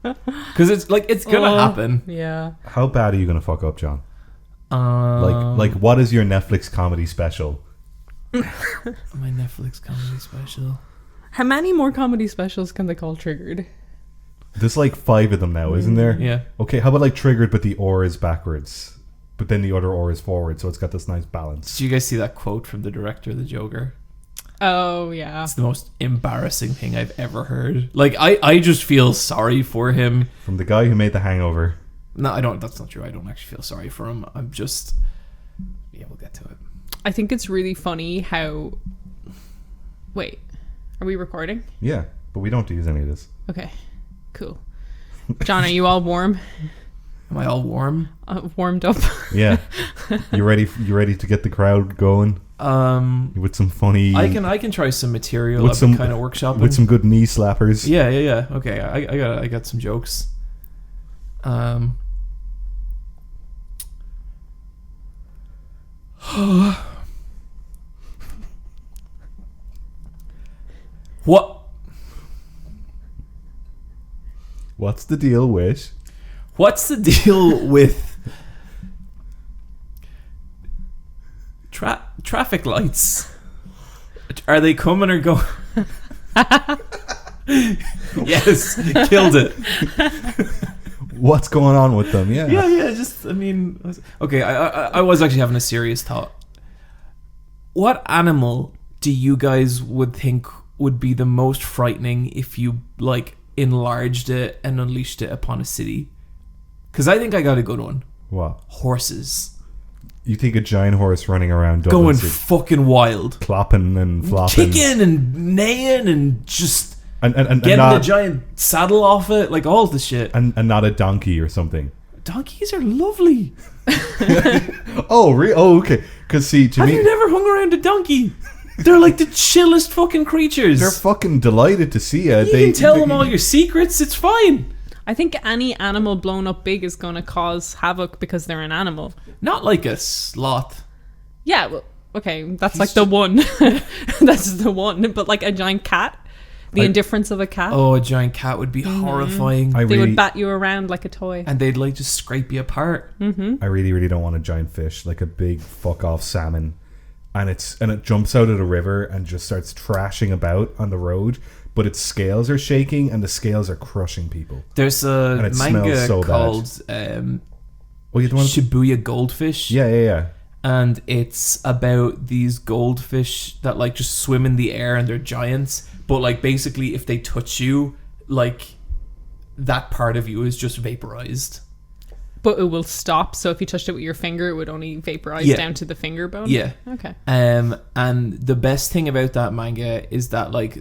Because it's like it's gonna happen. Yeah. How bad are you gonna fuck up, John? Like what is your Netflix comedy special? My Netflix comedy special. How many more comedy specials can they call Triggered? There's like 5 of them now, isn't there? Yeah. Okay, how about like Triggered, but the oar is backwards, but then the other oar is forward, so it's got this nice balance. Did you guys see that quote from the director of The Joker? Oh, yeah. It's the most embarrassing thing I've ever heard. Like, I just feel sorry for him. From the guy who made The Hangover. No, I don't. That's not true. I don't actually feel sorry for him. I'm just... Yeah, we'll get to it. I think it's really funny how... Wait, are we recording? Yeah, but we don't use any of this. Okay, cool. John, are you all warm? Am I all warm? Warmed up? Yeah. You ready to get the crowd going? With some funny... I can try some material. I've been kind of workshopping. With some good knee slappers. Yeah. Okay, I got some jokes. What? What's the deal with... What's the deal with traffic lights? Are they coming or going? Yes, killed it. What's going on with them? Yeah. Yeah. Just, I mean, okay. I was actually having a serious thought. What animal do you guys would think would be the most frightening if you like enlarged it and unleashed it upon a city? Because I think I got a good one. What? Horses. You think a giant horse running around Dublin Going City, fucking wild. clopping and flopping. Kicking and neighing and just and getting not, a giant saddle off it. Like all the shit. and not a donkey or something. Donkeys are lovely. Oh, okay. Because see, to Have me... you never hung around a donkey? They're like the chillest fucking creatures. They're fucking delighted to see you. You can tell them all your secrets. It's fine. I think any animal blown up big is going to cause havoc because they're an animal. Not like a sloth. Yeah, well, okay, that's like the one. That's the one. But like a giant cat, the indifference of a cat. Oh, a giant cat would be horrifying. They would bat you around like a toy. And they'd like just scrape you apart. Mm-hmm. I really, really don't want a giant fish, like a big fuck off salmon, and it jumps out of the river and just starts trashing about on the road. But its scales are shaking and the scales are crushing people. There's a manga called Shibuya Goldfish. Yeah. And it's about these goldfish that like just swim in the air and they're giants. But like basically if they touch you, like that part of you is just vaporized. But it will stop. So if you touched it with your finger, it would only vaporize down to the finger bone. Yeah. Okay. And the best thing about that manga is that like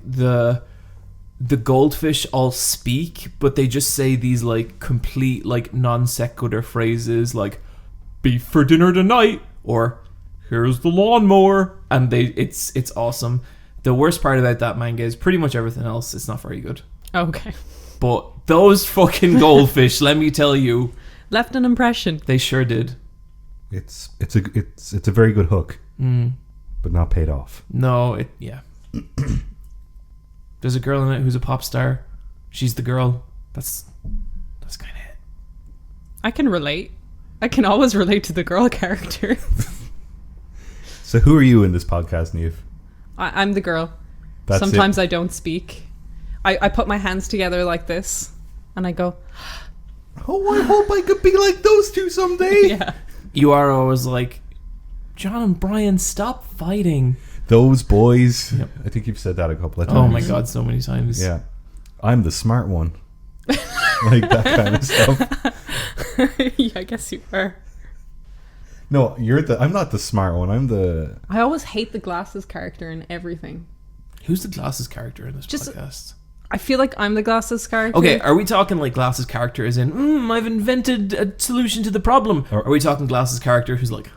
the goldfish all speak, but they just say these like complete like non sequitur phrases like beef for dinner tonight or here's the lawnmower, and it's awesome. The worst part about that manga is pretty much everything else. It's not very good. Okay. But those fucking goldfish, let me tell you, left an impression. They sure did. It's a very good hook, but not paid off. No, yeah. There's a girl in it who's a pop star. She's the girl. That's kind of it. I can relate. I can always relate to the girl character. So who are you in this podcast, Niamh? I'm the girl. That's Sometimes it. I don't speak. I put my hands together like this, and I go, oh, I hope I could be like those two someday. yeah. You are always like, John and Bryan, stop fighting. Those boys. Yep. I think you've said that a couple of times. Oh my god, so many times. Yeah. I'm the smart one. Like that kind of stuff. Yeah, I guess you are. No, I'm not the smart one. I always hate the glasses character in everything. Who's the glasses character in this podcast? I feel like I'm the glasses character. Okay, are we talking like glasses character as in, I've invented a solution to the problem? Or are we talking glasses character who's like...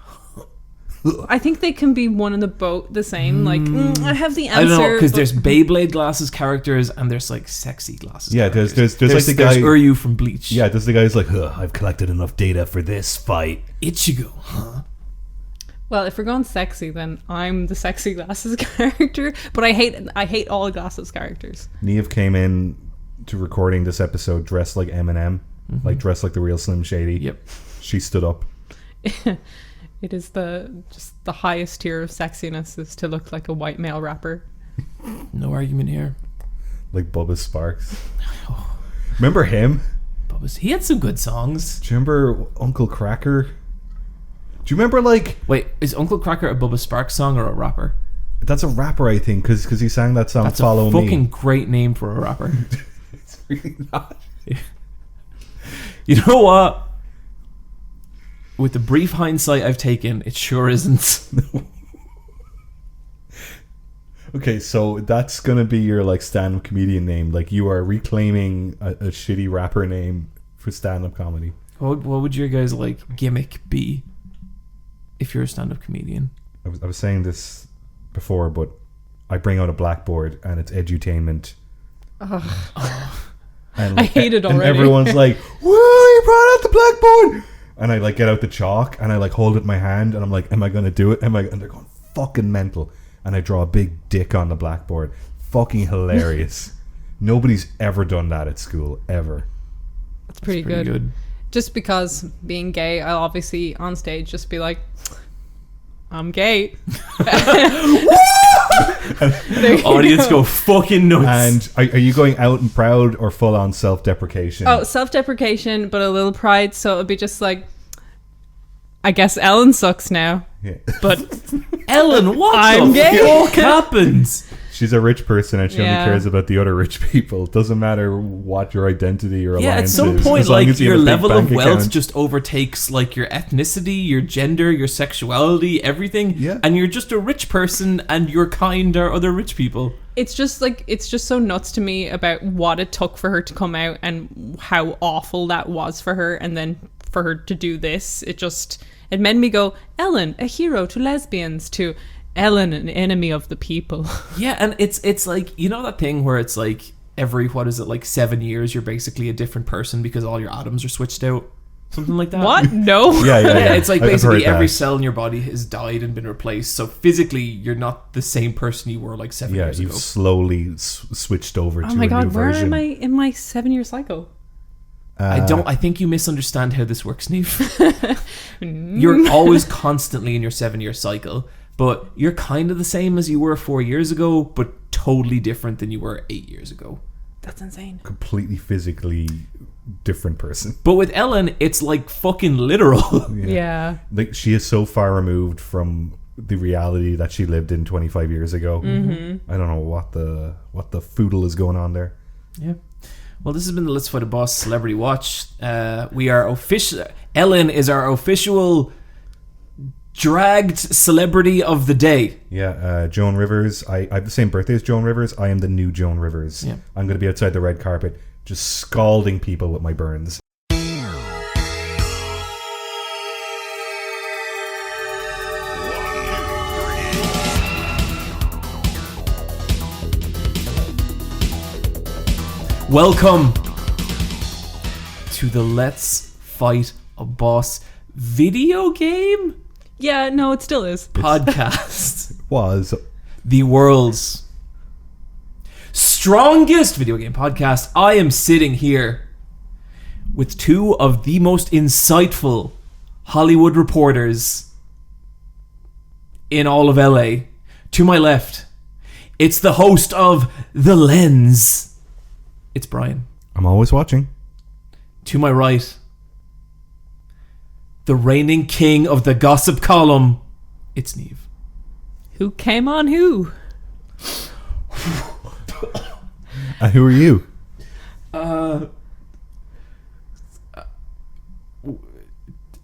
I think they can be one and the same. Like, I have the answer. I don't know, because there's Beyblade glasses characters and there's like sexy glasses characters. There's like the guy... There's Uryu from Bleach. Yeah, there's the guy who's like, I've collected enough data for this fight. Ichigo, huh? Well, if we're going sexy, then I'm the sexy glasses character. But I hate all glasses characters. Niamh came in to recording this episode dressed like Eminem, like dressed like the real Slim Shady. Yep. She stood up. It is the highest tier of sexiness is to look like a white male rapper. No argument here. Like Bubba Sparks. Remember him? He had some good songs. Do you remember Uncle Cracker? Do you remember like... Wait, is Uncle Cracker a Bubba Sparks song or a rapper? That's a rapper, I think, because he sang that song, That's Follow a Me. fucking great name for a rapper. It's really not. You know what? With the brief hindsight I've taken, it sure isn't. Okay, so that's gonna be your like stand-up comedian name. Like you are reclaiming a shitty rapper name for stand-up comedy. What would your guys' like gimmick be if you're a stand-up comedian? I was saying this before, but I bring out a blackboard and it's edutainment. And I hate it already. And everyone's like, "Woo! You brought out the blackboard!" And I like get out the chalk and I like hold it in my hand and I'm like, "Am I gonna do it?" And they're going fucking mental. And I draw a big dick on the blackboard. Fucking hilarious. Nobody's ever done that at school, ever. That's pretty good. Just because being gay, I'll obviously on stage just be like, I'm gay. Audience go fucking nuts. And are you going out and proud or full on self-deprecation? Oh, self-deprecation, but a little pride. So it'll be just like, I guess Ellen sucks now. Yeah. But Ellen, what I'm the gay. fuck happened? She's a rich person and she Yeah. only cares about the other rich people. It doesn't matter what your identity or Yeah, at alliance some is, point, as long like as you your have a big level of bank wealth account. just overtakes like your ethnicity, your gender, your sexuality, everything. Yeah. And you're just a rich person, and you're kind are other rich people. it's just so nuts to me about what it took for her to come out and how awful that was for her. And then for her to do this, it made me go, Ellen, a hero to lesbians, to Ellen, an enemy of the people. Yeah, and it's like, you know that thing where it's like every 7 years you're basically a different person because all your atoms are switched out, something like that. What? No. Yeah. It's like I've basically heard every that. cell in your body has died and been replaced. So physically, you're not the same person you were like 7 Yeah, years you've ago. slowly switched over to Oh my a god, new where version. am I in my 7-year cycle? I think you misunderstand how this works, Niamh. You're always constantly in your 7-year cycle, but you're kind of the same as you were 4 years ago, but totally different than you were 8 years ago. That's insane. Completely physically different person. But with Ellen, it's like fucking literal. Yeah. Like she is so far removed from the reality that she lived in 25 years ago. Mm-hmm. I don't know what the foodle is going on there. Yeah. Well, this has been the Let's Fight a Boss Celebrity Watch. We are official. Ellen is our official dragged celebrity of the day. Yeah, Joan Rivers. I have the same birthday as Joan Rivers. I am the new Joan Rivers. Yeah. I'm going to be outside the red carpet just scalding people with my burns. Welcome to the Let's Fight a Boss video game Yeah, no, it still is. podcast. Was The world's strongest video game podcast. I am sitting here with two of the most insightful Hollywood reporters in all of LA. To my left, it's the host of The Lens. It's Bryan. I'm always watching. To my right, the reigning king of the gossip column. It's Niamh. Who came on who? And who are you?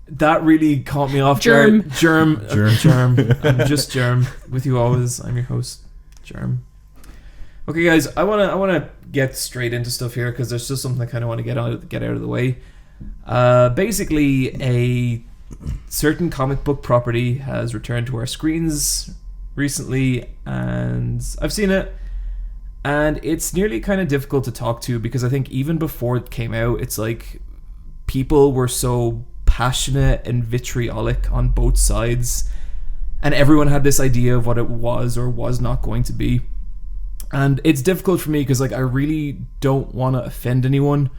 That really caught me off Germ. guard. Germ. I'm just Germ. With you always. I'm your host, Germ. Okay, guys, I wanna get straight into stuff here because there's just something I kind of want to get out of the way. Basically, a certain comic book property has returned to our screens recently, and I've seen it, and it's nearly kind of difficult to talk to because I think even before it came out, it's like people were so passionate and vitriolic on both sides, and everyone had this idea of what it was or was not going to be. And it's difficult for me because like I really don't want to offend anyone.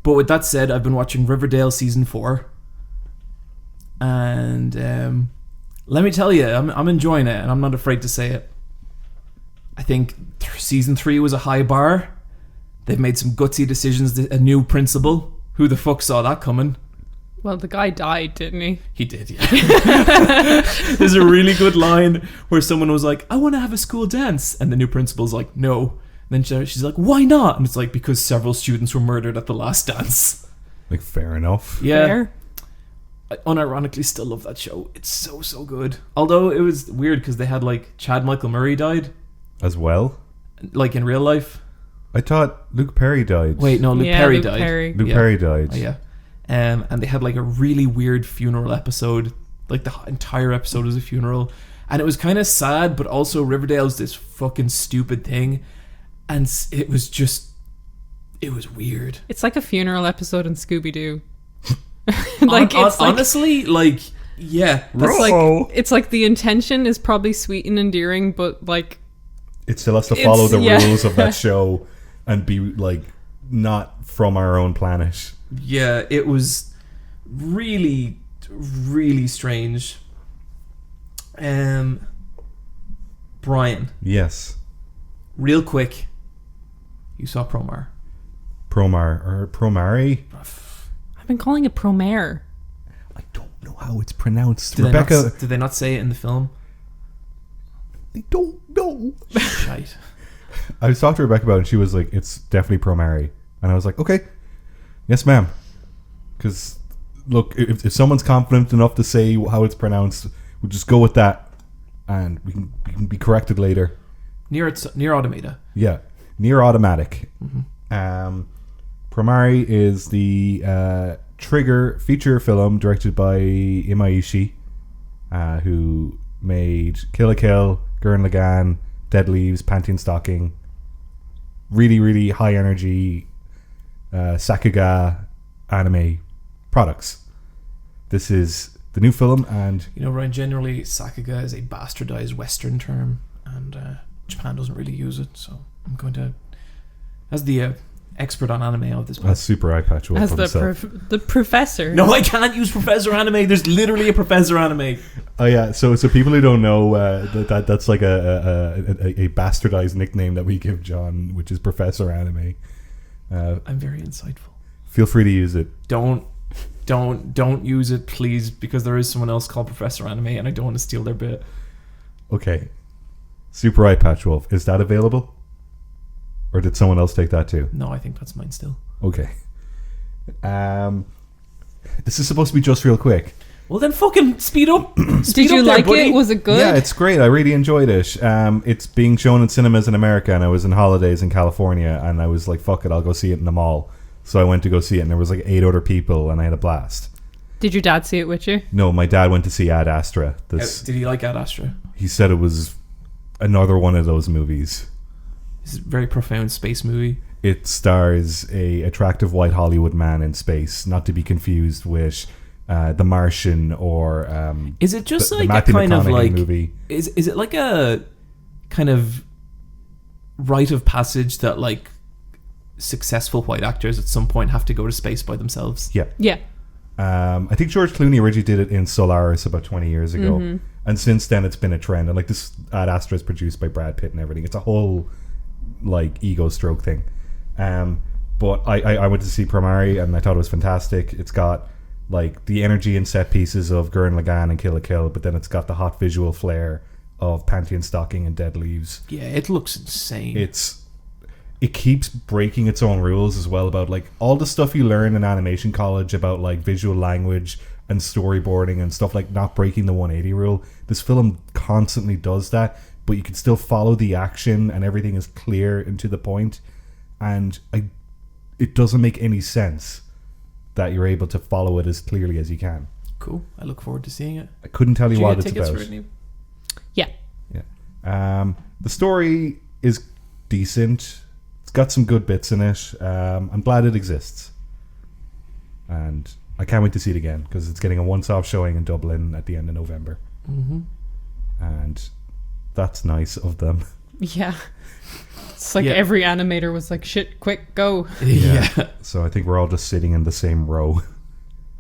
But with that said, I've been watching Riverdale season 4, and let me tell you, I'm enjoying it, and I'm not afraid to say it. I think season 3 was a high bar. They've made some gutsy decisions. A new principal. Who the fuck saw that coming? Well, the guy died, didn't he? He did, yeah. There's a really good line where someone was like, I want to have a school dance. And the new principal's like, no. And then she's like, why not? And it's like, because several students were murdered at the last dance. Like, fair enough. Yeah. Fair. I unironically still love that show. It's so good. Although it was weird because they had like Chad Michael Murray died. As well? Like in real life. I thought Luke Perry died. Wait, no, Luke Perry Luke died. Perry. Luke Perry died. Oh, yeah. And they had like a really weird funeral episode. Like the entire episode was a funeral. And it was kind of sad, but also Riverdale's this fucking stupid thing. And it was weird. It's like a funeral episode in Scooby-Doo. Like honestly, like, yeah. That's like, it's like the intention is probably sweet and endearing, but like it still has to follow the rules of that show and be like not from our own planet. Yeah, it was really, really strange. Bryan. Yes. Real quick, you saw Promare. Promare? I've been calling it Promare. I don't know how it's pronounced. Did Rebecca, did they not say it in the film? I don't know. Shite. I was talking to Rebecca about it and she was like, it's definitely Promare. And I was like, okay. Yes, ma'am. Because, look, if someone's confident enough to say how it's pronounced, we'll just go with that. And we can be corrected later. Near Automata. Yeah. Near Automatic. Mm-hmm. Promare is the Trigger feature film directed by Imaishi, who made Kill la Kill, Gurren Lagann, Dead Leaves, Panty & Stocking. Really, really high energy Sakuga anime products. This is the new film, and you know, Ryan, generally Sakuga is a bastardized Western term, and Japan doesn't really use it, so I'm going to, as the expert on anime of this podcast. That's super eye patch. As the professor. No, I can't use Professor Anime. There's literally a Professor Anime. Oh yeah, so people who don't know, that's like a bastardized nickname that we give John, which is Professor Anime. I'm very insightful. Feel free to use it. Don't use it, please, because there is someone else called Professor Anime, and I don't want to steal their bit. Okay, Super Eye Patch Wolf, is that available? Or did someone else take that too? No, I think that's mine still. Okay. This is supposed to be just real quick. Well, then fucking speed up. Did you like it? Was it good? Yeah, it's great. I really enjoyed it. It's being shown in cinemas in America, and I was in holidays in California, and I was like, fuck it, I'll go see it in the mall. So I went to go see it, and there was like 8 other people, and I had a blast. Did your dad see it with you? No, my dad went to see Ad Astra. Did he like Ad Astra? He said it was another one of those movies. It's a very profound space movie. It stars a attractive white Hollywood man in space, not to be confused with The Martian or is it just the like Matthew a kind of McConaughey like movie. Is it like a kind of rite of passage that like successful white actors at some point have to go to space by themselves? Yeah. Yeah. I think George Clooney originally did it in Solaris about 20 years ago, and since then it's been a trend. And like this Ad Astra is produced by Brad Pitt and everything. It's a whole like ego stroke thing. But I went to see Promare and I thought it was fantastic. It's got like the energy and set pieces of Gurren Lagann and Kill la Kill, but then it's got the hot visual flair of Panty & Stocking and Dead Leaves. Yeah, it looks insane. It keeps breaking its own rules as well about like all the stuff you learn in animation college about like visual language and storyboarding and stuff, like not breaking the 180 rule. This film constantly does that, but you can still follow the action and everything is clear and to the point, and it doesn't make any sense that you're able to follow it as clearly as you can. Cool. I look forward to seeing it. I couldn't tell you what it's tickets about. for it, Niamh? Yeah. The story is decent. It's got some good bits in it. I'm glad it exists, and I can't wait to see it again because it's getting a once-off showing in Dublin at the end of November. And that's nice of them. Yeah. It's like Yeah. every animator was like, shit, quick, go. Yeah. So I think we're all just sitting in the same row.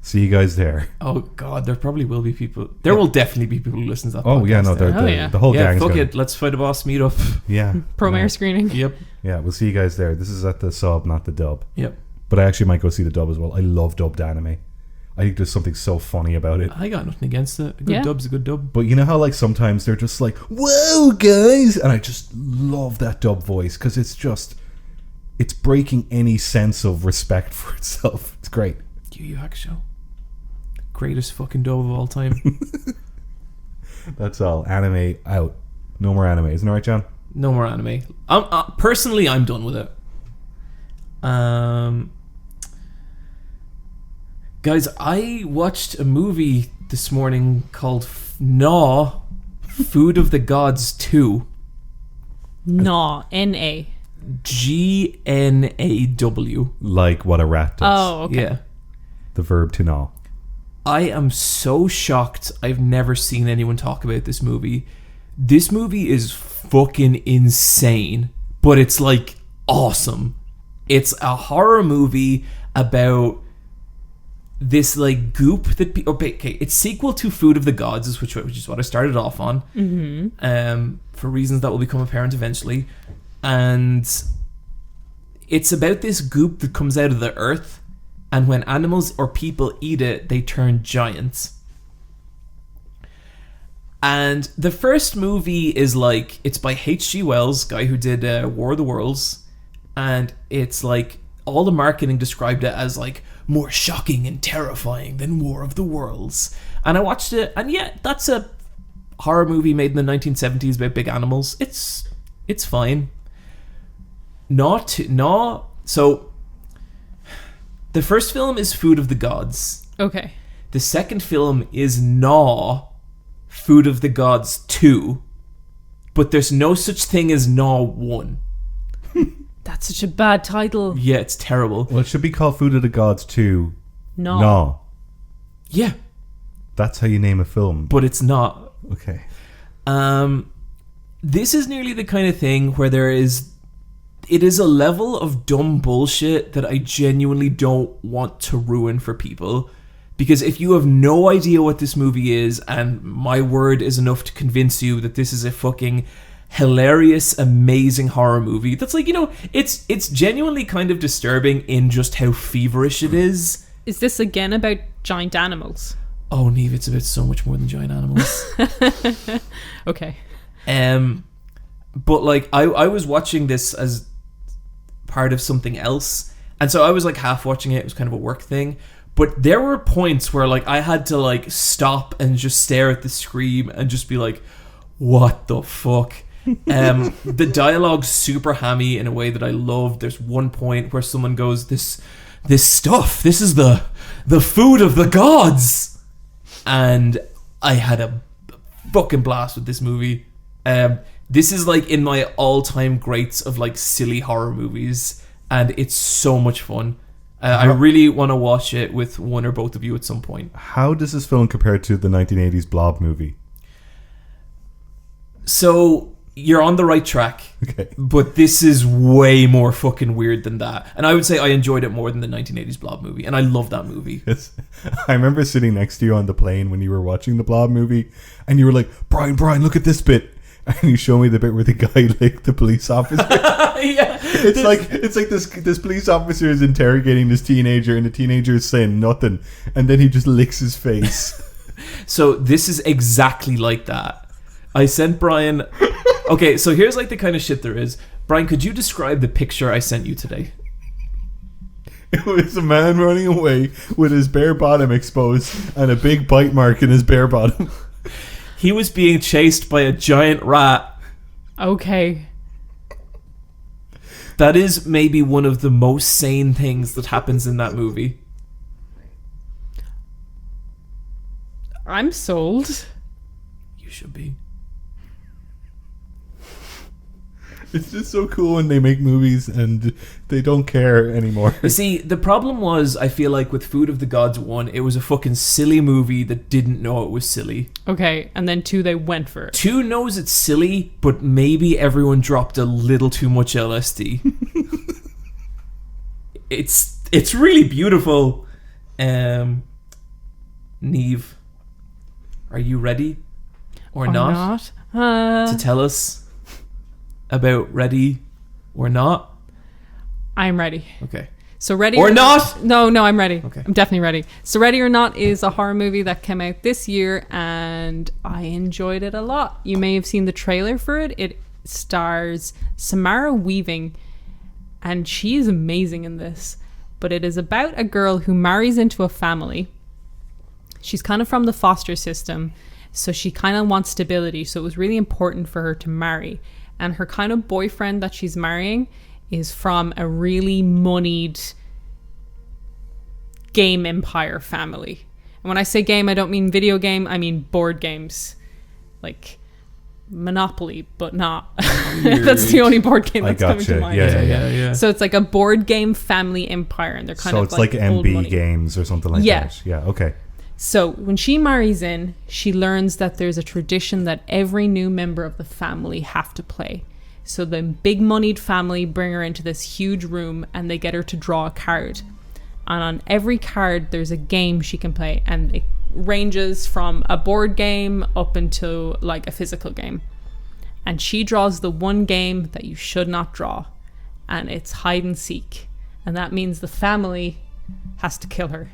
See you guys there. Oh God, there probably will be people. There will definitely be people who listen to that. Oh yeah, podcast no, then. Oh, yeah. the whole Yeah, gang's fuck gonna, it. Let's fight a boss. Meet up. Yeah, Promare yeah. screening. Yep. Yeah, we'll see you guys there. This is at the sub, not the dub. Yep. But I actually might go see the dub as well. I love dubbed anime. I think there's something so funny about it. I got nothing against it. A good Yeah. dub's a good dub. But you know how like sometimes they're just like, "Whoa, guys," and I just love that dub voice because it's breaking any sense of respect for itself. It's great. Yu Yu Hakusho. Greatest fucking dub of all time. That's all. Anime out. No more anime. Isn't that right, John? No more anime. Personally, I'm done with it. Guys, I watched a movie this morning called Gnaw, Food of the Gods 2. Gnaw. N-A. Gnaw. Like what a rat does. Oh, okay. Yeah. The verb to gnaw. I am so shocked I've never seen anyone talk about this movie. This movie is fucking insane, but it's like awesome. It's a horror movie about this like goop that okay, it's sequel to Food of the Gods, which is what I started off on. For reasons that will become apparent eventually. And it's about this goop that comes out of the earth, and when animals or people eat it, they turn giants. And the first movie is like, it's by H.G. Wells, guy who did War of the Worlds, and it's like all the marketing described it as like more shocking and terrifying than War of the Worlds. And I watched it, and yeah, that's a horror movie made in the 1970s about big animals. It's fine. So the first film is Food of the Gods. Okay. The second film is Gnaw, Food of the Gods 2. But there's no such thing as Gnaw 1. That's such a bad title. Yeah, it's terrible. Well, it should be called Food of the Gods 2. No. Gnaw. Yeah, That's how you name a film. but it's not. Okay. This is nearly the kind of thing where it is a level of dumb bullshit that I genuinely don't want to ruin for people. Because if you have no idea what this movie is, and my word is enough to convince you that this is a fucking hilarious, amazing horror movie, that's like, it's genuinely kind of disturbing in just how feverish it is. Is this again about giant animals? Oh, Niamh, it's about so much more than giant animals. Okay. But like I was watching this as part of something else, and so I was like half watching it. It was kind of a work thing, but there were points where like I had to like stop and just stare at the screen and just be like, what the fuck. The dialogue's super hammy in a way that I love. There's one point where someone goes, this stuff, this is the food of the gods, and I had a fucking blast with this movie. This is like in my all-time greats of like silly horror movies, and it's so much fun. I really want to watch it with one or both of you at some point. How does this film compare to the 1980s Blob movie? So you're on the right track, Okay. but this is way more fucking weird than that. And I would say I enjoyed it more than the 1980s Blob movie, and I love that movie. I remember sitting next to you on the plane when you were watching the Blob movie, and you were like, Brian, look at this bit. And you show me the bit where the guy licked the police officer. Yeah, It's like this police officer is interrogating this teenager, and the teenager is saying nothing, and then he just licks his face. So this is exactly like that. I sent Bryan. Okay, so here's like the kind of shit there is. Bryan, could you describe the picture I sent you today? It was a man running away with his bare bottom exposed and a big bite mark in his bare bottom. He was being chased by a giant rat. Okay. That is maybe one of the most sane things that happens in that movie. I'm sold. You should be. It's just so cool when they make movies and they don't care anymore. You see, the problem was, I feel like with Food of the Gods 1, it was a fucking silly movie that didn't know it was silly. Okay, and then 2, they went for it. 2 knows it's silly, but maybe everyone dropped a little too much LSD. It's really beautiful. Niamh, are you ready or not to tell us about Ready or Not? I'm ready. Okay. So Ready or Not? No, I'm ready. Okay. I'm definitely ready. So Ready or Not is a horror movie that came out this year, and I enjoyed it a lot. You may have seen the trailer for it. It stars Samara Weaving, and she is amazing in this. But it is about a girl who marries into a family. She's kind of from the foster system, so she kind of wants stability. So it was really important for her to marry. And her kind of boyfriend that she's marrying is from a really moneyed game empire family. And when I say game, I don't mean video game, I mean board games. Like Monopoly, but not. That's the only board game that's coming to mind. Yeah. So it's like a board game family empire, and they're kind so of it's like old MB money. games or something like that. Yeah, okay. So when she marries in, she learns that there's a tradition that every new member of the family have to play. So the big moneyed family bring her into this huge room and they get her to draw a card. And on every card, there's a game she can play. And it ranges from a board game up into like a physical game. And she draws the one game that you should not draw. And it's hide and seek. And that means the family has to kill her.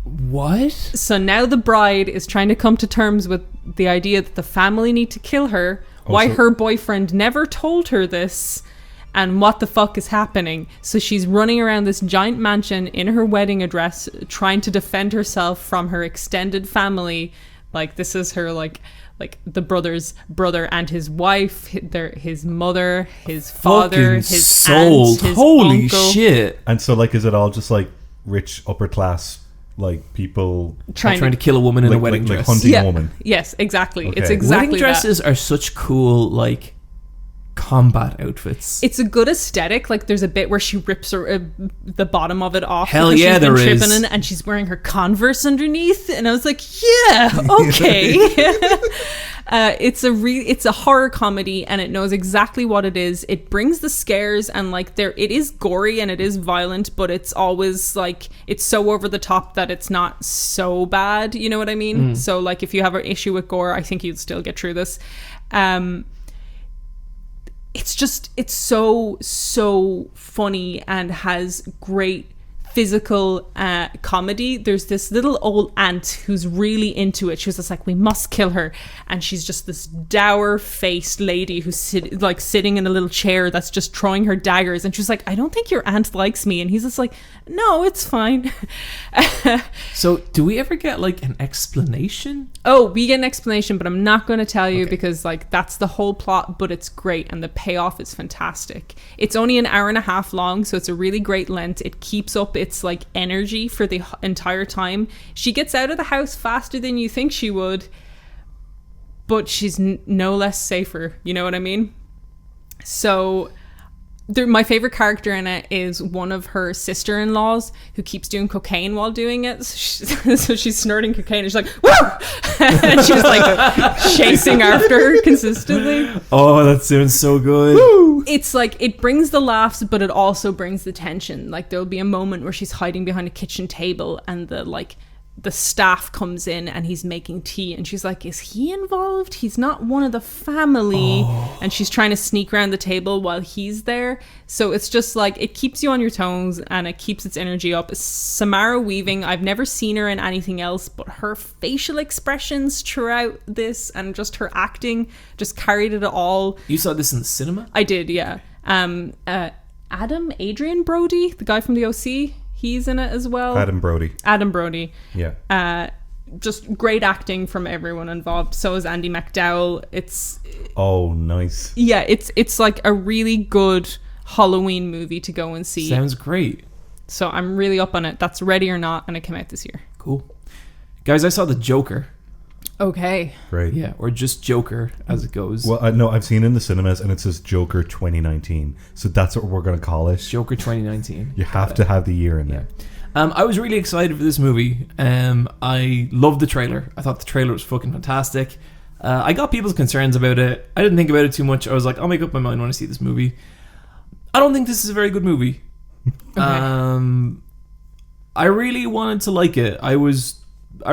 What? So now the bride is trying to come to terms with the idea that the family need to kill her, why her boyfriend never told her this, and what the fuck is happening. So she's running around this giant mansion in her wedding dress, trying to defend herself from her extended family. Like, this is her, like the brother's brother and his wife, his mother, his father, fucking his sold. aunt, his Holy uncle. shit. And so, like, is it all just like rich upper class, like people trying to kill a woman in a wedding dress? like hunting a woman? Yes, exactly. Okay. It's exactly wedding dresses are such cool, like, combat outfits. It's a good aesthetic. Like, there's a bit where she rips the bottom of it off. Hell because yeah, she's been there tripping is. in, and she's wearing her Converse underneath, and I was like, yeah, okay. It's a horror comedy, and it knows exactly what it is. It brings the scares, and like it is gory and it is violent, but it's always like it's so over the top that it's not so bad. You know what I mean? So like if you have an issue with gore, I think you'd still get through this. It's so funny and has great physical comedy. There's this little old aunt who's really into it. She was just like, we must kill her, and she's just this dour faced lady who's sitting in a little chair that's just throwing her daggers, and she's like, I don't think your aunt likes me, and he's just like, no, it's fine. So do we ever get like an explanation? Oh, we get an explanation, but I'm not going to tell you Okay. because like that's the whole plot, but it's great and the payoff is fantastic. It's only an hour and a half long, so it's a really great length. It keeps up its like energy for the entire time. She gets out of the house faster than you think she would, but she's no less safer. You know what I mean? So my favorite character in it is one of her sister-in-laws who keeps doing cocaine while doing it. So she's snorting cocaine and she's like, woo! And she's like chasing after her consistently. Oh, that sounds so good. Woo! It's like, it brings the laughs, but it also brings the tension. Like there'll be a moment where she's hiding behind a kitchen table and the staff comes in and he's making tea and she's like, is he involved? He's not one of the family. And she's trying to sneak around the table while he's there. So it's just like, it keeps you on your toes and it keeps its energy up. Samara Weaving, I've never seen her in anything else, but her facial expressions throughout this and just her acting just carried it all. You saw this in the cinema? I did, yeah. Adrian Brody, the guy from the OC, he's in it as well. Adam Brody. Yeah. Just great acting from everyone involved. So is Andy McDowell. It's Nice. Yeah, it's like a really good Halloween movie to go and see. Sounds great. So I'm really up on it. That's Ready or Not, and it came out this year. Cool. Guys, I saw The Joker. Okay. Great. Yeah, or just Joker as it goes. Well, no, I've seen it in the cinemas and it says Joker 2019. So that's what we're going to call it. Joker 2019. You have to have the year in there. I was really excited for this movie. I loved the trailer. I thought the trailer was fucking fantastic. I got people's concerns about it. I didn't think about it too much. I was like, I'll make up my mind when I see this movie. I don't think this is a very good movie. Okay. I really wanted to like it. I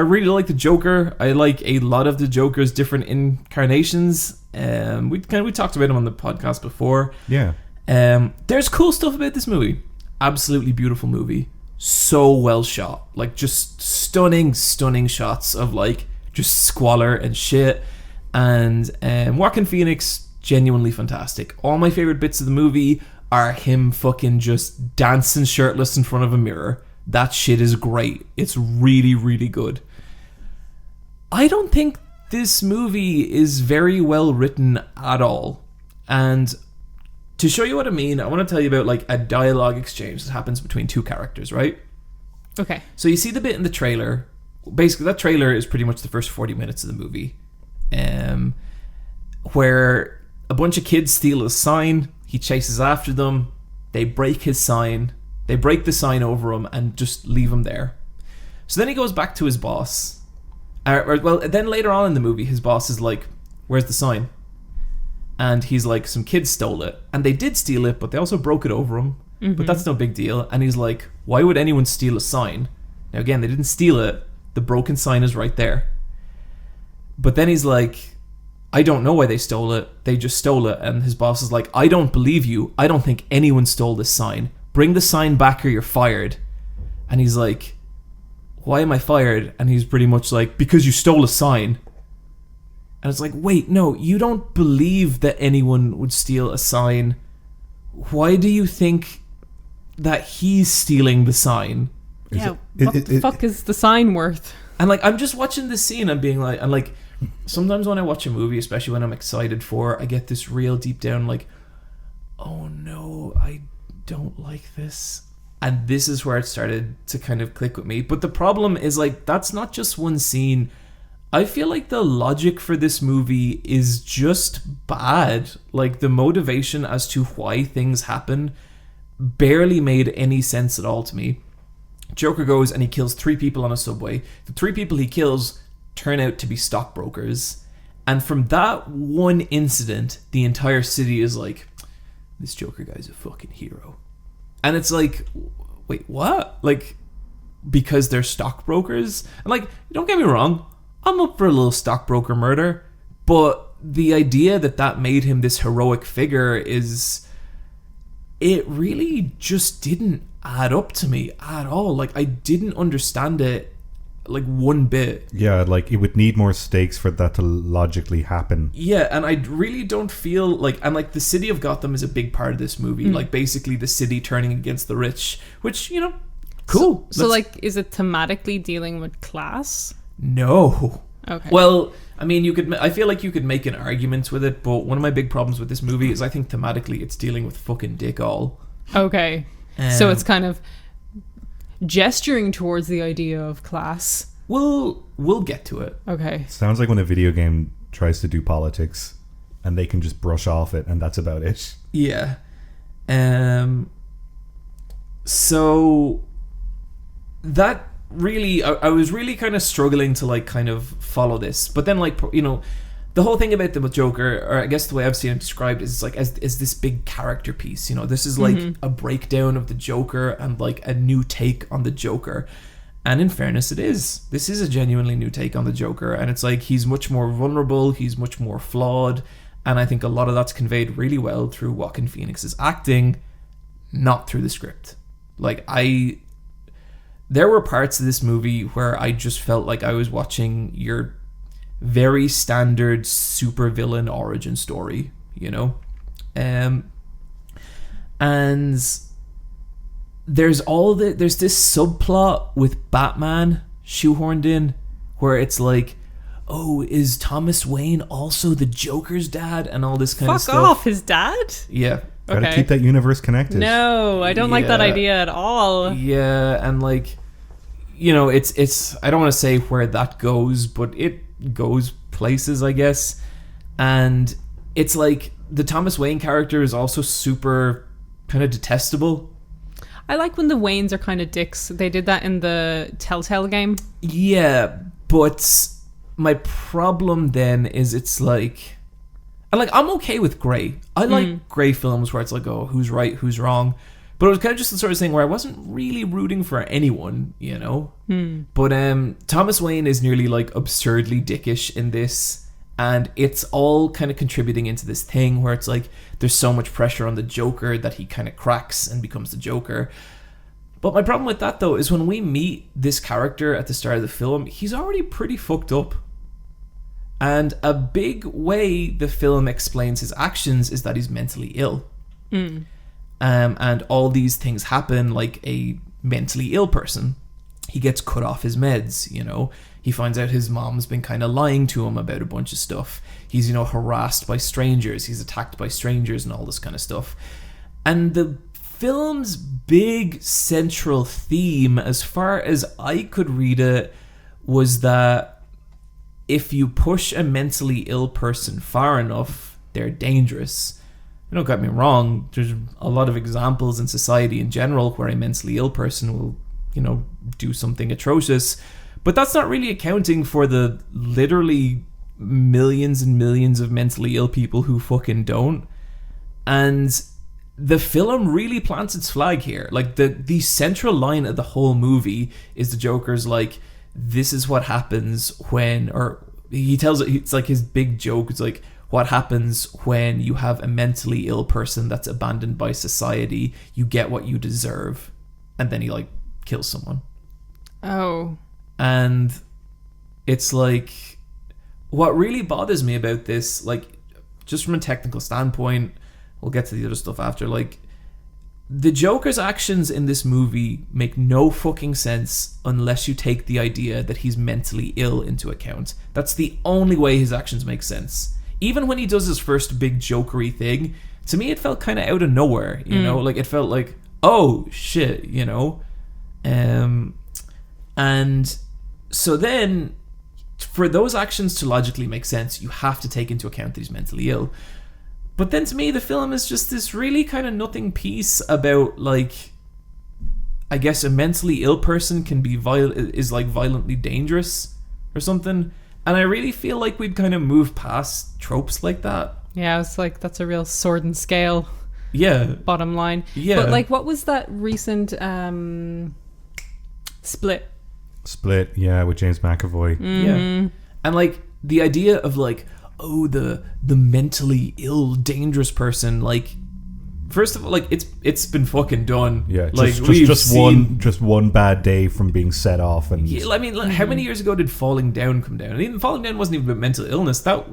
really like the Joker. I like a lot of the Joker's different incarnations. We talked about him on the podcast before. Yeah. There's cool stuff about this movie. Absolutely beautiful movie. So well shot. Like, just stunning shots of, like, just squalor and shit. And Joaquin Phoenix, genuinely fantastic. All my favorite bits of the movie are him fucking just dancing shirtless in front of a mirror. That shit is great. It's really, really good. I don't think this movie is very well written at all. And to show you what I mean, I want to tell you about, like, a dialogue exchange that happens between two characters, right? Okay. So you see the bit in the trailer. Basically, that trailer is pretty much the first 40 minutes of the movie. Where a bunch of kids steal a sign. He chases after them. They break his sign. They break the sign over him and just leave him there. So then he goes back to his boss. Then later on in the movie, his boss is like, where's the sign? And he's like, some kids stole it. And they did steal it, but they also broke it over him. Mm-hmm. But that's no big deal. And he's like, why would anyone steal a sign? Now again, they didn't steal it. The broken sign is right there. But then he's like, I don't know why they stole it. They just stole it. And his boss is like, I don't believe you. I don't think anyone stole this sign. Bring the sign back or you're fired. And he's like, why am I fired? And he's pretty much like, because you stole a sign. And it's like, wait, no, you don't believe that anyone would steal a sign. Why do you think that he's stealing the sign? What the fuck is the sign worth? And like, I'm just watching this scene and being like, and like, sometimes when I watch a movie, especially when I'm excited for, I get this real deep down like, oh no, I don't like this. And this is where it started to kind of click with me. But the problem is, like, that's not just one scene. I feel like the logic for this movie is just bad. Like, the motivation as to why things happen barely made any sense at all to me. Joker goes and he kills 3 people on a subway. The 3 people he kills turn out to be stockbrokers. And from that one incident, the entire city is like, this Joker guy's a fucking hero. And it's like, wait, what? Like, because they're stockbrokers? And like, don't get me wrong, I'm up for a little stockbroker murder, but the idea that made him this heroic figure is, it really just didn't add up to me at all. Like, I didn't understand it like one bit. Yeah, like it would need more stakes for that to logically happen. Yeah, and I really don't feel like, and like the city of Gotham is a big part of this movie. Like, basically the city turning against the rich, which, you know, cool. So like, is it thematically dealing with class? No. Okay. Well, I mean, I feel like you could make an argument with it, but one of my big problems with this movie is I think thematically it's dealing with fucking dick all. Okay. So it's kind of gesturing towards the idea of class. We'll get to it. Okay. Sounds like when a video game tries to do politics and they can just brush off it and that's about it. Yeah. So that really, I was really kind of struggling to like kind of follow this, but then like, you know, the whole thing about the Joker, or I guess the way I've seen it described, is like as this big character piece. You know, this is like a breakdown of the Joker and like a new take on the Joker. And in fairness, it is. This is a genuinely new take on the Joker, and it's like he's much more vulnerable, he's much more flawed, and I think a lot of that's conveyed really well through Joaquin Phoenix's acting, not through the script. Like, there were parts of this movie where I just felt like I was watching your very standard supervillain origin story, you know? And there's this subplot with Batman shoehorned in where it's like, oh, is Thomas Wayne also the Joker's dad? And all this kind of stuff. Fuck off, his dad? Yeah. Gotta keep that universe connected. No, I don't like that idea at all. Yeah, and like, you know, it's I don't want to say where that goes, but it goes places, I guess. And it's like the Thomas Wayne character is also super kind of detestable. I like when the Waynes are kind of dicks. They did that in the Telltale game. Yeah, but my problem then is it's like, and like I'm okay with Grey. I like Grey films where it's like, oh, who's right, who's wrong. But it was kind of just the sort of thing where I wasn't really rooting for anyone, you know? But Thomas Wayne is nearly like absurdly dickish in this, and it's all kind of contributing into this thing where it's like there's so much pressure on the Joker that he kind of cracks and becomes the Joker. But my problem with that, though, is when we meet this character at the start of the film, he's already pretty fucked up. And a big way the film explains his actions is that he's mentally ill. And all these things happen like a mentally ill person. He gets cut off his meds, you know. He finds out his mom's been kind of lying to him about a bunch of stuff. He's, you know, harassed by strangers. He's attacked by strangers and all this kind of stuff. And the film's big central theme, as far as I could read it, was that if you push a mentally ill person far enough, they're dangerous. Don't get me wrong, there's a lot of examples in society in general where a mentally ill person will, you know, do something atrocious, but that's not really accounting for the literally millions and millions of mentally ill people who fucking don't. And the film really plants its flag here. Like the central line of the whole movie is the Joker's like, this is what happens when, or he tells it, it's like his big joke, it's like, what happens when you have a mentally ill person that's abandoned by society? You get what you deserve. And then he like kills someone. Oh. And it's like, what really bothers me about this, like, just from a technical standpoint, we'll get to the other stuff after, like, the Joker's actions in this movie make no fucking sense unless you take the idea that he's mentally ill into account. That's the only way his actions make sense. Even when he does his first big jokery thing, to me it felt kind of out of nowhere, you know? Like, it felt like, oh, shit, you know? And so then, for those actions to logically make sense, you have to take into account that he's mentally ill. But then to me, the film is just this really kind of nothing piece about, like, I guess a mentally ill person can be is like violently dangerous or something. And I really feel like we'd kind of move past tropes like that. Yeah, it's like, that's a real sword and scale. Yeah. Bottom line. Yeah. But like, what was that recent Split? Split, yeah, with James McAvoy. Yeah. And like the idea of like, oh, the mentally ill, dangerous person, like, first of all, like, it's been fucking done. Yeah, like just one bad day from being set off, and yeah, I mean, like, how many years ago did Falling Down come down? And even Falling Down wasn't even about mental illness. That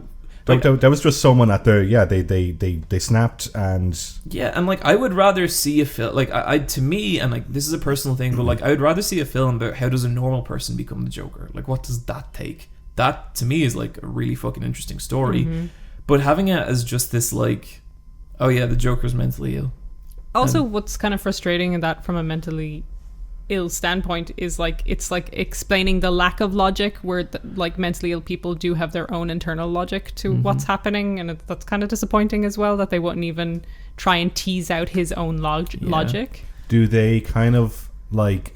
was just someone at the they snapped, and yeah, and like I would rather see a film like I to me, and like this is a personal thing, but like I would rather see a film about how does a normal person become the Joker. Like, what does that take? That to me is like a really fucking interesting story. But having it as just this like, oh yeah, the Joker's mentally ill. Also, what's kind of frustrating in that from a mentally ill standpoint is like, it's like explaining the lack of logic where like mentally ill people do have their own internal logic to what's happening, and that's kind of disappointing as well that they wouldn't even try and tease out his own logic. Do they kind of like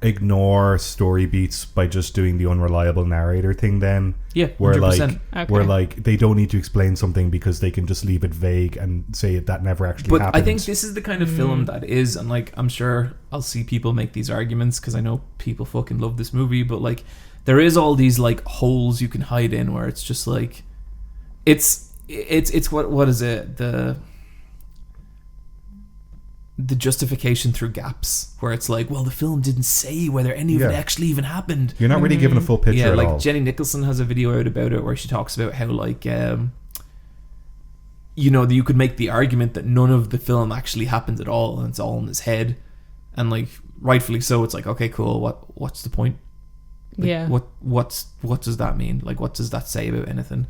ignore story beats by just doing the unreliable narrator thing then? Yeah, 100%. Where like they don't need to explain something because they can just leave it vague and say that never actually happened. But I think this is the kind of film that is, and like I'm sure I'll see people make these arguments because I know people fucking love this movie, but like there is all these like holes you can hide in where it's just like it's what is it, the justification through gaps, where it's like, well, the film didn't say whether any of it actually even happened. You're not really given a full picture at like all. Jenny Nicholson has a video out about it where she talks about how like you know, you could make the argument that none of the film actually happened at all and it's all in his head, and like rightfully so. It's like, okay, cool, what's the point? Like, what does that mean? Like, what does that say about anything?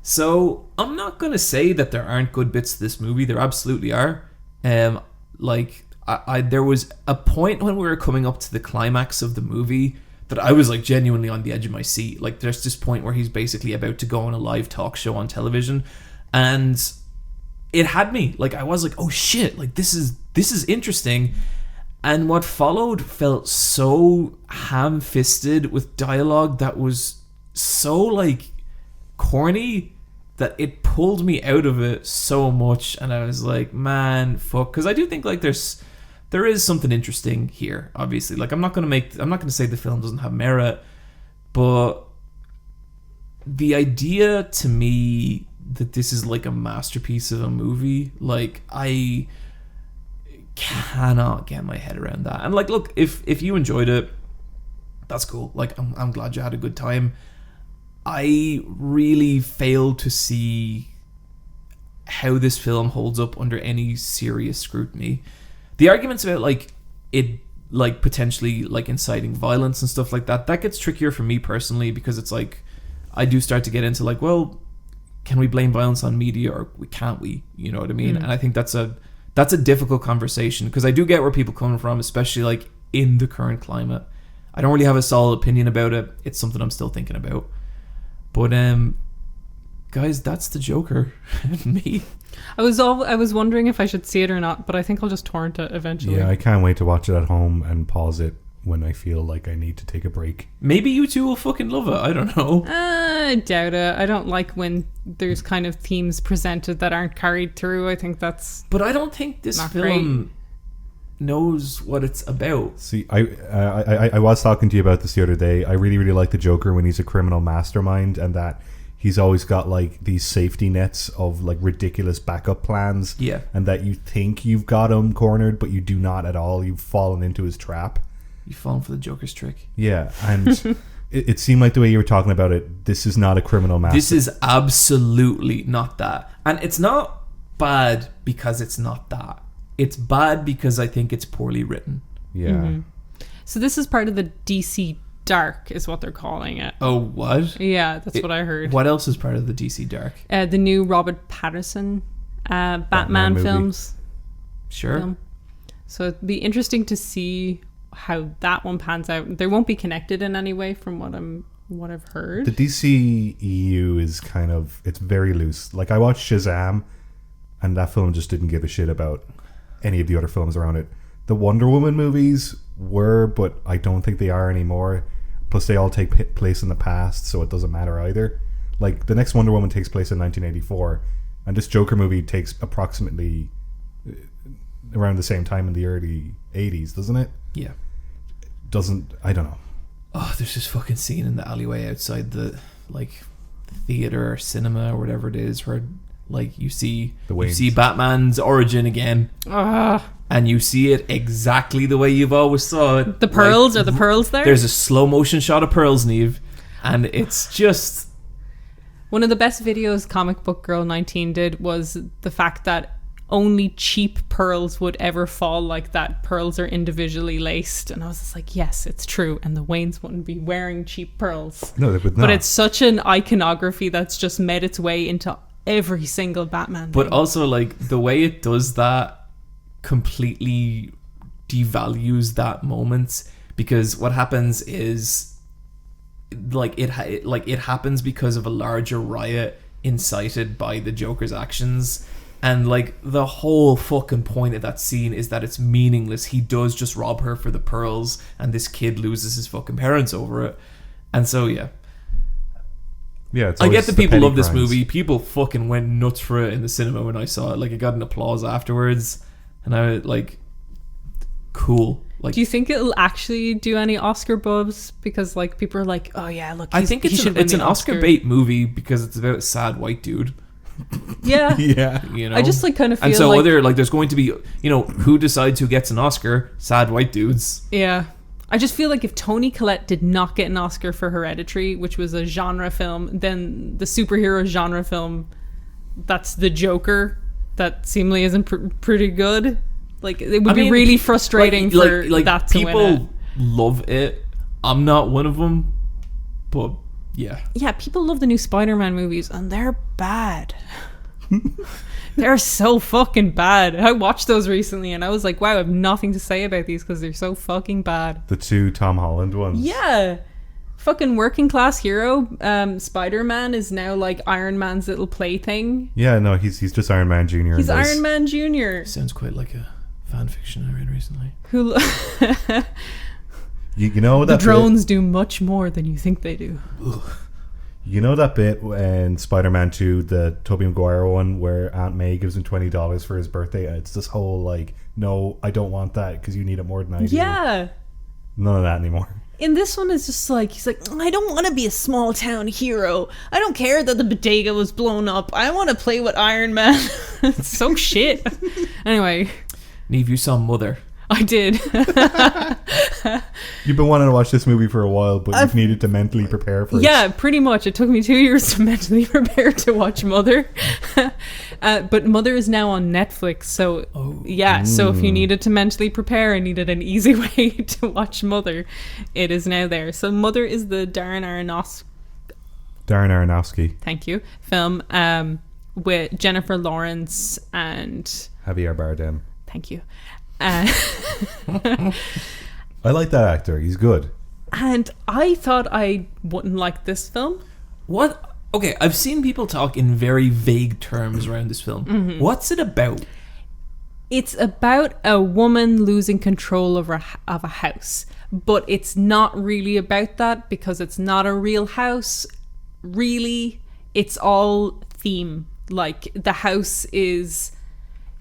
So I'm not gonna say that there aren't good bits to this movie. There absolutely are. Like I there was a point when we were coming up to the climax of the movie that I was like genuinely on the edge of my seat. Like there's this point where he's basically about to go on a live talk show on television, and it had me. Like I was like, oh shit, like this is interesting. And what followed felt so ham-fisted with dialogue that was so like corny that it pulled me out of it so much. And I was like, man, fuck, because I do think like there is something interesting here, obviously. Like I'm not gonna say the film doesn't have merit, but the idea to me that this is like a masterpiece of a movie, like I cannot get my head around that. And like, look, if you enjoyed it, that's cool. Like I'm glad you had a good time. I really fail to see how this film holds up under any serious scrutiny. The arguments about like it like potentially like inciting violence and stuff like that gets trickier for me personally, because it's like I do start to get into like, well, can we blame violence on media or can't we? You know what I mean? And I think that's a difficult conversation, because I do get where people coming from, especially like in the current climate. I don't really have a solid opinion about it. It's something I'm still thinking about. But guys, that's the Joker. Me. I was wondering if I should see it or not, but I think I'll just torrent it eventually. Yeah, I can't wait to watch it at home and pause it when I feel like I need to take a break. Maybe you two will fucking love it. I don't know. I doubt it. I don't like when there's kind of themes presented that aren't carried through. I think that's. But I don't think this film knows what it's about. See, I was talking to you about this the other day. I really, really like the Joker when he's a criminal mastermind, and that he's always got like these safety nets of like ridiculous backup plans. Yeah. And that you think you've got him cornered, but you do not at all. You've fallen into his trap. You've fallen for the Joker's trick. Yeah, and it seemed like the way you were talking about it, this is not a criminal mastermind. This is absolutely not that. And it's not bad because it's not that. It's bad because I think it's poorly written. Yeah. Mm-hmm. So this is part of the DC Dark, is what they're calling it. Oh, what? Yeah, that's what I heard. What else is part of the DC Dark? The new Robert Pattinson Batman films. Sure. Film. So it'd be interesting to see how that one pans out. They won't be connected in any way from what I've heard. The DC EU is kind of, it's very loose. Like I watched Shazam, and that film just didn't give a shit about any of the other films around it. The Wonder Woman movies were, but I don't think they are anymore. Plus they all take place in the past, so it doesn't matter either. Like the next Wonder Woman takes place in 1984, and this Joker movie takes approximately around the same time in the early 80s, doesn't it? Yeah. I don't know. Oh, there's this fucking scene in the alleyway outside the like theater or cinema or whatever it is, where like you see Batman's origin again, and you see it exactly the way you've always saw it. The pearls, are the pearls there? There's a slow motion shot of pearls, Niamh, and it's just one of the best videos Comic Book Girl 19 did was the fact that only cheap pearls would ever fall like that. Pearls are individually laced, and I was just like, yes, it's true, and the Waynes wouldn't be wearing cheap pearls. No, they would not. But it's such an iconography that's just made its way into every single Batman but thing. Also like the way it does that completely devalues that moment, because what happens is like it happens because of a larger riot incited by the Joker's actions. And like the whole fucking point of that scene is that it's meaningless. He does just rob her for the pearls, and this kid loses his fucking parents over it. And so yeah, it's I get that people love this crimes. movie. People fucking went nuts for it in the cinema when I saw it. Like, it got an applause afterwards, and I was like, cool. Like, do you think it'll actually do any Oscar buzz? Because like people are like, oh yeah, look, I think it's an Oscar bait movie because it's about a sad white dude. Yeah. Yeah. You know? I just like kind of feel and so like other like there's going to be, you know, who decides who gets an Oscar? Sad white dudes. Yeah. I just feel like if Toni Collette did not get an Oscar for Hereditary, which was a genre film, then the superhero genre film that's the Joker, that seemingly isn't pretty good. Like, it would be really frustrating for that to people win it. Love it. I'm not one of them, but yeah. Yeah, people love the new Spider-Man movies, and they're bad. They're so fucking bad. I watched those recently and I was like, wow, I have nothing to say about these because they're so fucking bad. The 2 Tom Holland ones. Yeah. Fucking working class hero. Spider-Man is now like Iron Man's little plaything. Yeah, no, he's just Iron Man Jr. He's Iron Man Jr. Sounds quite like a fan fiction I read recently. Who You know that the drones do much more than you think they do. You know that bit in Spider-Man 2, the Tobey Maguire one, where Aunt May gives him $20 for his birthday, and it's this whole like, no, I don't want that because you need it more than I do. Yeah. None of that anymore. In this one, it's just like, he's like, I don't want to be a small town hero. I don't care that the bodega was blown up. I want to play with Iron Man. It's so shit. Anyway. Niamh, you saw Mother. I did. You've been wanting to watch this movie for a while, but you've needed to mentally prepare for it. Yeah, pretty much. It took me 2 years to mentally prepare to watch Mother. But Mother is now on Netflix. So, so if you needed to mentally prepare and needed an easy way to watch Mother, it is now there. So Mother is the Darren Aronofsky. Thank you. Film with Jennifer Lawrence and Javier Bardem. Thank you. I like that actor. He's good. And I thought I wouldn't like this film. What? Okay, I've seen people talk in very vague terms around this film. Mm-hmm. What's it about? It's about a woman losing control of a house. But it's not really about that because it's not a real house. Really, it's all theme. Like, the house is...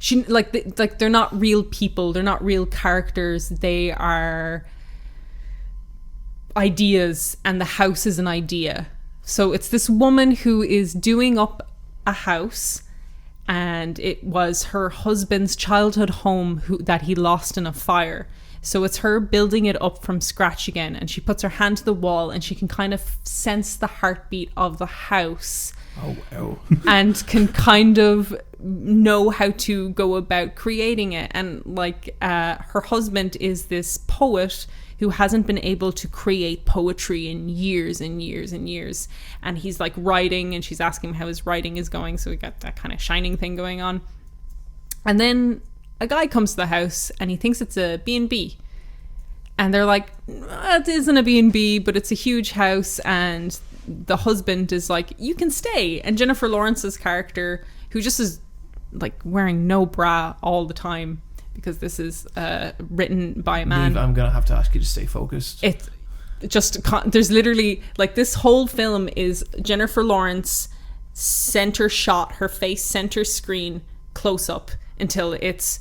they're not real people. They're not real characters. They are ideas, and the house is an idea. So it's this woman who is doing up a house, and it was her husband's childhood home that he lost in a fire. So it's her building it up from scratch again, and she puts her hand to the wall, and she can kind of sense the heartbeat of the house. Oh, wow. And can kind of know how to go about creating it. And like her husband is this poet who hasn't been able to create poetry in years and years and years. And he's like writing, and she's asking him how his writing is going. So we got that kind of Shining thing going on. And then a guy comes to the house and he thinks it's a B&B. And they're like, it isn't a B&B, but it's a huge house. And the husband is like, you can stay. And Jennifer Lawrence's character, who just is like wearing no bra all the time, because this is written by a man. Niamh, I'm gonna have to ask you to stay focused. It's just, there's literally like, this whole film is Jennifer Lawrence center shot, her face center screen, close up, until it's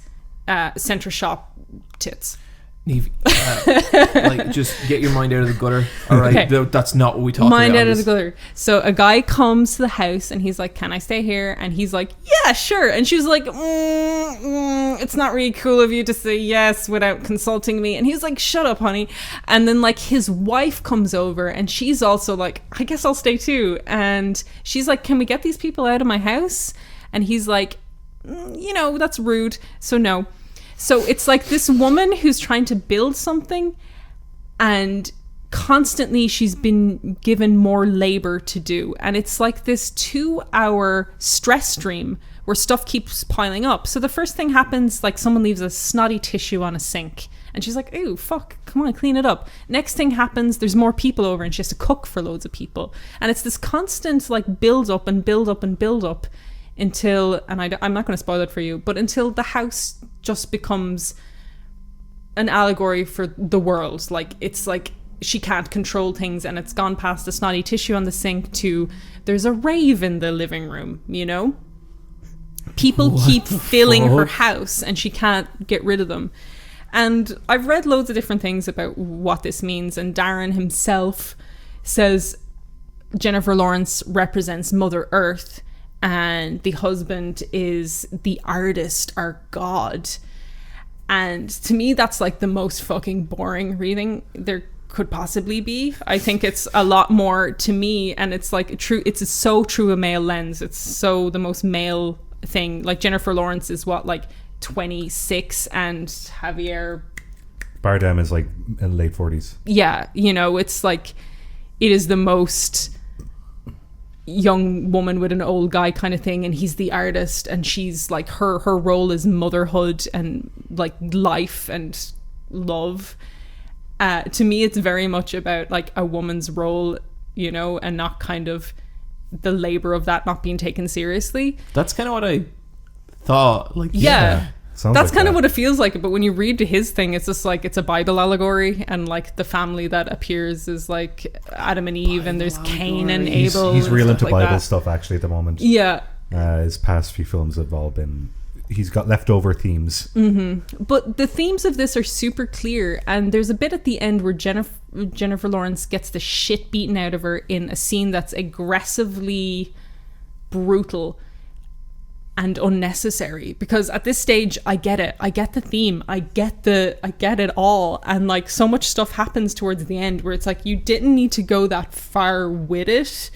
center shot tits. Niamh, like, just get your mind out of the gutter. All right, Okay. That's not what we talked about. Mind out of the gutter. So a guy comes to the house and he's like, "Can I stay here?" And he's like, "Yeah, sure." And she's like, "It's not really cool of you to say yes without consulting me." And he's like, "Shut up, honey." And then like his wife comes over and she's also like, "I guess I'll stay too." And she's like, "Can we get these people out of my house?" And he's like, "That's rude. So no." So it's like this woman who's trying to build something, and constantly she's been given more labor to do. And it's like this 2-hour stress stream where stuff keeps piling up. So the first thing happens, like someone leaves a snotty tissue on a sink. And she's like, "Ooh, fuck, come on, clean it up." Next thing happens, there's more people over and she has to cook for loads of people. And it's this constant like build up and build up and build up until, and I'm not going to spoil it for you, but until the house just becomes an allegory for the world. Like, it's like she can't control things, and it's gone past the snotty tissue on the sink to there's a rave in the living room, People keep filling her house and she can't get rid of them. And I've read loads of different things about what this means, and Darren himself says Jennifer Lawrence represents Mother Earth, and the husband is the artist or God. And to me, that's like the most fucking boring reading there could possibly be. I think it's a lot more to me, and it's like it's so true a male lens. It's so the most male thing. Like Jennifer Lawrence is what, like 26, and Javier Bardem is like in late 40s. Yeah, it's like, it is the most young woman with an old guy kind of thing, and he's the artist, and she's like her role is motherhood and like life and love. To me, it's very much about like a woman's role, you know, and not kind of the labor of that not being taken seriously. That's kind of what I thought. Like, yeah. Sounds That's like kind of that. what it feels like, but when you read his thing, it's just like it's a Bible allegory, and like the family that appears is like Adam and Eve, and there's Cain and Abel. He's real and into stuff like Bible that. stuff actually at the moment. Yeah, His past few films have all been. He's got leftover themes. but the themes of this are super clear, and there's a bit at the end where Jennifer Lawrence gets the shit beaten out of her in a scene that's aggressively brutal and unnecessary, because at this stage I get it, I get the theme, I get it all, and like so much stuff happens towards the end where it's like you didn't need to go that far with it.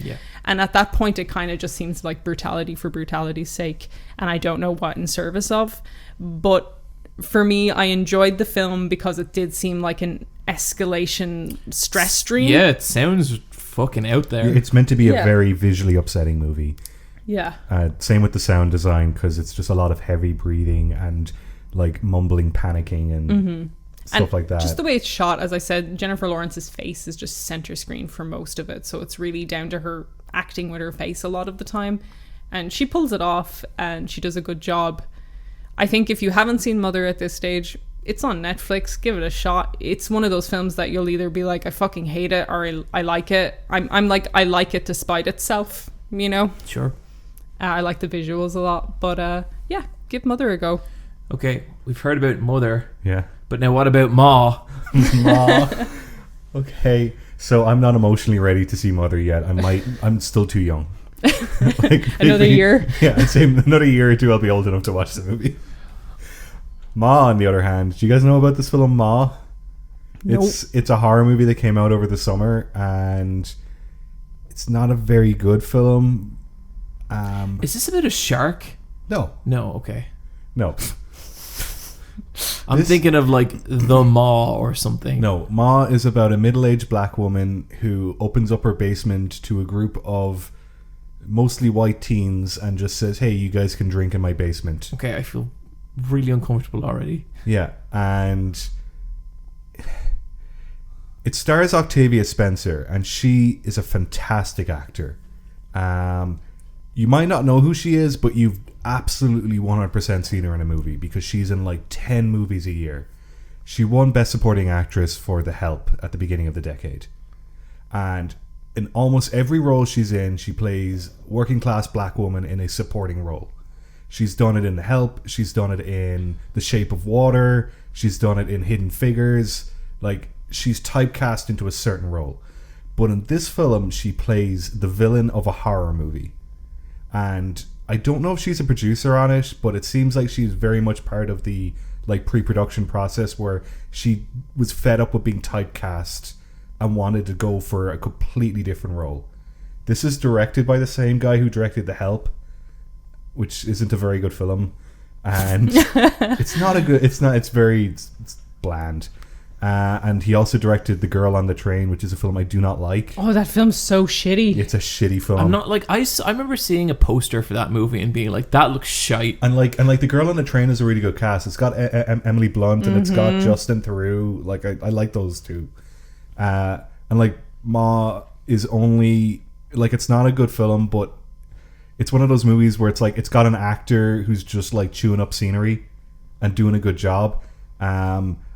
And at that point it kind of just seems like brutality for brutality's sake, and I don't know what in service of. But for me, I enjoyed the film because it did seem like an escalation stress stream. Yeah, it sounds fucking out there. It's meant to be Yeah. a very visually upsetting movie. Yeah. Same with the sound design, because it's just a lot of heavy breathing and like mumbling, panicking, and stuff And like that. Just the way it's shot, as I said, Jennifer Lawrence's face is just center screen for most of it, so it's really down to her acting with her face a lot of the time, and she pulls it off and she does a good job. I think if you haven't seen Mother at this stage, it's on Netflix, give it a shot. It's one of those films that you'll either be like, I fucking hate it, or I like it. I'm like, I like it despite itself, you know? Sure. I like the visuals a lot, but yeah, give Mother a go. Okay, we've heard about Mother, yeah. but now what about Ma? Okay, so I'm not emotionally ready to see Mother yet. I'm still too young. Like, Another year. Yeah, I'd say another year or two I'll be old enough to watch the movie. Ma, on the other hand, do you guys know about this film Ma? Nope. It's a horror movie that came out over the summer, and it's not a very good film. Is this about a shark? No. Okay. I'm thinking of like The Ma or something. No, Ma is about a middle-aged black woman who opens up her basement to a group of mostly white teens and just says, hey, you guys can drink in my basement. Okay, I feel really uncomfortable already. Yeah, and it stars Octavia Spencer, and she is a fantastic actor. You might not know who she is, but you've absolutely 100% seen her in a movie, because she's in like 10 movies a year. She won Best Supporting Actress for The Help at the beginning of the decade. And in almost every role she's in, she plays working class black woman in a supporting role. She's done it in The Help, she's done it in The Shape of Water, she's done it in Hidden Figures. Like, she's typecast into a certain role. But in this film, she plays the villain of a horror movie. And I don't know if she's a producer on it, but it seems like she's very much part of the like pre-production process, where she was fed up with being typecast and wanted to go for a completely different role. This is directed by the same guy who directed The Help, which isn't a very good film, and it's bland. And he also directed The Girl on the Train, which is a film I do not like. Oh, that film's so shitty. It's a shitty film. I'm not like I remember seeing a poster for that movie and being like, that looks shite. And like The Girl on the Train is a really good cast. It's got Emily Blunt and it's got Justin Theroux. Like I like those two. And like Ma is only like, it's not a good film, but it's one of those movies where it's like it's got an actor who's just like chewing up scenery and doing a good job.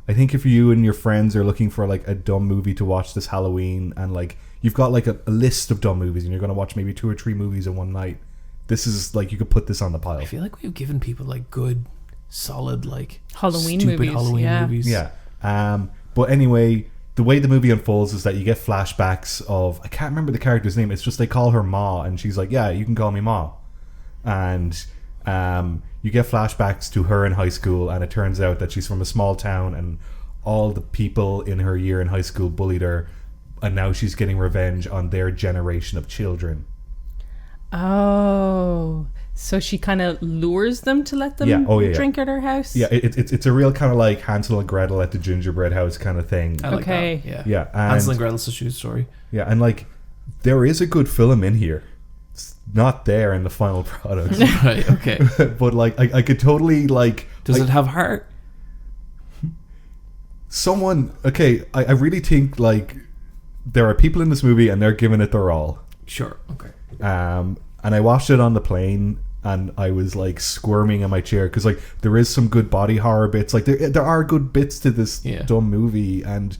I think if you and your friends are looking for like a dumb movie to watch this Halloween, and like you've got like a list of dumb movies and you're going to watch maybe 2 or 3 movies in one night, this is like, you could put this on the pile. I feel like we've given people like good, solid, like Halloween stupid movies, Halloween yeah. movies. Yeah. But anyway, the way the movie unfolds is that you get flashbacks of, I can't remember the character's name. It's just they call her Ma, and she's like, yeah, you can call me Ma. And you get flashbacks to her in high school, and it turns out that she's from a small town, and all the people in her year in high school bullied her, and now she's getting revenge on their generation of children. Oh, so she kind of lures them to let them drink at her house? Yeah, it's a real kind of like Hansel and Gretel at the gingerbread house kind of thing. I like Okay. that. Yeah. Yeah, and Hansel and Gretel's a true story. yeah, and like there is a good film in here. It's not there in the final product. Right, okay. But like I could totally like. Does it have heart? I really think like there are people in this movie and they're giving it their all. Sure, okay. And I watched it on the plane and I was like squirming in my chair because like there is some good body horror bits. Like there are good bits to this dumb movie, and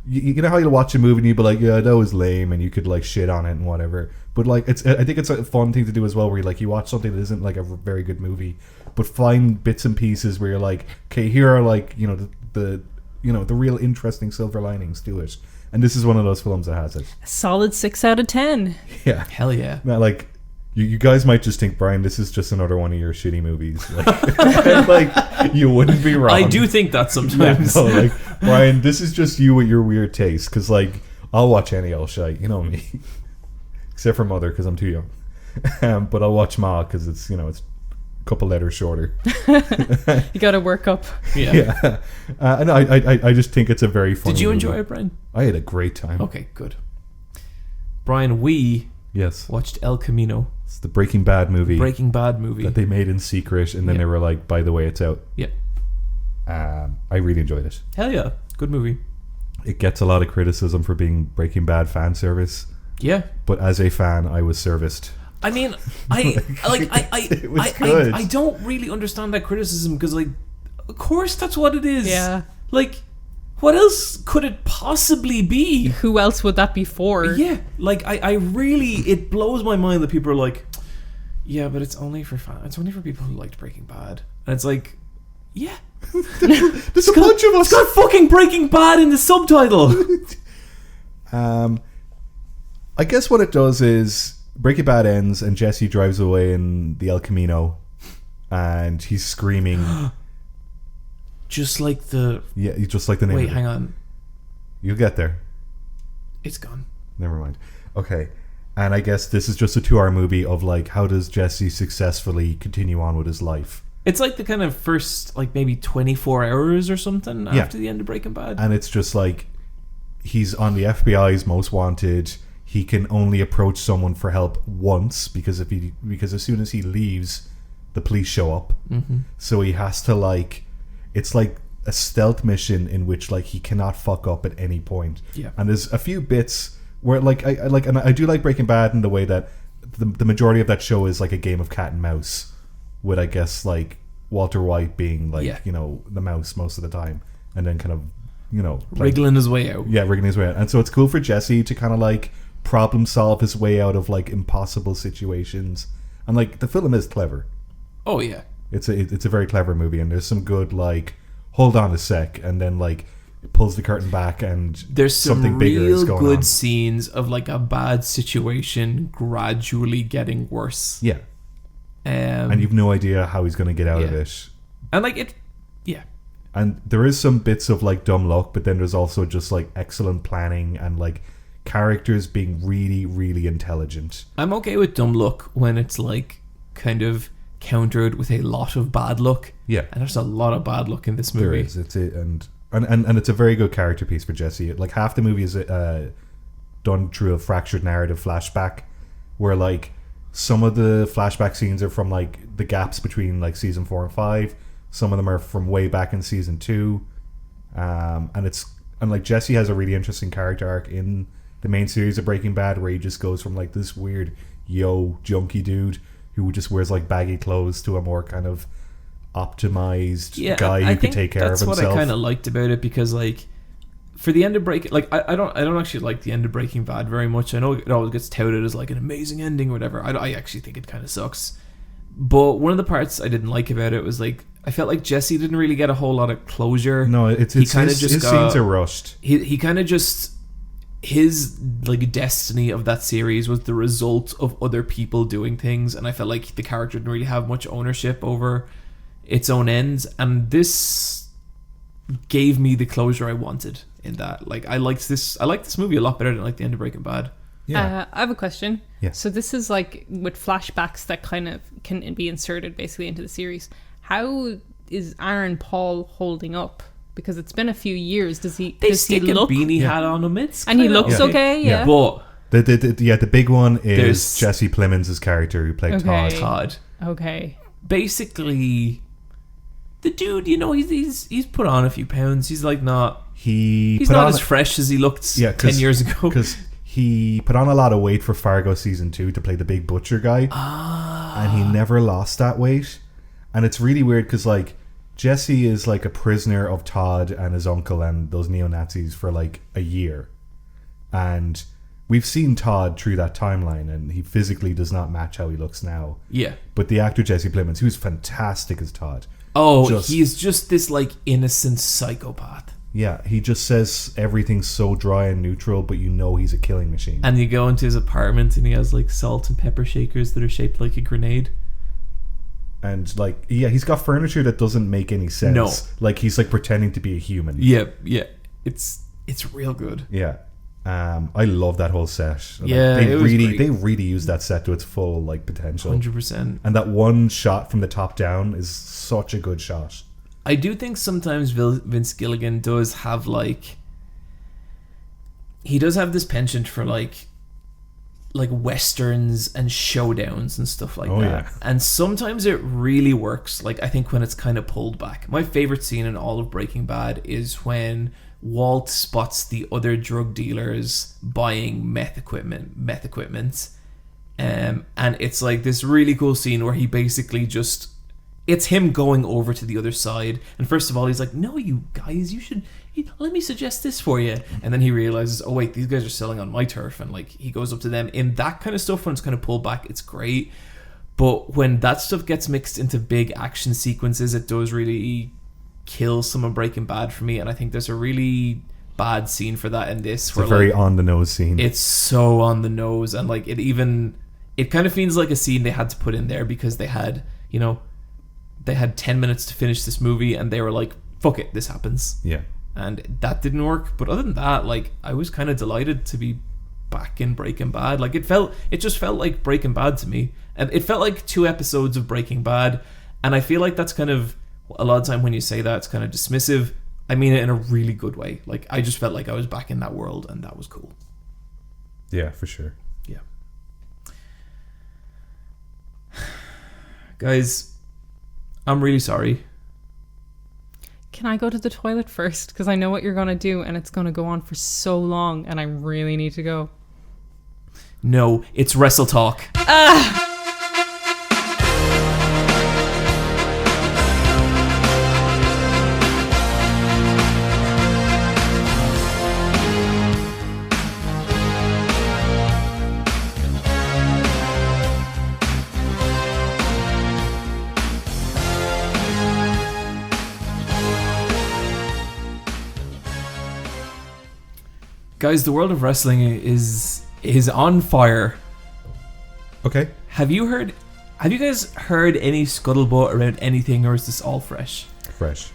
you know how you watch a movie and you be like, yeah, that was lame, and you could like shit on it and whatever. But like I think it's a fun thing to do as well, where you like you watch something that isn't like a very good movie, but find bits and pieces where you're like, okay, here are like the real interesting silver linings to it. And this is one of those films that has it. A solid 6 out of 10. Yeah. Hell yeah. Now, like, you guys might just think, Brian, this is just another one of your shitty movies. Like, like you wouldn't be wrong. I do think that sometimes. Yeah, no, like, Brian, this is just you with your weird taste. Because, like, I'll watch any old shite. You know me. Except for Mother, because I'm too young. But I'll watch Ma, because it's, it's a couple letters shorter. You got to work up. Yeah. And I just think it's a very funny Did you movie. enjoy it, Brian? I had a great time. Okay, good. Brian, we Yes. watched El Camino. It's the Breaking Bad movie. Breaking Bad movie. That they made in secret, and then they were like, by the way, it's out. Yeah. I really enjoyed it. Hell yeah. Good movie. It gets a lot of criticism for being Breaking Bad fan service, Yeah. but as a fan, I was serviced. I mean, I It was good. I don't really understand that criticism because, like, of course that's what it is. Yeah. Like, what else could it possibly be? Who else would that be for? Yeah. Like, I really, it blows my mind that people are like, yeah, but it's only for fans. It's only for people who liked Breaking Bad. And it's like, yeah. There's a bunch of us. It's got fucking Breaking Bad in the subtitle. I guess what it does is Breaking Bad ends and Jesse drives away in the El Camino, and he's screaming. Just like the... Yeah, just like the name. Wait, of it. hang on. You'll get there. It's gone. Never mind. Okay. And I guess this is just a 2-hour movie of like, how does Jesse successfully continue on with his life? It's like the kind of first, like, maybe 24 hours or something after the end of Breaking Bad. And it's just like, he's on the FBI's most wanted. He can only approach someone for help once because as soon as he leaves, the police show up. Mm-hmm. So he has to like, it's like a stealth mission in which like he cannot fuck up at any point. Yeah. And there's a few bits where like I do like Breaking Bad in the way that the majority of that show is like a game of cat and mouse, with I guess like Walter White being like the mouse most of the time, and then kind of like, wriggling his way out. Yeah, wriggling his way out. And so it's cool for Jesse to kind of like problem solve his way out of like impossible situations, and like the film is clever. Oh yeah. It's a very clever movie, and there's some good like hold on a sec, and then like it pulls the curtain back, and there's something some bigger is real going good on. scenes of like a bad situation gradually getting worse. Yeah, and you've no idea how he's going to get out of it. And like it, yeah. And there is some bits of like dumb luck, but then there's also just like excellent planning and like characters being really, really intelligent. I'm okay with dumb luck when it's like kind of countered with a lot of bad luck. Yeah, and there's a lot of bad luck in this movie. There is. And it's a very good character piece for Jesse. Like half the movie is done through a fractured narrative flashback, where like some of the flashback scenes are from like the gaps between like season 4 and 5. Some of them are from way back in season 2, and like Jesse has a really interesting character arc in the main series of Breaking Bad, where he just goes from like this weird junkie dude who just wears like baggy clothes to a more kind of optimized guy who can take care of himself. That's what I kind of liked about it, because like for the end of Breaking, like I don't actually like the end of Breaking Bad very much. I know it always gets touted as like an amazing ending or whatever. I actually think it kind of sucks. But one of the parts I didn't like about it was like I felt like Jesse didn't really get a whole lot of closure. No, his scenes are rushed. He kind of just, his like destiny of that series was the result of other people doing things, and I felt like the character didn't really have much ownership over its own ends, and this gave me the closure I wanted in that. Like I liked this movie a lot better than like the end of Breaking Bad. Yeah. I have a question. Yeah. So this is like with flashbacks that kind of can be inserted basically into the series. How is Aaron Paul holding up? Because it's been a few years. Does he stick look? a beanie hat on him. It's and he kinda looks okay. Yeah. But The big one is There's- Jesse Plemons' character who played Okay. Todd. Todd. Okay. Basically, the dude, you know, he's put on a few pounds. He's like not. He's He's not as fresh as he looked 10 years ago. Because he put on a lot of weight for Fargo season 2 to play the big butcher guy, and he never lost that weight. And it's really weird because like Jesse is like a prisoner of Todd and his uncle and those neo-Nazis for like a year, and we've seen Todd through that timeline, and he physically does not match how he looks now. Yeah. But the actor Jesse Plemons, who's fantastic as Todd. Oh, he's just this like innocent psychopath. Yeah, he just says everything's so dry and neutral, but you know he's a killing machine. And you go into his apartment and he has like salt and pepper shakers that are shaped like a grenade. And like, yeah, he's got furniture that doesn't make any sense. No. Like he's like pretending to be a human. Yeah. It's real good. Yeah. I love that whole set. Like, Yeah, it was great. they really use that set to its full like potential. 100%. And that one shot from the top down is such a good shot. I do think sometimes Vince Gilligan does have like, he does have this penchant for like westerns and showdowns and stuff like that. Yeah. And sometimes it really works. Like I think when it's kind of pulled back. My favorite scene in all of Breaking Bad is when Walt spots the other drug dealers buying meth equipment. And it's like this really cool scene where he basically just, it's him going over to the other side, and first of all he's like, no, you guys, let me suggest this for you, and then he realizes, oh wait, these guys are selling on my turf, and like he goes up to them. In that kind of stuff, when it's kind of pulled back, it's great. But when that stuff gets mixed into big action sequences, it does really kill some of Breaking Bad for me. And I think there's a really bad scene for that in this. It's a very on the nose scene. It's so on the nose, and like it kind of feels like a scene they had to put in there because they had 10 minutes to finish this movie, and they were like, fuck it, this happens. Yeah. And that didn't work. But other than that, like, I was kind of delighted to be back in Breaking Bad. Like, it just felt like Breaking Bad to me. And it felt like 2 episodes of Breaking Bad. And I feel like that's kind of, a lot of time when you say that, it's kind of dismissive. I mean it in a really good way. Like, I just felt like I was back in that world, and that was cool. Yeah, for sure. Yeah. Guys, I'm really sorry. Can I go to the toilet first? Because I know what you're going to do, and it's going to go on for so long, and I really need to go. No, it's Wrestle Talk. Guys, the world of wrestling is on fire. Okay. Have you guys heard any scuttlebutt around anything, or is this all fresh? Fresh.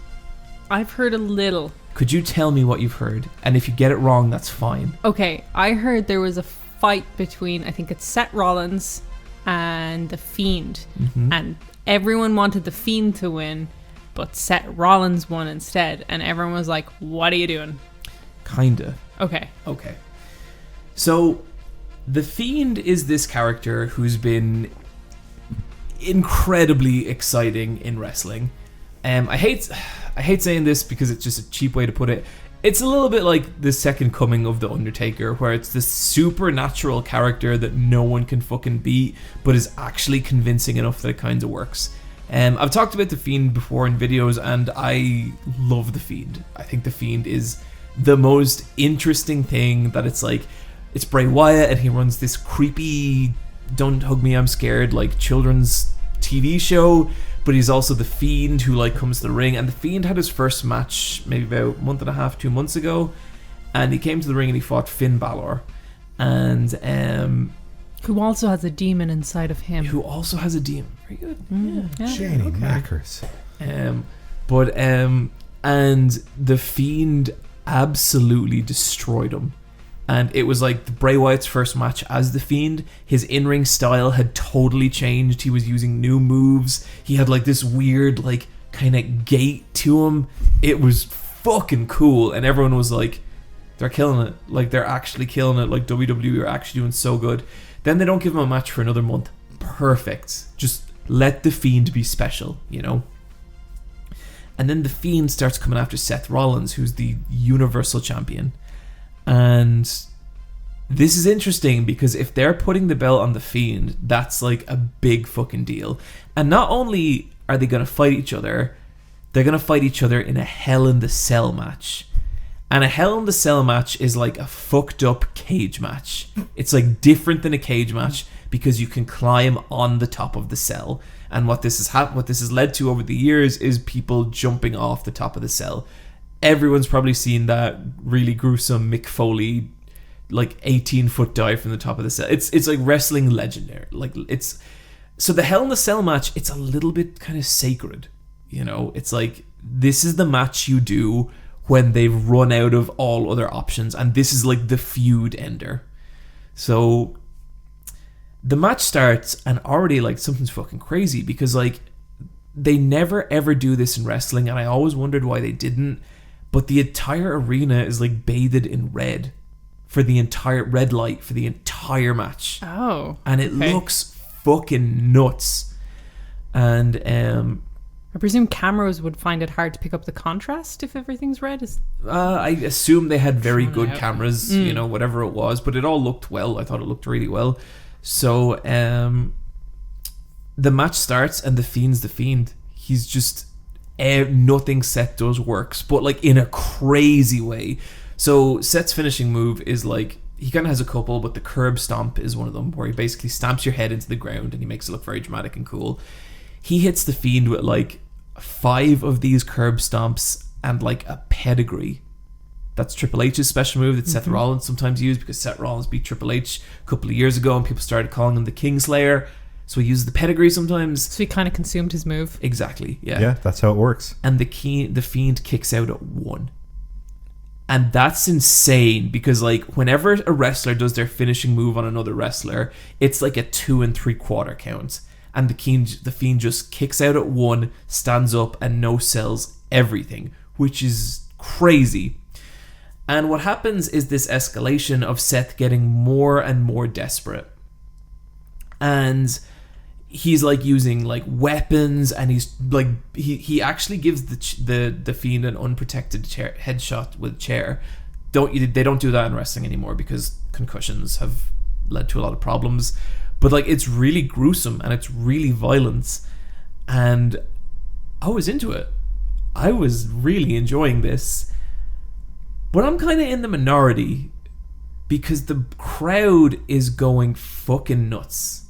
I've heard a little. Could you tell me what you've heard? And if you get it wrong, that's fine. Okay, I heard there was a fight between, I think it's Seth Rollins and The Fiend. Mm-hmm. And everyone wanted The Fiend to win, but Seth Rollins won instead. And everyone was like, what are you doing? Kinda. Okay. So, The Fiend is this character who's been incredibly exciting in wrestling. I hate saying this because it's just a cheap way to put it. It's a little bit like the second coming of The Undertaker, where it's this supernatural character that no one can fucking beat, but is actually convincing enough that it kind of works. I've talked about The Fiend before in videos, and I love The Fiend. I think The Fiend is the most interesting thing, that it's like, it's Bray Wyatt, and he runs this creepy Don't Hug Me, I'm Scared like children's TV show, but he's also The Fiend who like comes to the ring. And The Fiend had his first match maybe about a month and a half, 2 months ago, and he came to the ring and he fought Finn Balor, and who also has a demon inside of him. who also has a demon. Very good. Yeah. Janie Mackers. And The Fiend absolutely destroyed him. And it was like Bray Wyatt's first match as The Fiend. His in-ring style had totally changed. He was using new moves. He had like this weird like kind of gait to him. It was fucking cool. And everyone was like, They're killing it. Like, they're actually killing it. Like, WWE are actually doing so good. Then they don't give him a match for another month. Perfect. Just let The Fiend be special, you know? And then The Fiend starts coming after Seth Rollins, who's the Universal Champion. And this is interesting because if they're putting the belt on The Fiend, that's like a big fucking deal. And not only are they going to fight each other, they're going to fight each other in a Hell in the Cell match. And a Hell in the Cell match is like a fucked up cage match. It's like different than a cage match because you can climb on the top of the cell. And what this has led to over the years is people jumping off the top of the cell. Everyone's probably seen that really gruesome Mick Foley, like 18-foot dive from the top of the cell. It's like wrestling legendary. Like, it's so the Hell in the Cell match. It's a little bit kind of sacred, you know. It's like, this is the match you do when they've run out of all other options, and this is like the feud ender. So the match starts, and already like something's fucking crazy because like they never ever do this in wrestling, and I always wondered why they didn't. But the entire arena is like bathed in red for the entire red light for the entire match. Oh, and it looks fucking nuts. And I presume cameras would find it hard to pick up the contrast if everything's red. I assume they had very good cameras, you know, whatever it was, but it all looked well. I thought it looked really well. So the match starts, and The Fiend's The Fiend. He's just nothing Seth does works, but like in a crazy way. So Seth's finishing move is like, he kind of has a couple, but the curb stomp is one of them, where he basically stamps your head into the ground and he makes it look very dramatic and cool. He hits The Fiend with like 5 of these curb stomps and like a pedigree. That's Triple H's special move that Seth Rollins sometimes used, because Seth Rollins beat Triple H a couple of years ago and people started calling him the Kingslayer. So he uses the pedigree sometimes. So he kind of consumed his move. Exactly, yeah. Yeah, that's how it works. And the Fiend kicks out at 1. And that's insane, because like whenever a wrestler does their finishing move on another wrestler, it's like a 2 3/4 count. And the Fiend just kicks out at 1, stands up, and no-sells everything, which is crazy. And what happens is this escalation of Seth getting more and more desperate. And he's like using like weapons, and he's like he actually gives the Fiend an unprotected headshot with a chair. They don't do that in wrestling anymore because concussions have led to a lot of problems. But like, it's really gruesome and it's really violent, and I was into it. I was really enjoying this. But I'm kind of in the minority because the crowd is going fucking nuts.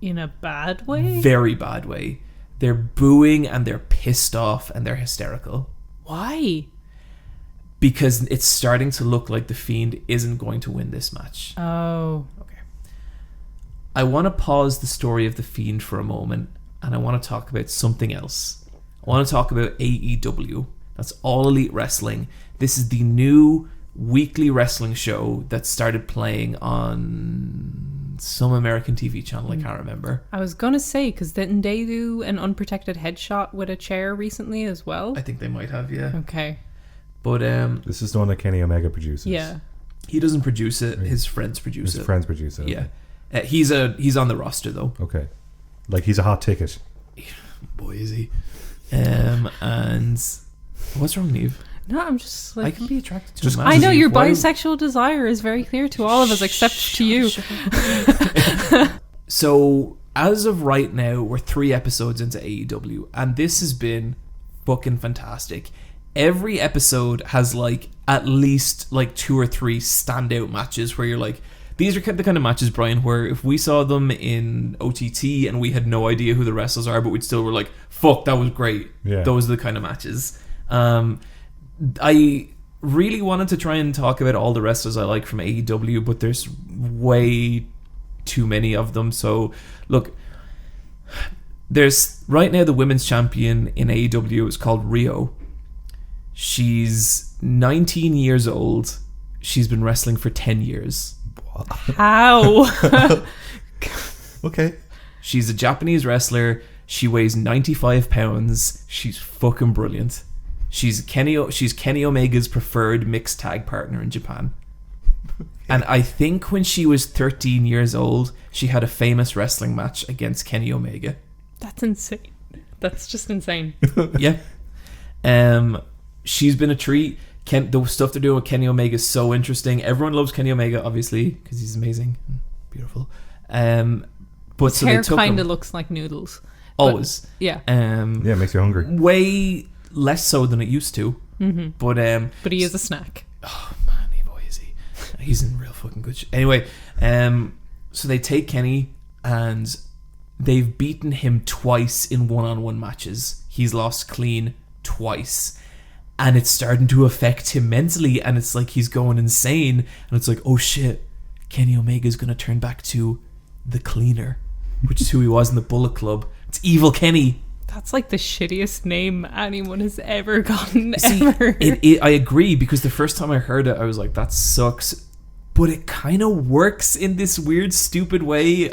In a bad way? Very bad way. They're booing and they're pissed off and they're hysterical. Why? Because it's starting to look like the Fiend isn't going to win this match. Oh. Okay. I want to pause the story of the Fiend for a moment, and I want to talk about something else. I want to talk about AEW. That's All Elite Wrestling. This is the new weekly wrestling show that started playing on some American TV channel. I can't remember. I was going to say, because didn't they do an unprotected headshot with a chair recently as well? I think they might have, yeah. Okay. But this is the one that Kenny Omega produces. Yeah. He doesn't produce it. His friends produce it. His friends produce it. Yeah. He's on the roster though. Okay. Like, he's a hot ticket. Boy, is he. And what's wrong, Niamh? No, I'm just like, I can be attracted to him. I know your bisexual desire is very clear to all of us except to you. So as of right now, we're 3 episodes into AEW, and this has been fucking fantastic. Every episode has like at least like 2 or 3 standout matches where you're like, these are the kind of matches, Bryan, where if we saw them in OTT and we had no idea who the wrestlers are, but we'd still were like, fuck, that was great. Yeah. Those are the kind of matches. I really wanted to try and talk about all the wrestlers I like from AEW, but there's way too many of them. So look, there's right now the women's champion in AEW is called Rio. She's 19 years old. She's been wrestling for 10 years. How? Okay. She's a Japanese wrestler. She weighs 95 pounds. She's fucking brilliant. She's Kenny Omega's preferred mixed tag partner in Japan. And I think when she was 13 years old, she had a famous wrestling match against Kenny Omega. That's insane. That's just insane. Yeah. She's been a treat. The stuff they're doing with Kenny Omega is so interesting. Everyone loves Kenny Omega, obviously, because he's amazing and beautiful. But His so hair they took kind him, of looks like noodles. always. Yeah. Yeah, it makes you hungry. Way less so than it used to. Mm-hmm. But he is a snack. Oh man, boy is he. He's in real fucking good shape. Anyway, so they take Kenny and they've beaten him twice in one-on-one matches. He's lost clean twice. And it's starting to affect him mentally, and it's like he's going insane. And it's like, oh shit, Kenny Omega's gonna turn back to the Cleaner, which is who he was in the Bullet Club. It's Evil Kenny. That's like the shittiest name anyone has ever gotten, See, ever. I agree, because the first time I heard it, I was like, that sucks. But it kind of works in this weird, stupid way.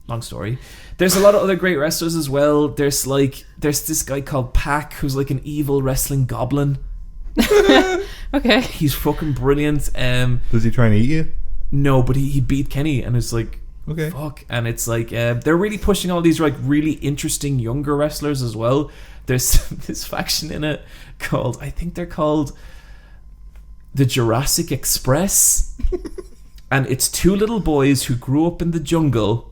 Long story. There's a lot of other great wrestlers as well. There's this guy called Pac, who's like an evil wrestling goblin. Okay. He's fucking brilliant. Does he try and eat you? No, but he beat Kenny, and it's like, okay, fuck. And it's like they're really pushing all these like really interesting younger wrestlers as well. There's this faction in it called, I think they're called the Jurassic Express. And it's two little boys who grew up in the jungle,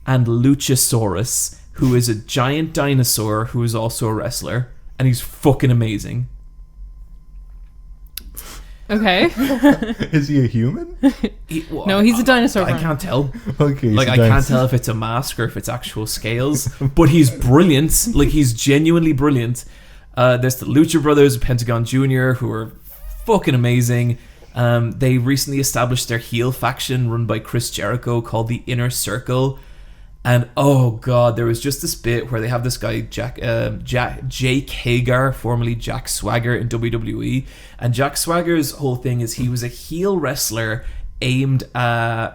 and Luchasaurus, who is a giant dinosaur who is also a wrestler, and he's fucking amazing. Okay. Is he a human? No, he's a dinosaur. I can't tell. Okay, Like, I can't tell if it's a mask or if it's actual scales. But he's brilliant. Like, he's genuinely brilliant. There's the Lucha Brothers, Pentagon Jr., who are fucking amazing. They recently established their heel faction run by Chris Jericho called the Inner Circle. And oh god, there was just this bit where they have this guy Jake Hagar, formerly Jack Swagger in WWE, and Jack Swagger's whole thing is he was a heel wrestler aimed at,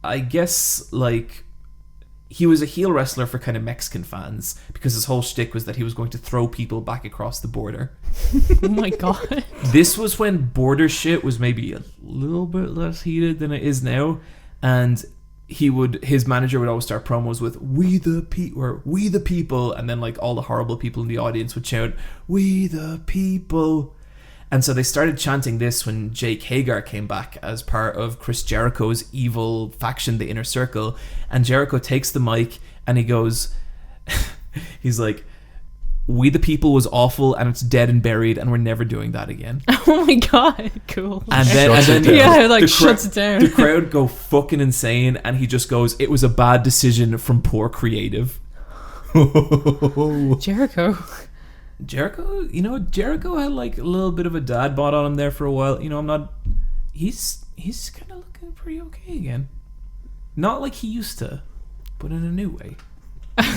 I guess, like, he was a heel wrestler for kind of Mexican fans, because his whole shtick was that he was going to throw people back across the border. Oh my god. This was when border shit was maybe a little bit less heated than it is now, and his manager would always start promos with "We the people," and then like all the horrible people in the audience would shout "We the people." And so they started chanting this when Jake Hagar came back as part of Chris Jericho's evil faction, the Inner Circle. And Jericho takes the mic and he goes, he's like, "We the people was awful and it's dead and buried and we're never doing that again." Oh my god, cool. And then yeah, like shuts it down. The crowd go fucking insane, and he just goes, "It was a bad decision from poor creative." Jericho, Jericho had like a little bit of a dad bod on him there for a while. He's kind of looking pretty okay again. Not like he used to, but in a new way.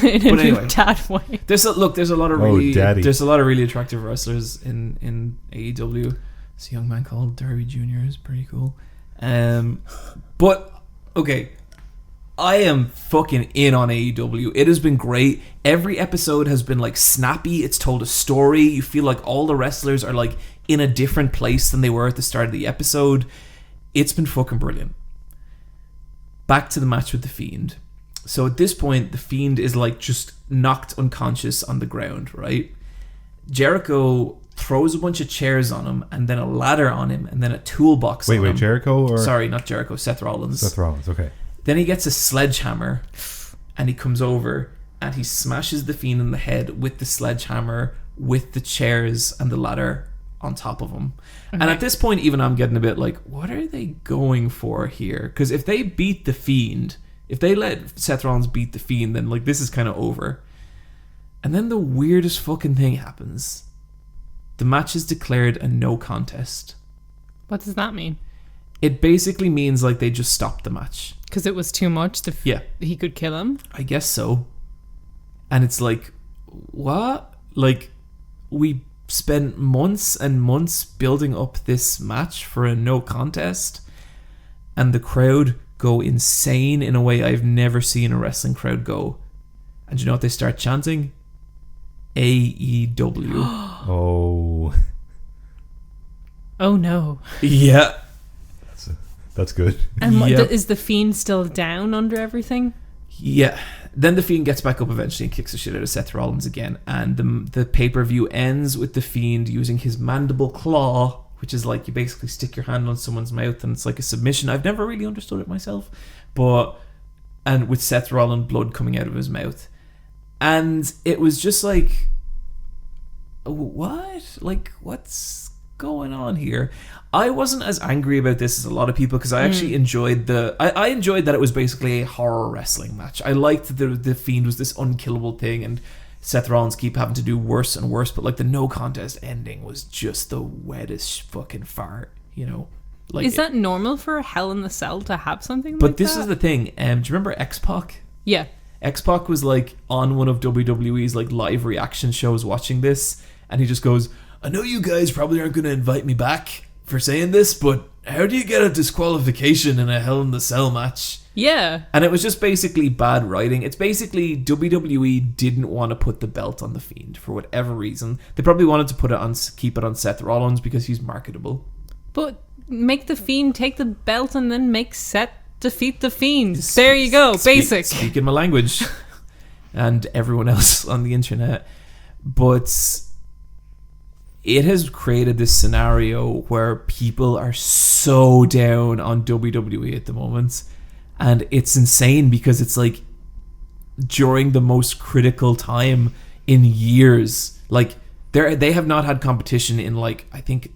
in a new dad way. There's a lot of really attractive wrestlers in AEW. This young man called Darby Jr. is pretty cool. But okay, I am fucking in on AEW. It has been great. Every episode has been like snappy. It's told a story. You feel like all the wrestlers are like in a different place than they were at the start of the episode. It's been fucking brilliant. Back to the match with The Fiend. So at this point, The Fiend is like just knocked unconscious on the ground, right? Jericho throws a bunch of chairs on him, and then a ladder on him, and then a toolbox on him. Wait, Jericho or... Sorry, not Jericho, Seth Rollins. Seth Rollins, okay. Then he gets a sledgehammer, and he comes over, and he smashes The Fiend in the head with the sledgehammer, with the chairs and the ladder on top of him. Okay. And at this point, even I'm getting a bit like, what are they going for here? Because if they beat The Fiend... If they let Seth Rollins beat The Fiend, then like this is kind of over. And then the weirdest fucking thing happens. The match is declared a no contest. What does that mean? It basically means like they just stopped the match. Because it was too much? He could kill him? I guess so. And it's like, what? Like, we spent months and months building up this match for a no contest, and the crowd go insane in a way I've never seen a wrestling crowd go. And you know what they start chanting? AEW. Oh. Oh no. Yeah. That's good. And Yep. is the Fiend still down under everything? Yeah. Then the Fiend gets back up eventually and kicks the shit out of Seth Rollins again. And the pay-per-view ends with the Fiend using his mandible claw, which is like you basically stick your hand on someone's mouth and it's like a submission. I've never really understood it myself. And with Seth Rollins' blood coming out of his mouth. And it was just like, what? Like, what's going on here? I wasn't as angry about this as a lot of people because I actually enjoyed I enjoyed that it was basically a horror wrestling match. I liked that the Fiend was this unkillable thing and Seth Rollins keep having to do worse and worse, but like the no contest ending was just the wettest fucking fart, you know? Like, Is that normal for Hell in the Cell to have something but like this that? is the thing. Do you remember X-Pac? Yeah. X-Pac was like on one of WWE's like live reaction shows watching this, and he just goes, I know you guys probably aren't going to invite me back for saying this, but how do you get a disqualification in a Hell in the Cell match? Yeah. And it was just basically bad writing. It's basically WWE didn't want to put the belt on the Fiend for whatever reason. They probably wanted to keep it on Seth Rollins because he's marketable. But make the Fiend take the belt and then make Seth defeat the Fiend. There you go. Basic. Speaking my language. And everyone else on the internet. But it has created this scenario where people are so down on WWE at the moment. And it's insane because it's like during the most critical time in years. Like they have not had competition in like, I think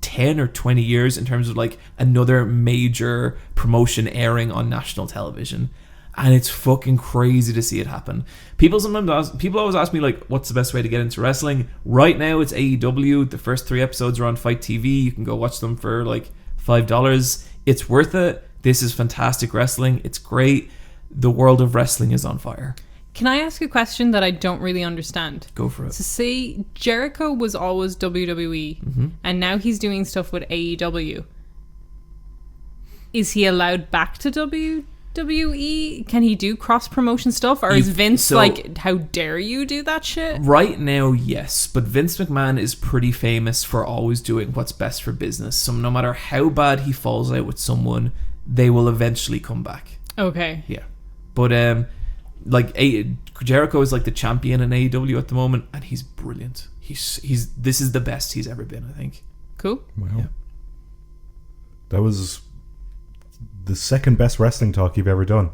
10 or 20 years in terms of like another major promotion airing on national television. And it's fucking crazy to see it happen. People always ask me like, what's the best way to get into wrestling? Right now it's AEW. The first 3 episodes are on Fight TV. You can go watch them for like $5. It's worth it. This is fantastic wrestling. It's great. The world of wrestling is on fire. Can I ask a question that I don't really understand? Go for it. So say Jericho was always WWE and now he's doing stuff with AEW. Is he allowed back to WWE? Can he do cross-promotion stuff? Or is Vince like, how dare you do that shit? Right now, yes. But Vince McMahon is pretty famous for always doing what's best for business. So no matter how bad he falls out with someone, they will eventually come back. Okay. Yeah. But Jericho is like the champion in AEW at the moment, and he's brilliant. This is the best he's ever been, I think. Cool. Wow. Yeah. That was the second best wrestling talk you've ever done.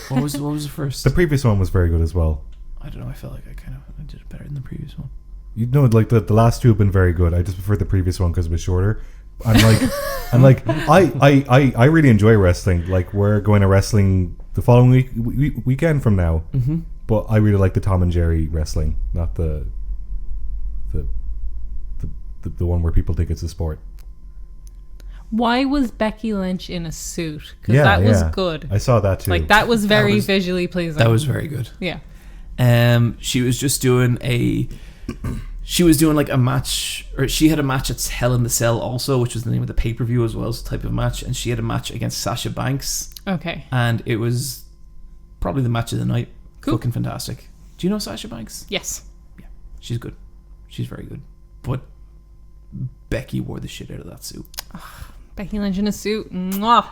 What was the first? The previous one was very good as well. I don't know. I felt like I did it better than the previous one. You know, like the last 2 have been very good. I just prefer the previous one because it was shorter. I really enjoy wrestling. Like we're going to wrestling the following weekend from now. Mm-hmm. But I really like the Tom and Jerry wrestling, not the one where people think it's a sport. Why was Becky Lynch in a suit? Because that was good. I saw that too. Like that was very visually pleasing. That was very good. Yeah. She was just doing like a match, or she had a match at Hell in the Cell also, which was the name of the pay-per-view as well as the type of match, and she had a match against Sasha Banks. Okay. And it was probably the match of the night. Cool. Fucking fantastic. Do you know Sasha Banks? Yes. Yeah. She's good. She's very good. But Becky wore the shit out of that suit. Becky Lynch in a suit. Mwah.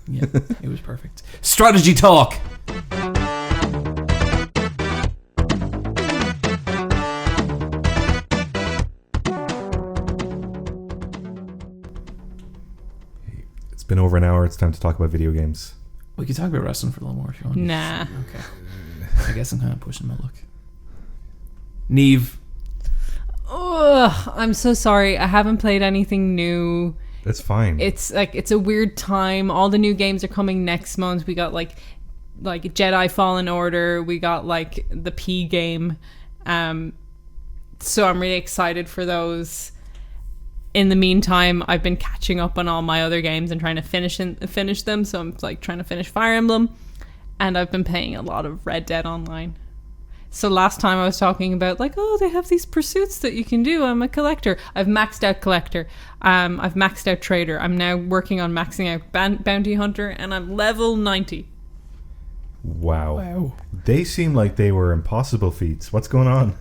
Yeah, it was perfect. Strategy talk! It's been over an hour. It's time to talk about video games. We could talk about wrestling for a little more if you want. Nah. Okay. I guess I'm kind of pushing my luck. Niamh. Ugh, I'm so sorry. I haven't played anything new. It's fine. It's like it's a weird time. All the new games are coming next month. We got like Jedi Fallen Order. We got like the P game. So I'm really excited for those. In the meantime, I've been catching up on all my other games and trying to finish them. So I'm like trying to finish Fire Emblem, and I've been playing a lot of Red Dead Online. So last time I was talking about like, oh, they have these pursuits that you can do. I'm a collector. I've maxed out collector. I've maxed out trader. I'm now working on maxing out bounty hunter, and I'm level 90. Wow. They seem like they were impossible feats. What's going on?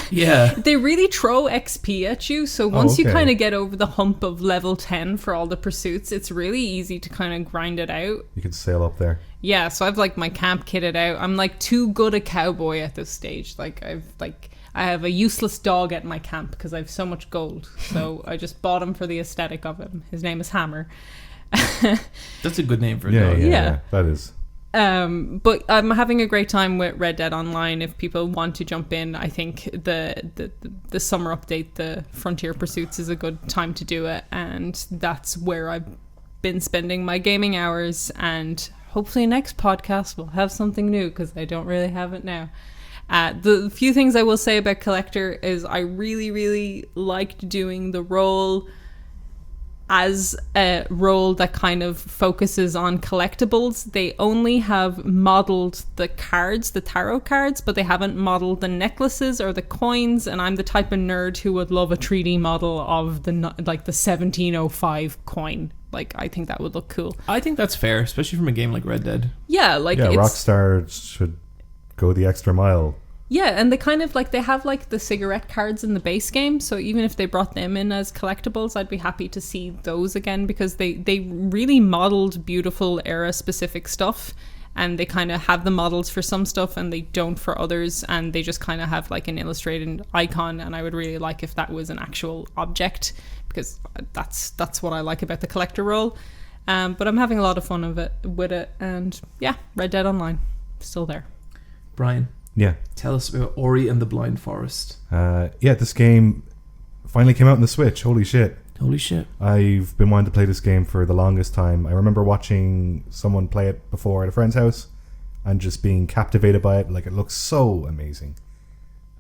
Yeah. They really throw XP at you, so once you okay. kind of get over the hump of level 10 for all the pursuits, it's really easy to kind of grind it out. You can sail up there. Yeah, so I've like my camp kitted out. I'm like too good a cowboy at this stage. I have a useless dog at my camp because I have so much gold. So I just bought him for the aesthetic of him. His name is Hammer. That's a good name for a Yeah, dog. yeah, that is. But I'm having a great time with Red Dead Online. If people want to jump in, I think the summer update, the Frontier Pursuits, is a good time to do it, and that's where I've been spending my gaming hours. And hopefully next podcast we'll have something new, because I don't really have it now. The few things I will say about Collector is I really, really liked doing the role as a role that kind of focuses on collectibles. They only have modeled the cards, the tarot cards, but they haven't modeled the necklaces or the coins, and I'm the type of nerd who would love a 3D model of the 1705 coin. Like, I think that would look cool. I think that's fair, especially from a game like Red Dead. Yeah, like Yeah, it's, Rockstar should go the extra mile. yeah, and they kind of like, they have like the cigarette cards in the base game, so even if they brought them in as collectibles, I'd be happy to see those again, because they really modeled beautiful era specific stuff, and they kind of have the models for some stuff and they don't for others, and they just kind of have like an illustrated icon, and I would really like if that was an actual object, because that's what I like about the collector role. But I'm having a lot of fun with it, and yeah, Red Dead Online still there. Brian, Yeah. tell us about Ori and the Blind Forest. This game finally came out on the Switch. Holy shit. Holy shit. I've been wanting to play this game for the longest time. I remember watching someone play it before at a friend's house and just being captivated by it. Like, it looks so amazing.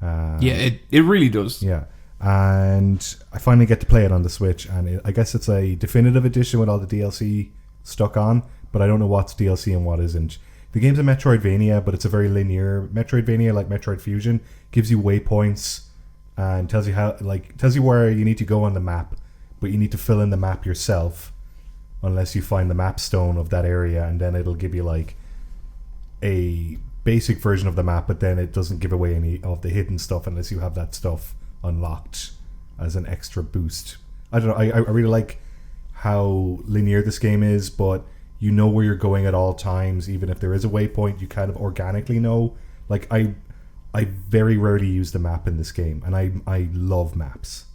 Yeah, it really does. Yeah. And I finally get to play it on the Switch, and I guess it's a definitive edition with all the DLC stuck on, but I don't know what's DLC and what isn't. The game's a Metroidvania, but it's a very linear Metroidvania, like Metroid Fusion. Gives you waypoints and tells you where you need to go on the map, but you need to fill in the map yourself unless you find the map stone of that area, and then it'll give you like a basic version of the map, but then it doesn't give away any of the hidden stuff unless you have that stuff unlocked as an extra boost. I don't know, I really like how linear this game is, but you know where you're going at all times. Even if there is a waypoint, you kind of organically know. Like, I very rarely use the map in this game, and I love maps.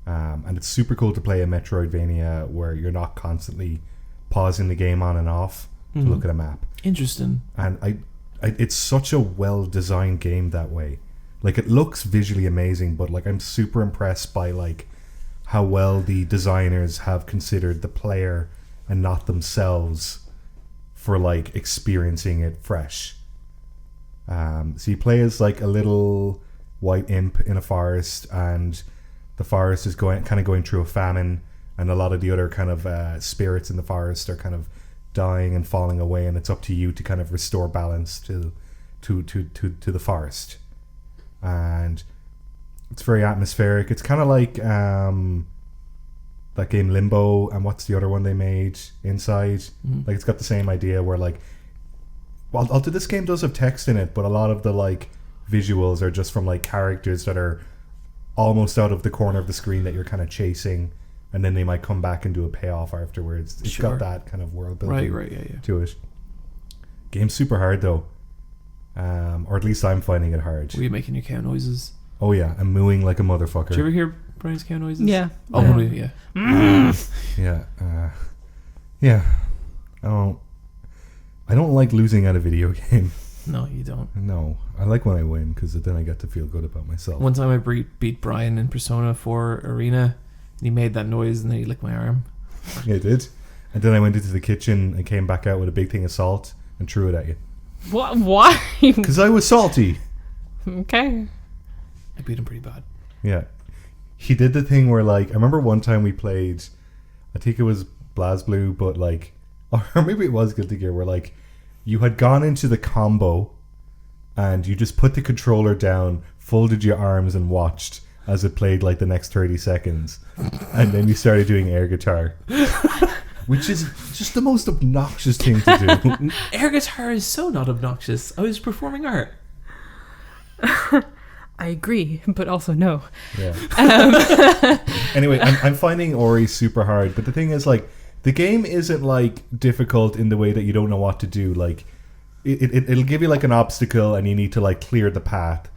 And it's super cool to play a Metroidvania where you're not constantly pausing the game on and off to look at a map. Interesting. And it's such a well-designed game that way. Like, it looks visually amazing, but like, I'm super impressed by like how well the designers have considered the player and not themselves for like experiencing it fresh. So you play as like a little white imp in a forest, and the forest is going through a famine, and a lot of the other kind of spirits in the forest are kind of dying and falling away, and it's up to you to kind of restore balance to the forest. And it's very atmospheric. It's kind of like that game Limbo, and what's the other one they made, Inside. Like, it's got the same idea where like, well, this game does have text in it, but a lot of the like visuals are just from like characters that are almost out of the corner of the screen that you're kind of chasing, and then they might come back and do a payoff afterwards. It's got that kind of world building to it. Game's super hard though, or at least I'm finding it hard. Were you making your cow noises? Oh yeah, I'm mooing like a motherfucker. Did you ever hear Brian's cow noises? Yeah. Oh yeah. Yeah. I don't like losing at a video game. No, you don't. No, I like when I win, because then I get to feel good about myself. One time I beat Bryan in Persona 4 Arena, and he made that noise, and then he licked my arm. Yeah, I did. And then I went into the kitchen and came back out with a big thing of salt and threw it at you. What? Why? Because I was salty. Okay. I beat him pretty bad. Yeah. He did the thing where, like, I remember one time we played, I think it was BlazBlue, but like, or maybe it was Guilty Gear, where like, you had gone into the combo and you just put the controller down, folded your arms and watched as it played like the next 30 seconds. And then you started doing air guitar. Which is just the most obnoxious thing to do. Air guitar is so not obnoxious. I was performing art. I agree, but also no. Yeah. Anyway, I'm finding Ori super hard, but the thing is, like, the game isn't like difficult in the way that you don't know what to do. Like, it'll give you like an obstacle, and you need to like clear the path,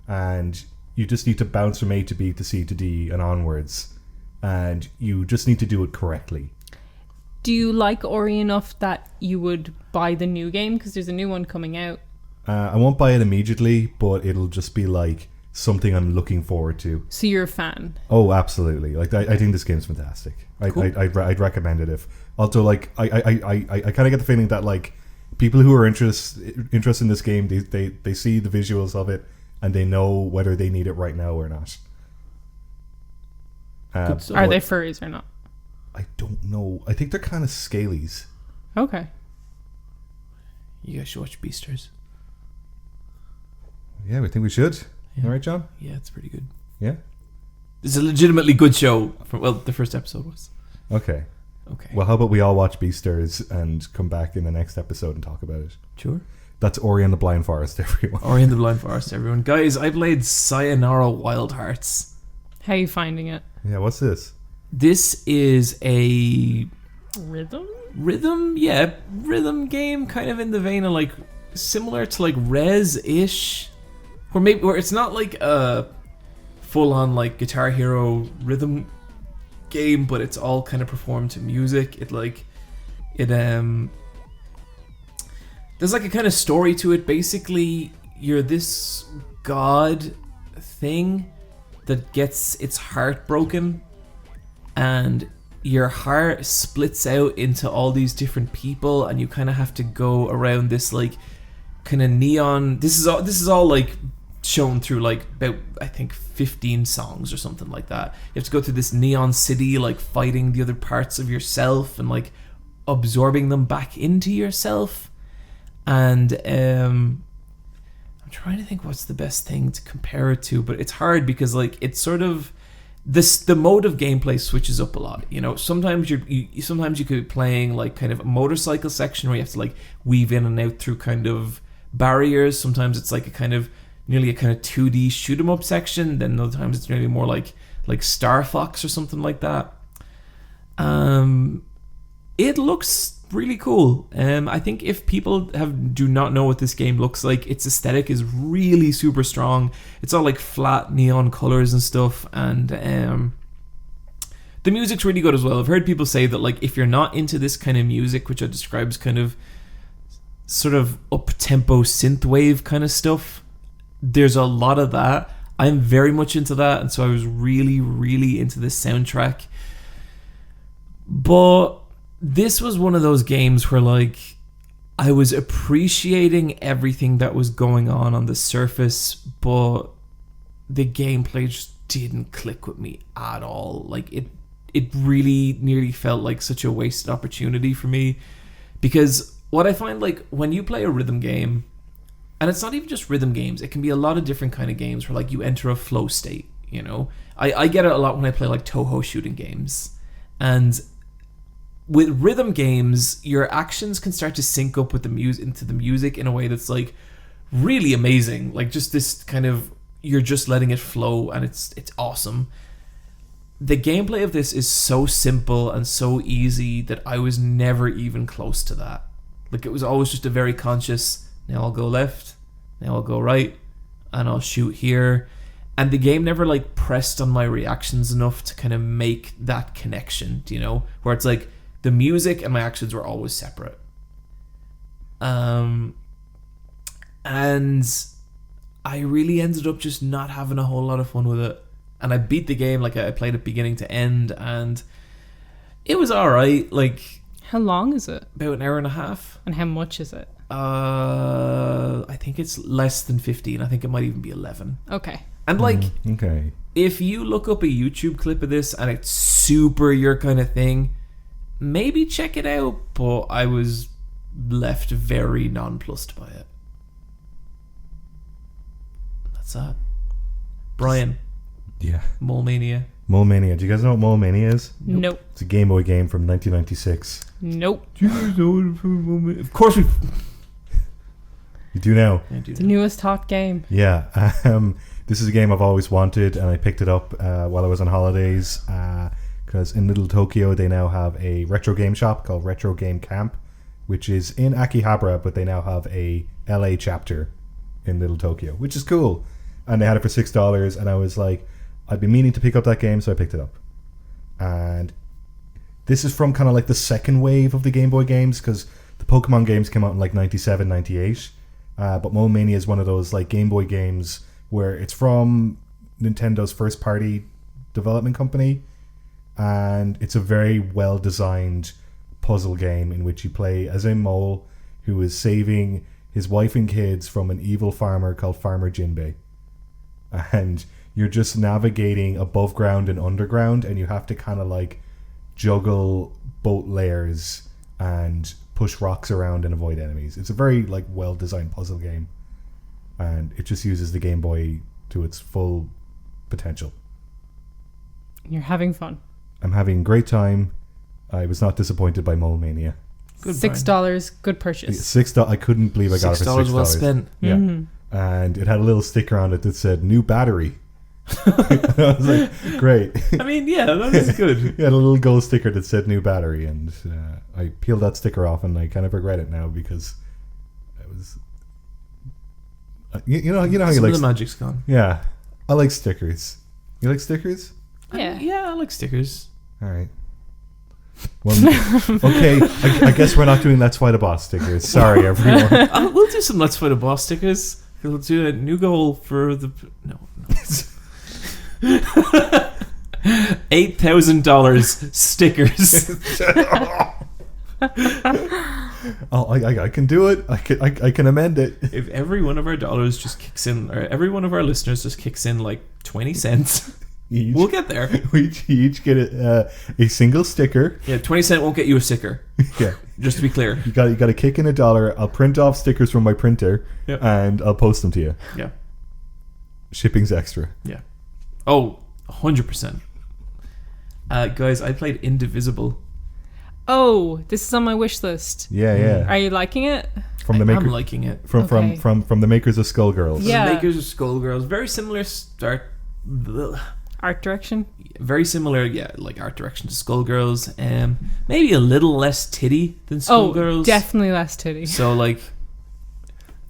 and you just need to bounce from A to B to C to D and onwards, and you just need to do it correctly. Do you like Ori enough that you would buy the new game? Because there's a new one coming out. I won't buy it immediately, but it'll just be like something I'm looking forward to. So you're a fan? Oh, absolutely! Like I think this game's fantastic. Cool. I'd recommend it. If also like I kind of get the feeling that like people who are interested in this game, they see the visuals of it and they know whether they need it right now or not. Are they furries or not? I don't know. I think they're kind of scalies. Okay. You guys should watch Beastars. Yeah, we think we should. Yeah. All right, John? Yeah, it's pretty good. Yeah? It's a legitimately good show. Well, the first episode was. Okay. Okay. Well, how about we all watch Beastars and come back in the next episode and talk about it? Sure. That's Ori and the Blind Forest, everyone. Ori and the Blind Forest, everyone. Guys, I played Sayonara Wild Hearts. How are you finding it? Yeah, what's this? This is a Rhythm game, kind of in the vein of like similar to like Rez-ish, where it's not like a full-on like Guitar Hero rhythm game, but it's all kind of performed to music. There's like a kind of story to it. Basically, you're this god thing that gets its heart broken, and your heart splits out into all these different people, and you kind of have to go around this like kind of neon. This is all like shown through like about I think 15 songs or something like that. You have to go through this neon city, like fighting the other parts of yourself and like absorbing them back into yourself. And I'm trying to think what's the best thing to compare it to, but it's hard because like it's sort of the mode of gameplay switches up a lot. You know, sometimes you could be playing like kind of a motorcycle section where you have to like weave in and out through kind of barriers. Sometimes it's like nearly a kind of 2D shoot 'em up section. Then other times it's nearly more like Star Fox or something like that. It looks really cool. I think if people do not know what this game looks like, its aesthetic is really super strong. It's all like flat neon colors and stuff, and the music's really good as well. I've heard people say that like if you're not into this kind of music, which I describe as kind of sort of up-tempo synthwave kind of stuff, there's a lot of that. I'm very much into that, and so I was really, really into this soundtrack. But this was one of those games where like I was appreciating everything that was going on the surface, but the gameplay just didn't click with me at all. Like it really nearly felt like such a wasted opportunity for me, because what I find like when you play a rhythm game, and it's not even just rhythm games, it can be a lot of different kind of games where like you enter a flow state, you know. I get it a lot when I play like Toho shooting games, and with rhythm games, your actions can start to sync up with the music in a way that's like really amazing. Like just this kind of, you're just letting it flow, and it's awesome. The gameplay of this is so simple and so easy that I was never even close to that. Like it was always just a very conscious, now I'll go left, now I'll go right, and I'll shoot here. And the game never like pressed on my reactions enough to kind of make that connection, you know, where it's like the music and my actions were always separate. And I really ended up just not having a whole lot of fun with it. And I beat the game, like I played it beginning to end, and it was alright. Like, how long is it? About an hour and a half. And how much is it? I think it's less than 15. I think it might even be 11. Okay. And like, okay, if you look up a YouTube clip of this and it's super your kind of thing, maybe check it out. But I was left very nonplussed by it. That's that. Bryan. Yeah. Mole Mania. Mole Mania. Do you guys know what Mole Mania is? Nope. It's a Game Boy game from 1996. Nope. Do you guys know what Mole Mania? Of course we. You do now. I do The know. newest hot game. Yeah. This is a game I've always wanted, and I picked it up while I was on holidays, because in Little Tokyo they now have a retro game shop called Retro Game Camp, which is in Akihabara, but they now have a LA chapter in Little Tokyo, which is cool. And they had it for $6, and I was like, I'd been meaning to pick up that game, so I picked it up. And this is from kind of like the second wave of the Game Boy games, because the Pokemon games came out in like 97, 98. But Mole Mania is one of those like Game Boy games where it's from Nintendo's first party development company, and it's a very well designed puzzle game in which you play as a mole who is saving his wife and kids from an evil farmer called Farmer Jinbei. And you're just navigating above ground and underground, and you have to kind of like juggle both layers and push rocks around and avoid enemies. It's a very like well designed puzzle game, and it just uses the Game Boy to its full potential. You're having fun. I'm having a great time. I was not disappointed by Mole Mania. Good, $6, good purchase. $6. I couldn't believe I got it for $6. $6 well spent. Yeah, and it had a little sticker on it that said "New battery." I was like, great. I mean, yeah, that is good. It had a little gold sticker that said "New battery," and I peeled that sticker off, and I kind of regret it now because it was. You know how you Some like of the magic's gone. Yeah, I like stickers. You like stickers? Yeah. Yeah, I like stickers. All right. Well, okay. I guess we're not doing Let's Fight a Boss stickers. Sorry, everyone. We'll do some Let's Fight a Boss stickers. We'll do a new goal for the no. $8,000 stickers. Oh, I can do it. I can amend it. If every one of our dollars just kicks in, or every one of our listeners just kicks in like 20 cents, we'll get there. We each get a single sticker. Yeah, 20 cents won't get you a sticker. Yeah, just to be clear. You got to kick in $1. I'll print off stickers from my printer, Yep. and I'll post them to you. Yeah. Shipping's extra. Yeah. Oh, 100%. Guys, I played Indivisible. Oh, this is on my wish list. Yeah. Are you liking it? From the I'm maker, liking it. from Okay. from the makers of Skullgirls. Yeah. The makers of Skullgirls. Very similar start. Art direction? Very similar, yeah, like art direction to Skullgirls. Maybe a little less titty than Skullgirls. Oh, definitely less titty. So, like,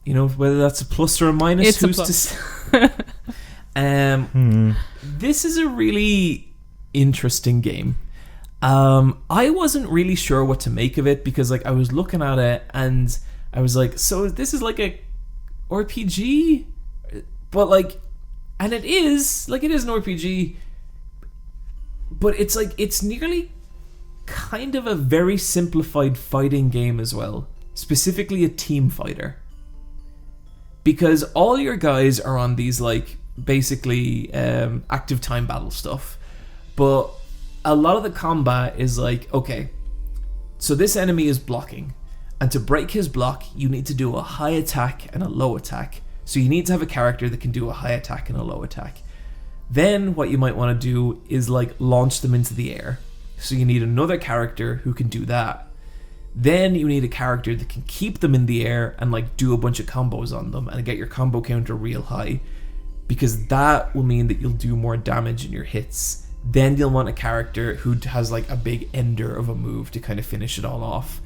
you know, whether that's a plus or a minus, It's a who's plus. to say? This is a really interesting game. I wasn't really sure what to make of it because, like, I was looking at it and I was like, so this is like a RPG? But, like, and it is an RPG, but it's like, it's nearly kind of a very simplified fighting game as well. Specifically a team fighter. Because all your guys are on these, like, basically active time battle stuff. But a lot of the combat is like, okay, so this enemy is blocking. And to break his block, you need to do a high attack and a low attack. So you need to have a character that can do a high attack and a low attack. Then what you might want to do is like launch them into the air. So you need another character who can do that. Then you need a character that can keep them in the air and like do a bunch of combos on them and get your combo counter real high. Because that will mean that you'll do more damage in your hits. Then you'll want a character who has like a big ender of a move to kind of finish it all off.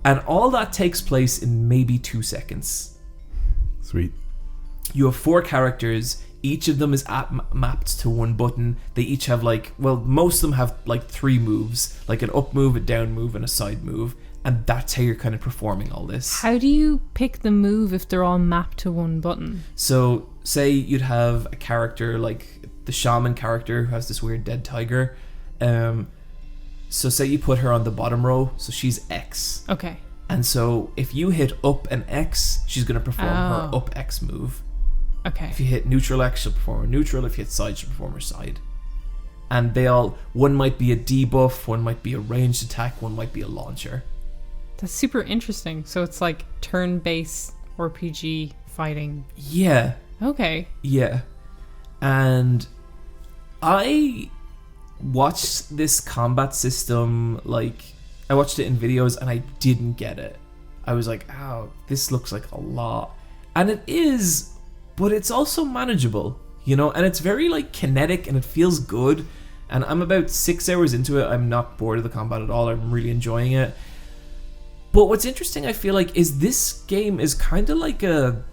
And all that takes place in maybe 2 seconds. Sweet. You have 4 characters. Each of them is mapped to one button. They each have like, well, most of them have like 3 moves, like an up move, a down move, and a side move. And that's how you're kind of performing all this. How do you pick the move if they're all mapped to one button? So, say you'd have a character like the shaman character who has this weird dead tiger. So say you put her on the bottom row, so she's X. Okay. And so if you hit up an X, she's going to perform her up X move. Okay. If you hit neutral X, she'll perform her neutral. If you hit side, she'll perform her side. And they all, one might be a debuff, one might be a ranged attack, one might be a launcher. That's super interesting. So it's like turn-based RPG fighting. Yeah. Okay. Yeah. And I watched this combat system, like, I watched it in videos and I didn't get it. I was like, oh, this looks like a lot. And it is, but it's also manageable. you know, and it's very like kinetic and it feels good. And I'm about 6 hours into it. I'm not bored of the combat at all. I'm really enjoying it. But what's interesting, I feel like, is this game is kind of like a...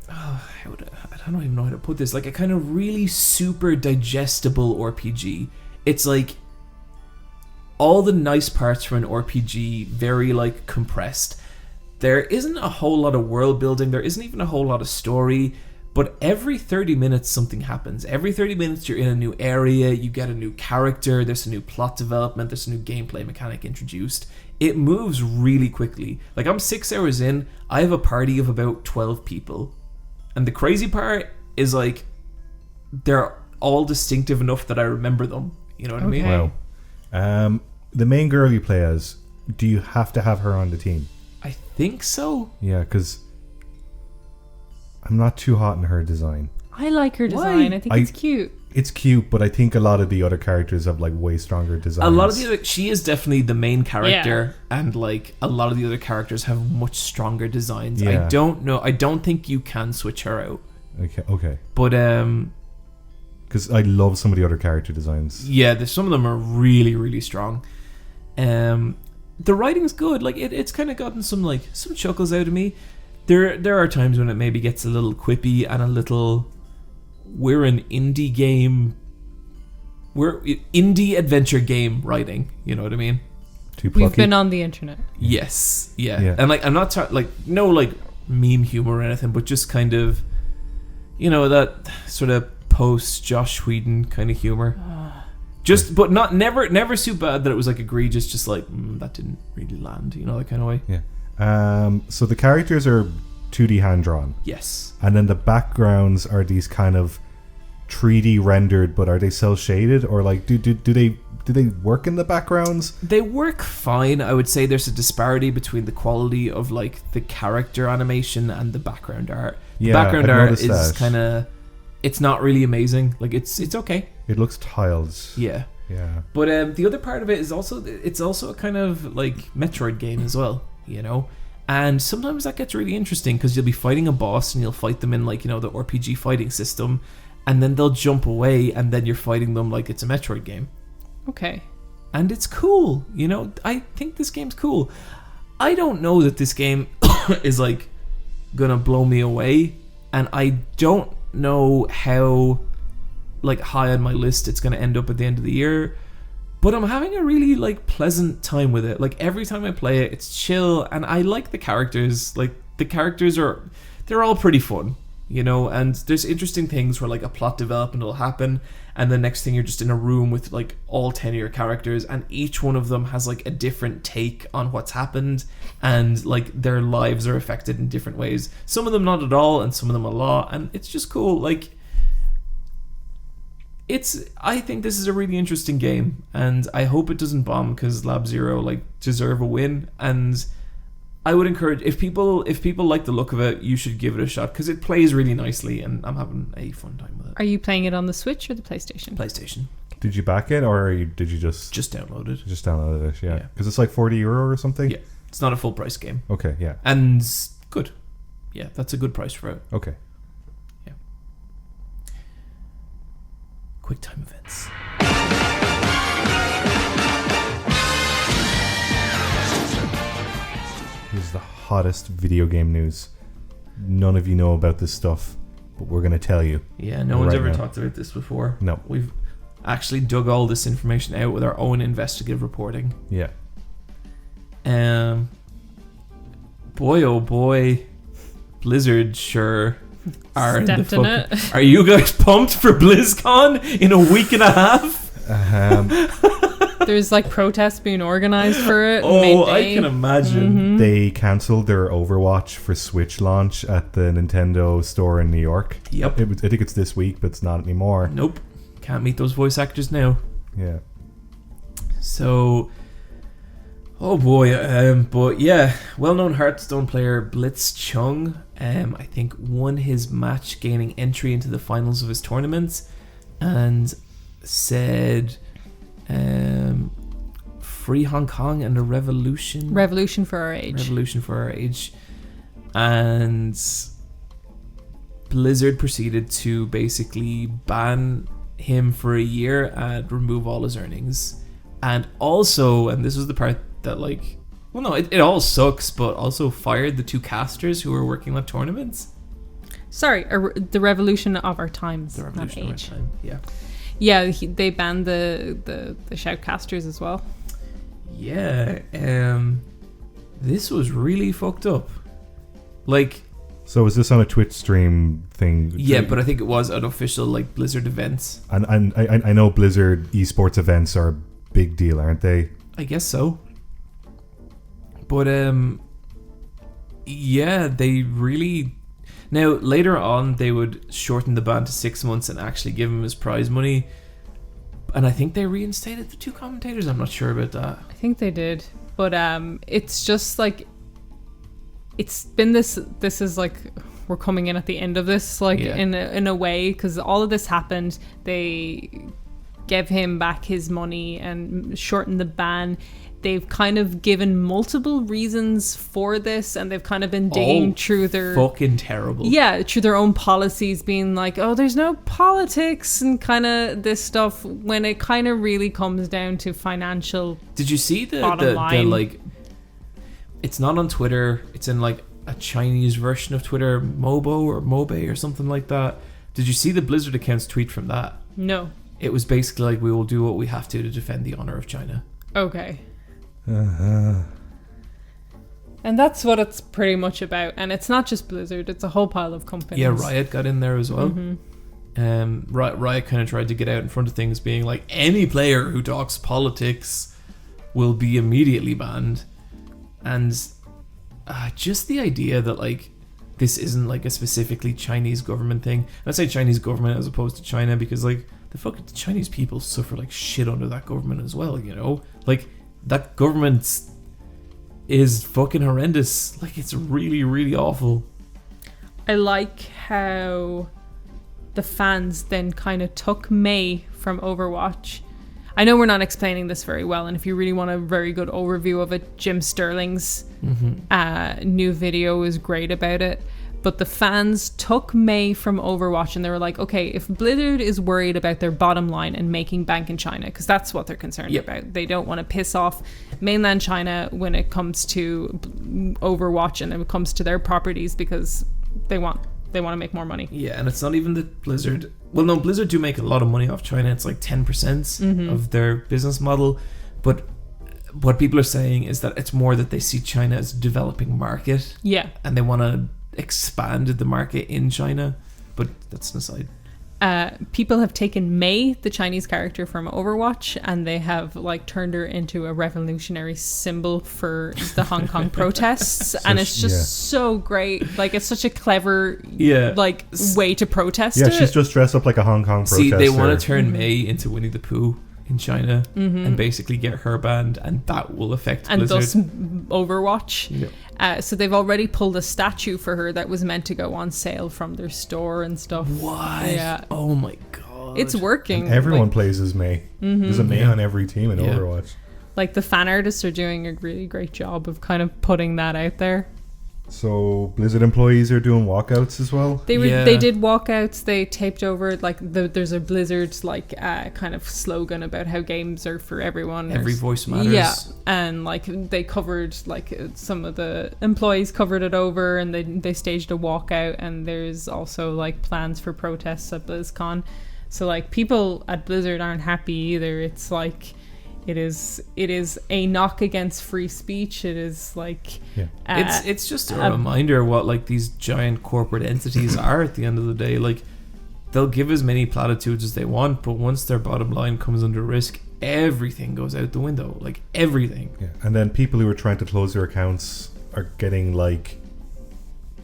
I don't even know how to put this. Like a kind of really super digestible RPG. It's like all the nice parts from an RPG, very like compressed. There isn't a whole lot of world building. There isn't even a whole lot of story. But every 30 minutes something happens. Every 30 minutes you're in a new area, you get a new character, there's a new plot development, there's a new gameplay mechanic introduced. It moves really quickly. Like I'm 6 hours in, I have a party of about 12 people. And the crazy part is like, they're all distinctive enough that I remember them. You know what I mean? Wow. The main girl you play as, do you have to have her on the team? I think so. Yeah, because I'm not too hot in her design. I like her design. I think it's cute. It's cute, but I think a lot of the other characters have like way stronger designs. A lot of the other, she is definitely the main character, and like a lot of the other characters have much stronger designs. Yeah. I don't know. I don't think you can switch her out. Okay. But because I love some of the other character designs. yeah, some of them are really, really strong. The writing's good. Like it's kind of gotten some chuckles out of me. There are times when it maybe gets a little quippy and a little. We're an indie game. We're indie adventure game writing. You know what I mean? Too plucky. We've been on the internet. Yes, yeah. And like I'm not like no like meme humor or anything, but just kind of, you know, that sort of post Josh Whedon kind of humor. Just, but not never so bad that it was like egregious. Just like that didn't really land. You know, that kind of way. Yeah. So the characters are 2D hand drawn. Yes. And then the backgrounds are these kind of 3D rendered, but are they cel shaded or like do they work in the backgrounds? They work fine. I would say there's a disparity between the quality of like the character animation and the background art. The background art is kind of, it's not really amazing. Like it's okay. It looks tiles. Yeah. Yeah. But the other part of it is also a kind of like Metroid game as well, you know. And sometimes that gets really interesting because you'll be fighting a boss and you'll fight them in like, you know, the RPG fighting system, and then they'll jump away and then you're fighting them like it's a Metroid game. Okay. And it's cool, you know. I think this game's cool. I don't know that this game is like gonna blow me away, and I don't know how like high on my list it's gonna end up at the end of the year. But I'm having a really like pleasant time with it. Like every time I play it, it's chill, and I like the characters. Like the characters they're all pretty fun, you know. And there's interesting things where like a plot development will happen, and the next thing you're just in a room with like all 10 of your characters, and each one of them has like a different take on what's happened, and like their lives are affected in different ways. Some of them not at all, and some of them a lot, and it's just cool. Like I think this is a really interesting game, and I hope it doesn't bomb because Lab Zero like deserve a win. And I would encourage, if people like the look of it, you should give it a shot because it plays really nicely, and I'm having a fun time with it. Are you playing it on the Switch or the PlayStation? PlayStation. Did you back it or did you just download it? Just downloaded it, yeah. Because it's like €40 or something. Yeah, it's not a full price game. Okay, yeah, and good. Yeah, that's a good price for it. Okay. Quicktime Events. Here's the hottest video game news. None of you know about this stuff, but we're going to tell you. Yeah, no one's ever talked about this before. No. We've actually dug all this information out with our own investigative reporting. Yeah. Boy, oh boy, Blizzard sure are in the Stepped in it. Are you guys pumped for BlizzCon in a week and a half? There's like protests being organized for it. Oh, I can imagine. Mm-hmm. They cancelled their Overwatch for Switch launch at the Nintendo store in New York. Yep. I think it's this week, but it's not anymore. Nope. Can't meet those voice actors now. Yeah. So, oh boy. But yeah, well-known Hearthstone player Blitz Chung, I think won his match, gaining entry into the finals of his tournaments, and said, "Free Hong Kong and a revolution." Revolution for our age. Revolution for our age, and Blizzard proceeded to basically ban him for a year and remove all his earnings. And also, and this was the part that like, well, no, it all sucks, but also fired the 2 casters who were working on tournaments. Sorry, the revolution of our times, The revolution not of age. our time, yeah. Yeah, they banned the shoutcasters as well. Yeah, this was really fucked up. Like, So is this on a Twitch stream thing? yeah, but I think it was an official like Blizzard events. And I know Blizzard esports events are a big deal, aren't they? I guess so. But yeah, they really. Now later on, they would shorten the ban to 6 months and actually give him his prize money. And I think they reinstated the 2 commentators. I'm not sure about that. I think they did, but it's just like it's been this is like we're coming in at the end of this, like Yeah. in a way, because all of this happened. They gave him back his money and shortened the ban. They've kind of given multiple reasons for this, and they've kind of been digging through their fucking terrible. yeah, through their own policies, being like, oh, there's no politics and kind of this stuff, when it kind of really comes down to financial. Did you see the Bottom line. like? It's not on Twitter. It's in like a Chinese version of Twitter, Mobo or Mobe or something like that. Did you see the Blizzard account's tweet from that? No. It was basically like, we will do what we have to defend the honor of China. Okay. Uh-huh. And that's what it's pretty much about. And it's not just Blizzard, it's a whole pile of companies. Yeah, Riot got in there as well. Mm-hmm. Riot kind of tried to get out in front of things, being like, any player who talks politics will be immediately banned. And just the idea that like this isn't like a specifically Chinese government thing. I say Chinese government as opposed to China, because like the Chinese people suffer like shit under that government as well, you know? Like, that government is fucking horrendous. Like, it's really, really awful. I like how the fans then kind of took Mei from Overwatch. I know we're not explaining this very well, and if you really want a very good overview of it, Jim Sterling's new video is great about it. But the fans took Mei from Overwatch, and they were like, okay, if Blizzard is worried about their bottom line and making bank in China, because that's what they're concerned about. They don't want to piss off mainland China when it comes to Overwatch and when it comes to their properties, because they want to make more money. Yeah, and it's not even that Blizzard... Well, no, Blizzard do make a lot of money off China. It's like 10% of their business model. But what people are saying is that it's more that they see China as a developing market. Yeah. And they want to expand the market in China. But that's an aside. People have taken Mei, the Chinese character from Overwatch, and they have like turned her into a revolutionary symbol for the Hong Kong protests. And it's just so great. Like, it's such a clever like way to protest Yeah, it. she's just dressed up like a Hong Kong protester. See, they want to turn Mei into Winnie the Pooh in China and basically get her banned, and that will affect and Blizzard. thus Overwatch. So they've already pulled a statue for her that was meant to go on sale from their store and stuff. What? Yeah. Oh my god. It's working. And everyone like, plays as Mei. There's a Mei on every team in Overwatch. like the fan artists are doing a really great job of kind of putting that out there. So Blizzard employees are doing walkouts as well? They did walkouts. They taped over like there's a Blizzard like kind of slogan about how games are for everyone. Every voice matters. Yeah, and like they covered like some of the employees covered it over, and they staged a walkout. And there's also like plans for protests at BlizzCon. So like people at Blizzard aren't happy either. It's like it is a knock against free speech. It is like it's just a reminder what like these giant corporate entities are at the end of the day. Like, they'll give as many platitudes as they want, but once their bottom line comes under risk, everything goes out the window. Like, everything. Yeah. And then people who are trying to close their accounts are getting like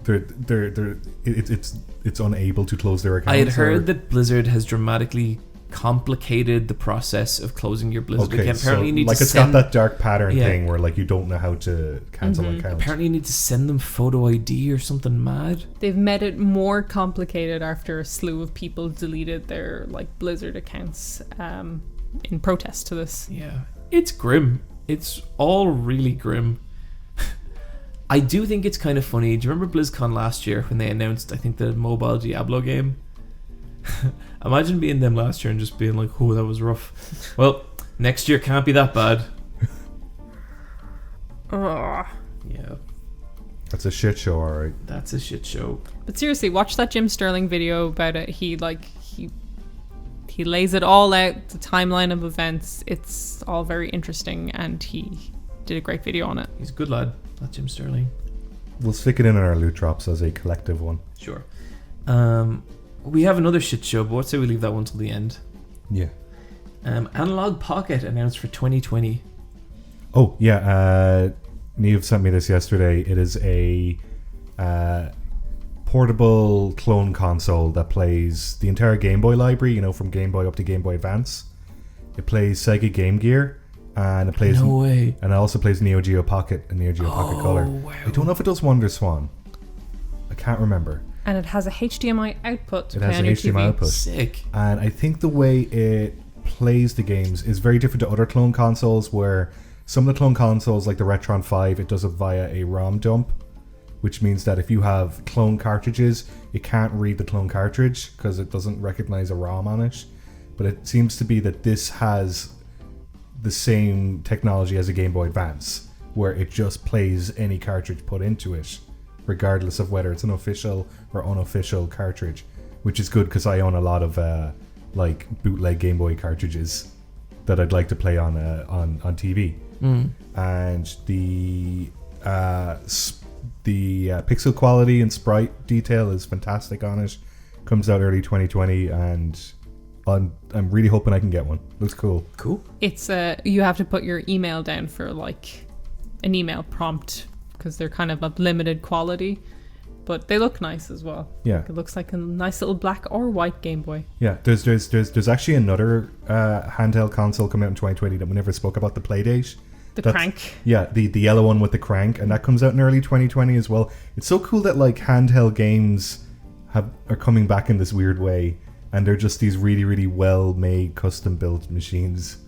it's unable to close their accounts. I had heard that Blizzard has dramatically complicated the process of closing your Blizzard account. Apparently, you need like to it's send, got that dark pattern thing where like you don't know how to cancel an account. Apparently, you need to send them photo ID or something mad. They've made it more complicated after a slew of people deleted their like Blizzard accounts in protest to this. Yeah, it's grim. It's all really grim. I do think it's kind of funny. Do you remember BlizzCon last year when they announced, I think, the mobile Diablo game? Imagine being them last year and just being like, oh, that was rough. Well, next year can't be that bad. Ugh. Yeah. That's a shit show, alright. That's a shit show. But seriously, watch that Jim Sterling video about it. He lays it all out, the timeline of events. It's all very interesting, and he did a great video on it. He's a good lad, that Jim Sterling. We'll stick it in our loot drops as a collective one. Sure. We have another shit show, but let's say we leave that one till the end. Yeah. Analogue Pocket announced for 2020. Oh, yeah. Niamh sent me this yesterday. It is a portable clone console that plays the entire Game Boy library, you know, from Game Boy up to Game Boy Advance. It plays Sega Game Gear, and it plays No way. and it also plays Neo Geo Pocket and Neo Geo Pocket Color. Wow. I don't know if it does Wonder Swan. I can't remember. And it has a HDMI output. It has an HDMI output. Sick. And I think the way it plays the games is very different to other clone consoles, where some of the clone consoles, like the Retron 5, it does it via a ROM dump, which means that if you have clone cartridges, it can't read the clone cartridge because it doesn't recognize a ROM on it. But it seems to be that this has the same technology as a Game Boy Advance, where it just plays any cartridge put into it, regardless of whether it's an official or unofficial cartridge, which is good because I own a lot of like bootleg Game Boy cartridges that I'd like to play on TV. And the pixel quality and sprite detail is fantastic on it. Comes out early 2020, and I'm really hoping I can get one. Looks cool. Cool. It's you have to put your email down for like an email prompt because they're kind of of limited quality, but they look nice as well. Yeah, It looks like a nice little black or white Game Boy. yeah. There's actually another handheld console coming out in 2020 that we never spoke about, the Playdate. The crank. Yeah, the yellow one with the crank, and that comes out in early 2020 as well. It's so cool that like handheld games are coming back in this weird way, and they're just these really, really well made, custom built machines.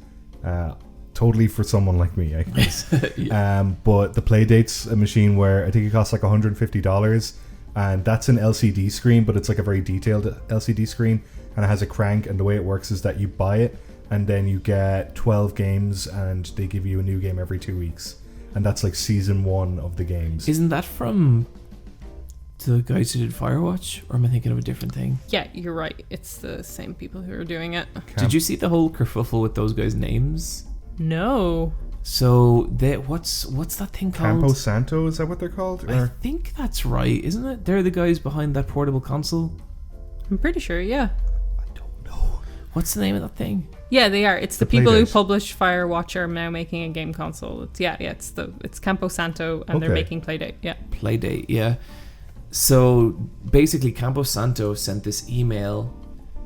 Totally for someone like me, I guess. Yeah. But the Playdate's a machine where I think it costs like $150, and that's an LCD screen, but it's like a very detailed LCD screen, and it has a crank, and the way it works is that you buy it, and then you get 12 games, and they give you a new game every 2 weeks, and that's like season 1 of the games. Isn't that from the guys who did Firewatch, or am I thinking of a different thing? Yeah, you're right. It's the same people who are doing it. Did you see the whole kerfuffle with those guys' names? No. So they what's that thing called? Campo Santo, is that what they're called? I think that's right, isn't it? They're the guys behind that portable console. I'm pretty sure, yeah. I don't know. What's the name of that thing? Yeah, they are. It's the The people who Playdate. publish Firewatch are now making a game console. It's Campo Santo, and they're Okay. making Playdate. Yeah. Playdate, yeah. So basically, Campo Santo sent this email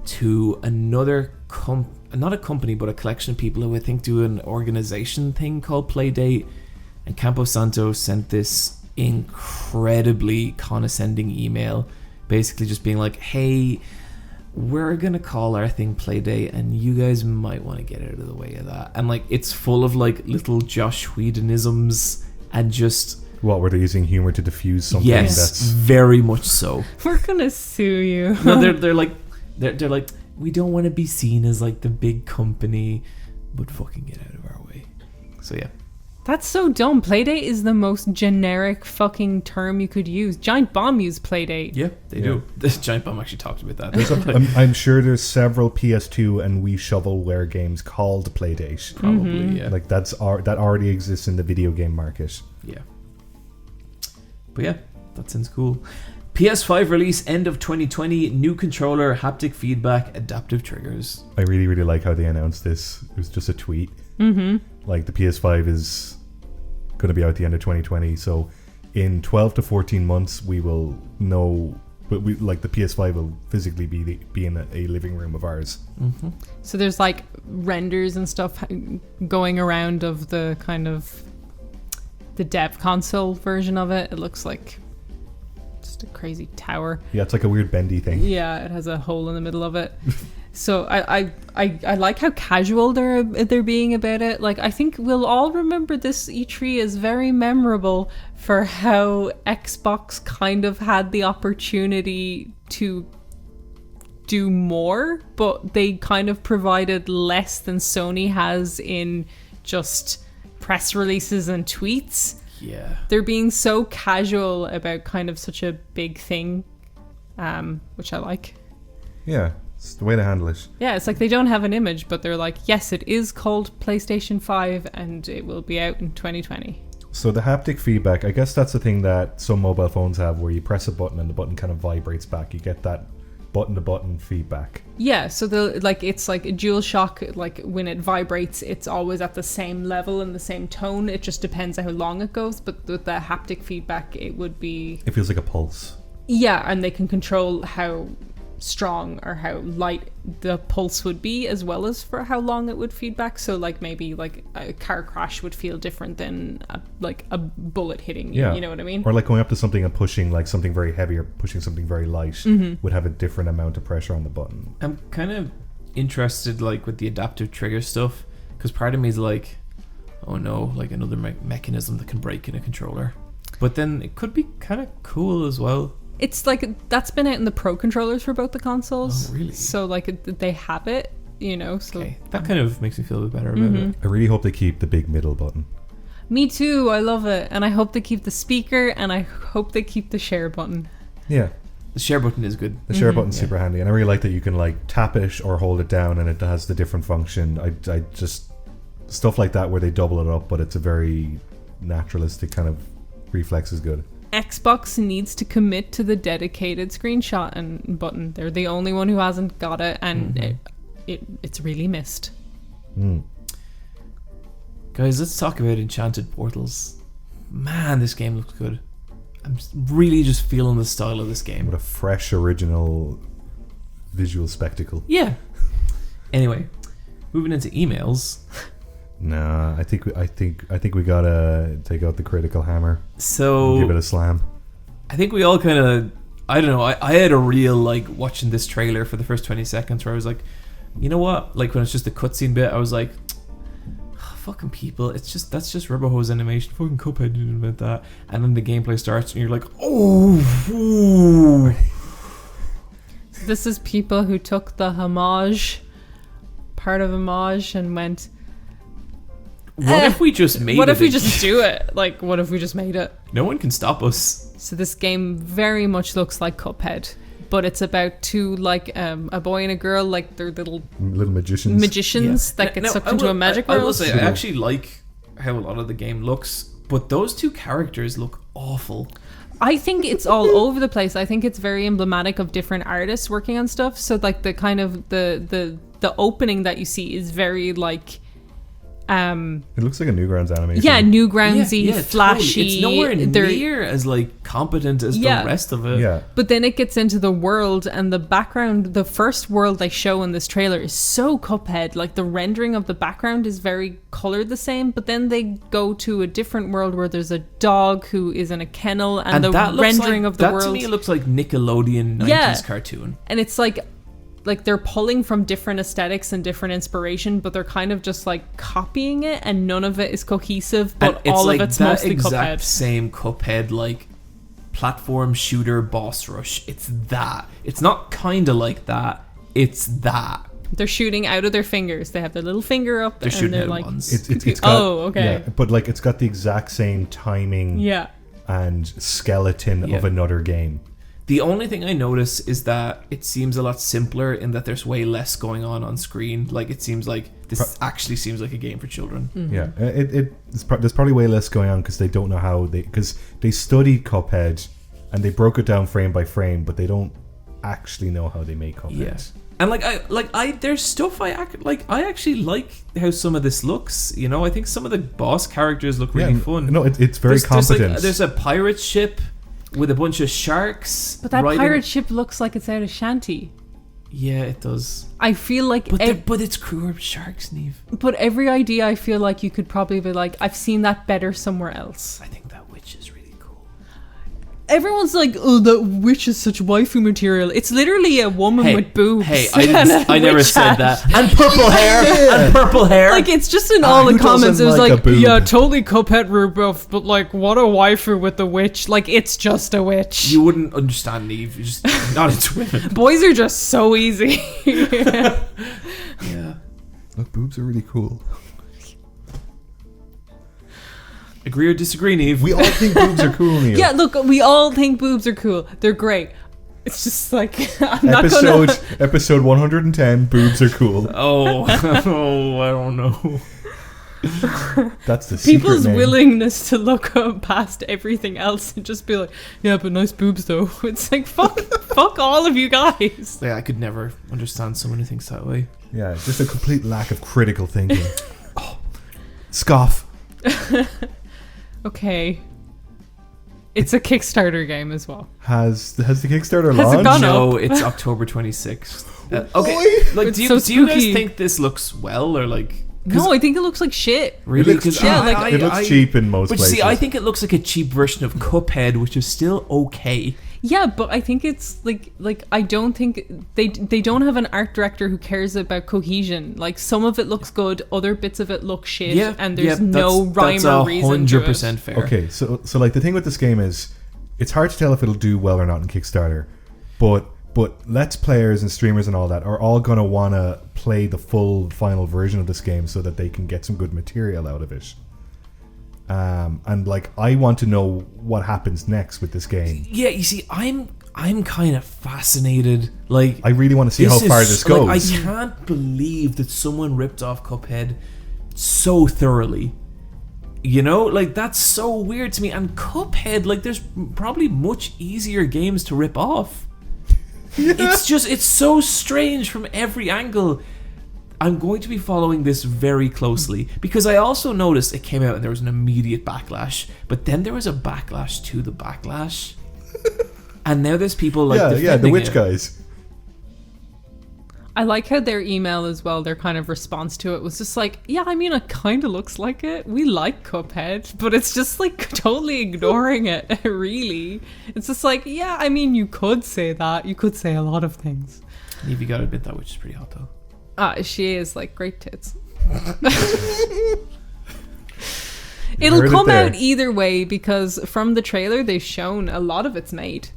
to another not a company, but a collection of people who I think do an organization thing called Playdate. And Campo Santo sent this incredibly condescending email, basically just being like, hey, we're gonna call our thing Playdate, and you guys might want to get out of the way of that. And like, it's full of like little Josh Whedonisms, and just What, were they using humor to diffuse something yes, that's... very much so. We're gonna sue you. No, they're like we don't want to be seen as like the big company, but fucking get out of our way. So yeah. That's so dumb. Playdate is the most generic fucking term you could use. Giant Bomb used Playdate. Yeah, they do. This Giant Bomb actually talked about that. I'm sure there's several PS2 and Wii shovelware games called Playdate. Probably, yeah. Like that already exists in the video game market. Yeah. But yeah, that sounds cool. PS5 release end of 2020. New controller, haptic feedback, adaptive triggers. I really, really like how they announced this. It was just a tweet. Like the PS5 is going to be out at the end of 2020, so in 12 to 14 months we will know. But we like the PS5 will physically be in a living room of ours. So there's like renders and stuff going around of the kind of the dev console version of it. It looks like just a crazy tower. Yeah, it's like a weird bendy thing. Yeah, it has a hole in the middle of it. So I like how casual they're being about it. Like, I think we'll all remember this E3 as very memorable for how Xbox kind of had the opportunity to do more, but they kind of provided less than Sony has in just press releases and tweets. Yeah. They're being so casual about kind of such a big thing, which I like. Yeah, it's the way to handle it. Yeah, it's like they don't have an image, but they're like, yes, it is called PlayStation 5 and it will be out in 2020. So the haptic feedback, I guess that's the thing that some mobile phones have, where you press a button and the button kind of vibrates back. You get that button-to-button feedback. Yeah, so it's like a DualShock, like when it vibrates, it's always at the same level and the same tone. It just depends on how long it goes, but with the haptic feedback, it would be... It feels like a pulse. Yeah, and they can control how strong or how light the pulse would be, as well as for how long it would feedback. So like maybe like a car crash would feel different than a bullet hitting you. Yeah. You know what I mean? Or like going up to something and pushing like something very heavy or pushing something very light would have a different amount of pressure on the button. I'm kind of interested like with the adaptive trigger stuff, because part of me is like, oh no, like another mechanism that can break in a controller. But then it could be kind of cool as well. It's like that's been out in the Pro controllers for both the consoles. Oh, really? So like they have it, you know. So okay, that kind of makes me feel a bit better about it. I really hope they keep the big middle button. Me too. I love it, and I hope they keep the speaker, and I hope they keep the share button. Yeah, the share button is good. The share button's super handy, and I really like that you can like tap it or hold it down, and it has the different function. I just stuff like that where they double it up, but it's a very naturalistic kind of reflex is good. Xbox needs to commit to the dedicated screenshot and button. They're the only one who hasn't got it, and it's really missed. Guys, let's talk about Enchanted Portals. Man, this game looks good. I'm really just feeling the style of this game. What a fresh, original visual spectacle. Yeah. Anyway, moving into emails. Nah, I think we gotta take out the critical hammer. So give it a slam. I think we all kind of, I don't know. I had a real like watching this trailer for the first 20 seconds where I was like, you know what? Like when it's just the cutscene bit, I was like, fucking people. That's just Rubberhose animation. Fucking Cuphead didn't invent that. And then the gameplay starts, and you're like, oh. So this is people who took the part of homage, and went, what if we just made it? What if we just do it? Like, what if we just made it? No one can stop us. So this game very much looks like Cuphead, but it's about two, like, a boy and a girl, like they're little magicians that get sucked into a magic world. I will say, I actually like how a lot of the game looks, but those two characters look awful. I think it's all over the place. I think it's very emblematic of different artists working on stuff. So like the kind of the opening that you see is very like it looks like a Newgrounds animation. Yeah, Newgroundsy, flashy. Totally. It's nowhere near as like competent as the rest of it. Yeah. But then it gets into the world, and the background, the first world they show in this trailer is so Cuphead. Like the rendering of the background is very colored the same, but then they go to a different world where there's a dog who is in a kennel, and the rendering of the world. That to me looks like Nickelodeon 90s cartoon. And it's like they're pulling from different aesthetics and different inspiration, but they're kind of just like copying it, and none of it is cohesive, but all of it's mostly Cuphead. It's exact same Cuphead, like platform shooter boss rush. It's that. It's not kind of like that. It's that. They're shooting out of their fingers. They have their little finger up, they're and shooting they're out like, ones. It's got, okay. Yeah, but like it's got the exact same timing. Yeah. And skeleton of another game. The only thing I notice is that it seems a lot simpler in that there's way less going on screen. Like it seems like this actually seems like a game for children. Mm-hmm. Yeah, there's probably way less going on because they don't know how because they studied Cuphead and they broke it down frame by frame, but they don't actually know how they make Cuphead. Yeah. And I there's stuff I actually like how some of this looks. You know, I think some of the boss characters look really fun. No, it's very competent. There's a pirate ship with a bunch of sharks. But that pirate ship looks like it's out of Shanty. Yeah, it does. I feel like... But it's crew of sharks, Niamh. But every idea, I feel like you could probably be like, I've seen that better somewhere else. I think that witch is really cool. everyone's like, oh, that witch is such waifu material. It's literally a woman with boobs. Hey, I never said that. And purple hair. And purple hair. Like, it's just in all the who comments. It doesn't was like a like, boob? yeah, totally Cuphead ripoff, but like, what a waifu with the witch. Like, it's just a witch. You wouldn't understand, Niamh. You're just not into women. Boys are just so easy. Yeah. Look, boobs are really cool. Agree or disagree, Niamh? We all think boobs are cool, Neil. Yeah, look, we all think boobs are cool. They're great. It's just like, I'm not gonna... Episode 110, boobs are cool. Oh, I don't know. That's the secret People's name. willingness to look up past everything else and just be like, yeah, but nice boobs though. It's like, fuck all of you guys. Yeah, I could never understand someone who thinks that way. Yeah, just a complete lack of critical thinking. Scoff. Okay. It's a Kickstarter game as well. Has the Kickstarter Has it launched? gone No, up? it's October 26th. Okay, Boy. like, It's do so you guys spooky. think this looks well, or like? No, I think it looks like shit. Really? It looks 'Cause cheap. Yeah, like- It looks cheap in most But places. see, I think it looks like a cheap version of Cuphead, which is still okay. Yeah, but I think it's like I don't think they don't have an art director who cares about cohesion. Like, some of it looks good, other bits of it look shit, and there's no rhyme or reason to it. 100% fair. Okay, so like the thing with this game is, it's hard to tell if it'll do well or not in Kickstarter, but Let's Players and streamers and all that are all gonna wanna play the full final version of this game so that they can get some good material out of it. And like, I want to know what happens next with this game. Yeah, you see, I'm kind of fascinated. Like, I really want to see how far this goes. Like, I can't believe that someone ripped off Cuphead so thoroughly. You know, like, that's so weird to me. And Cuphead, like, there's probably much easier games to rip off. Yeah. It's so strange from every angle. I'm going to be following this very closely, because I also noticed it came out and there was an immediate backlash, but then there was a backlash to the backlash. And now there's people like defending the witch it. guys. I like how their email as well, their kind of response to it was just like, yeah, I mean, it kind of looks like it. We like Cuphead, but it's just like totally ignoring it, really. It's just like, yeah, I mean, you could say that. You could say a lot of things. Niamh, you gotta admit that witch is pretty hot, though. She is like great tits. Heard It'll it come there. out either way, because from the trailer they've shown a lot of it's made.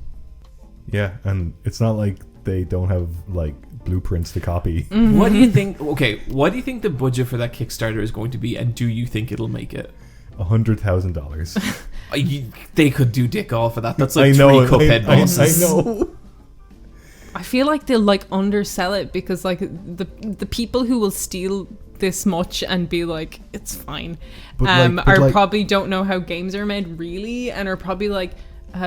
Yeah, and it's not like they don't have like blueprints to copy. What do you think? Okay, what do you think the budget for that Kickstarter is going to be, and do you think it'll make it? $100,000. They could do dick all for that. That's like I know, 3 Cuphead bosses. I know. I feel like they'll like undersell it, because like the people who will steal this much and be like, it's fine, but probably don't know how games are made really, and are probably like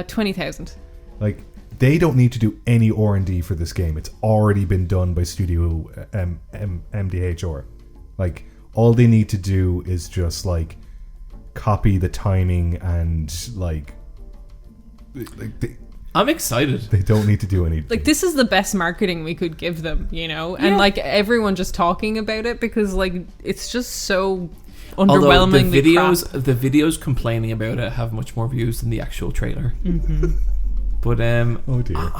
20,000. Like, they don't need to do any R&D for this game. It's already been done by Studio MDHR. Like, all they need to do is just like copy the timing and like I'm excited. they don't need to do anything. Like, this is the best marketing we could give them, you know? And Yeah. like, everyone just talking about it, because like, it's just so Although underwhelmingly the videos crap. complaining about it have much more views than the actual trailer. But Oh dear.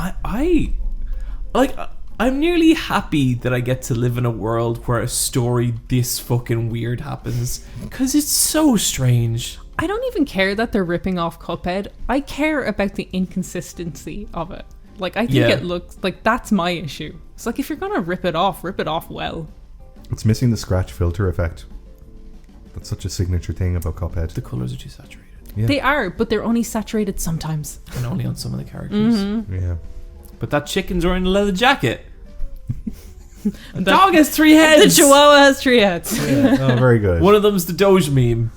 I'm nearly happy that I get to live in a world where a story this fucking weird happens, because it's so strange. I don't even care that they're ripping off Cuphead. I care about the inconsistency of it. Like, I think Yeah. it looks like, that's my issue. It's like, if you're gonna rip it off well. It's missing the scratch filter effect. That's such a signature thing about Cuphead. The colours are too saturated, Yeah. They are, but they're only saturated sometimes. and only on some of the characters. Yeah. But that chicken's wearing a leather jacket. The dog has 3 The heads. Chihuahua has 3 heads. Oh, very good. One of them's the Doge meme.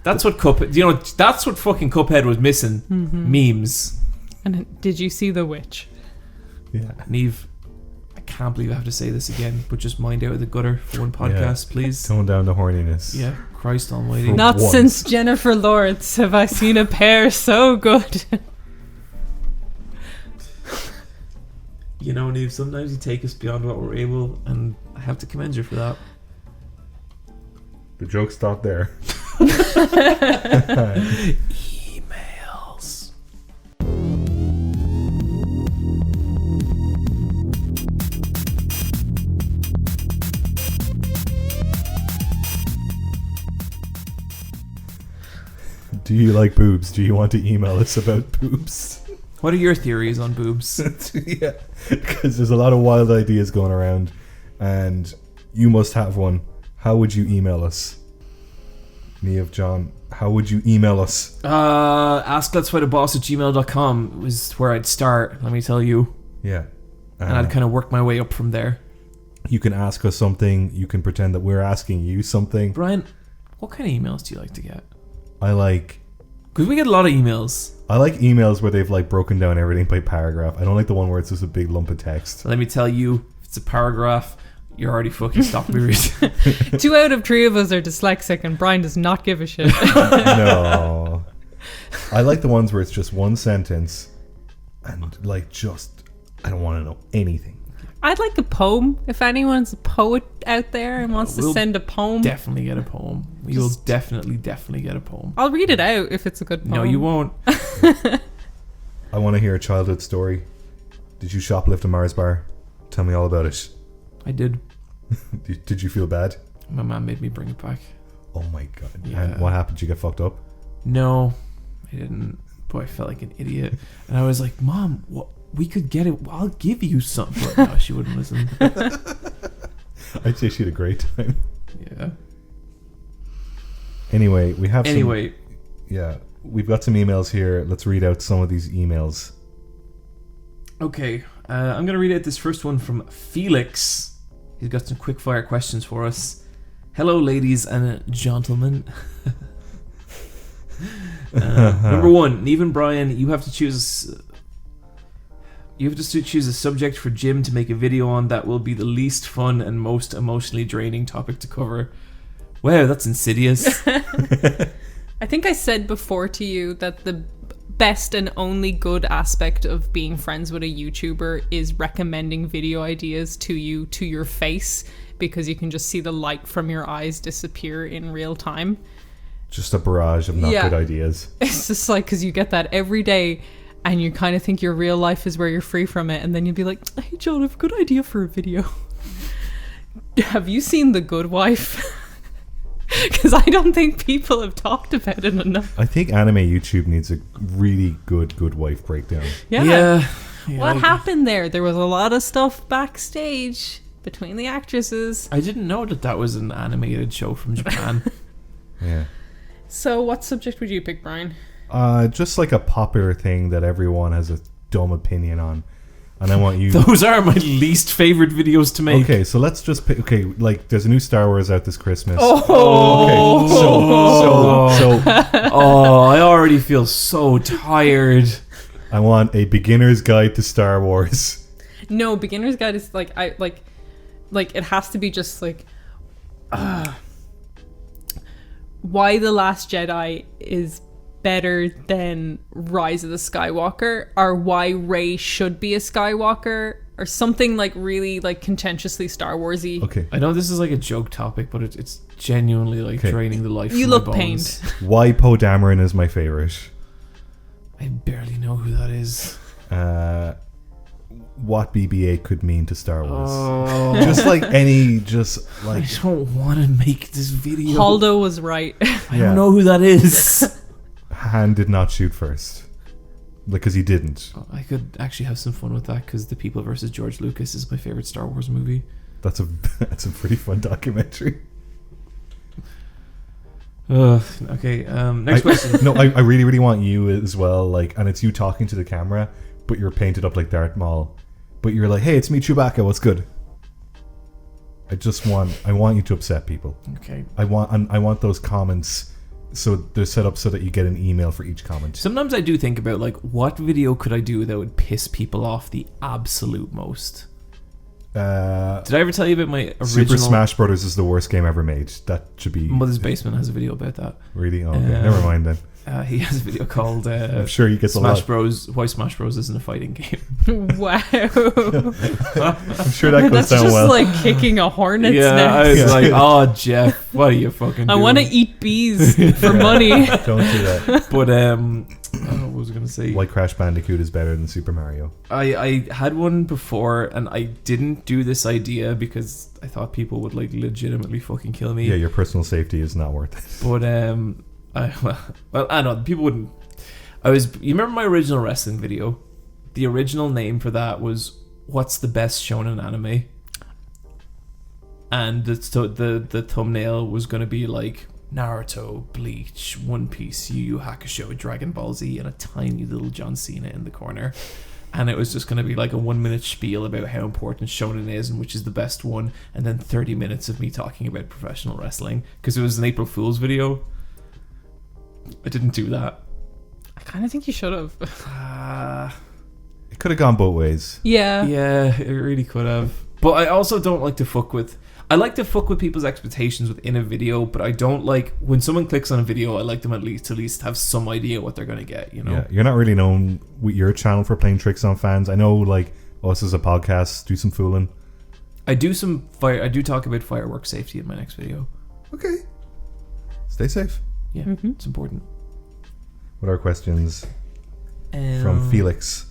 That's what Cuphead. You know, that's what fucking Cuphead was missing. Memes. And did you see the witch? Yeah. Niamh, I can't believe I have to say this again, but just mind out of the gutter for one podcast, please. Tone down the horniness. Yeah, Christ Almighty. For Not once. since Jennifer Lawrence have I seen a pair so good. You know, Niamh, sometimes you take us beyond what we're able, and I have to commend you for that. The joke stopped there. Emails. Do you like boobs? Do you want to email us about boobs? What are your theories on boobs? Yeah, because there's a lot of wild ideas going around, and you must have one. How would you email us? Niamh, John, how would you email us? AskLet'sFightABoss@gmail.com was where I'd start, let me tell you. Yeah. And I'd kind of work my way up from there. You can ask us something. You can pretend that we're asking you something. Brian, what kind of emails do you like to get? I like... Because we get a lot of emails. I like emails where they've like broken down everything by paragraph. I don't like the one where it's just a big lump of text. Let me tell you, if it's a paragraph, you're already fucking stopped me reading. 2 out of 3 of us are dyslexic, and Brian does not give a shit. No. I like the ones where it's just one sentence and like just, I don't want to know anything. I'd like a poem. If anyone's a poet out there and wants to send a poem, Definitely get a poem. We will definitely get a poem. I'll read it out if it's a good poem. No, you won't. I want to hear a childhood story. Did you shoplift a Mars bar? Tell me all about it. I did. Did you feel bad? My mom made me bring it back. Oh my god. Yeah. And what happened? Did you get fucked up? No, I didn't. Boy, I felt like an idiot. And I was like, Mom, what? We could get it. I'll give you something. But no, she wouldn't listen. I'd say she had a great time. Yeah. Anyway, we have Anyway. Yeah, we've got some emails here. Let's read out some of these emails. Okay, I'm going to read out this first one from Felix. He's got some quick fire questions for us. Hello, ladies and gentlemen. Number 1, Niamh and Bryan, you have to choose a subject for Jim to make a video on that will be the least fun and most emotionally draining topic to cover. Wow, that's insidious. I think I said before to you that the best and only good aspect of being friends with a YouTuber is recommending video ideas to you to your face, because you can just see the light from your eyes disappear in real time. Just a barrage of not good ideas. It's just like, because you get that every day and you kind of think your real life is where you're free from it, and then you'd be like, hey John, I have a good idea for a video. Have you seen The Good Wife? Because I don't think people have talked about it enough. I think anime YouTube needs a really good wife breakdown. Yeah. What happened there? There was a lot of stuff backstage between the actresses. I didn't know that was an animated show from Japan. Yeah. So what subject would you pick, Brian? Just like a popular thing that everyone has a dumb opinion on. And I want you... Those are my least favorite videos to make. Okay, so let's just pick... Okay, like, there's a new Star Wars out this Christmas. Oh! Okay, Oh, I already feel so tired. I want a beginner's guide to Star Wars. No, beginner's guide is like... Like, it has to be just like... why The Last Jedi is better than Rise of the Skywalker, or why Rey should be a Skywalker, or something like really like contentiously Star Warsy. Okay. I know this is like a joke topic, but it's genuinely like draining the life. You from look my bones. pained. Why Poe Dameron is my favorite. I barely know who that is. What BB-8 could mean to Star Wars. Oh. Just like any, just like... I don't want to make this video. Haldo was right. I don't know who that is. Han did not shoot first. Because he didn't. I could actually have some fun with that, because The People vs. George Lucas is my favorite Star Wars movie. That's a pretty fun documentary. Okay, next question. No, I really want you as well, like, and it's you talking to the camera, but you're painted up like Darth Maul. But you're like, hey, it's me, Chewbacca, what's good? I want you to upset people. Okay. I want those comments, so they're set up so that you get an email for each comment. Sometimes I do think about, like, what video could I do that would piss people off the absolute most? Did I ever tell you about my original... Super Smash Brothers is the worst game ever made. That should be... Mother's Basement has a video about that. Really? Oh, okay. Never mind then. He has a video called I'm sure he gets Smash a lot. Bros. Why Smash Bros. Isn't a fighting game. Wow. I'm sure that goes That's down just well. like kicking a hornet's Yeah, I nest. was like, oh, Jeff, what are you fucking I doing? want to eat bees for money. Don't do that. But, what was I going to say? Why Crash Bandicoot is better than Super Mario. I had one before, and I didn't do this idea because I thought people would, like, legitimately fucking kill me. Yeah, your personal safety is not worth it. But, I know people wouldn't. You remember my original wrestling video? The original name for that was "What's the best shonen anime?" And the thumbnail was going to be like Naruto, Bleach, One Piece, Yu Yu Hakusho, Dragon Ball Z, and a tiny little John Cena in the corner. And it was just going to be like a 1 minute spiel about how important shonen is and which is the best one, and then 30 minutes of me talking about professional wrestling, because it was an April Fool's video. I didn't do that. I kind of think you should have. It could have gone both ways. Yeah. Yeah, it really could have. But I also don't like to fuck with... I like to fuck with people's expectations within a video, but I don't like... When someone clicks on a video, I like them at least have some idea what they're going to get, you know? Yeah, you're not really known with your channel for playing tricks on fans. I know, like, us as a podcast, do some fooling. I do talk about fireworks safety in my next video. Okay. Stay safe. Yeah, It's important. What are questions from Felix?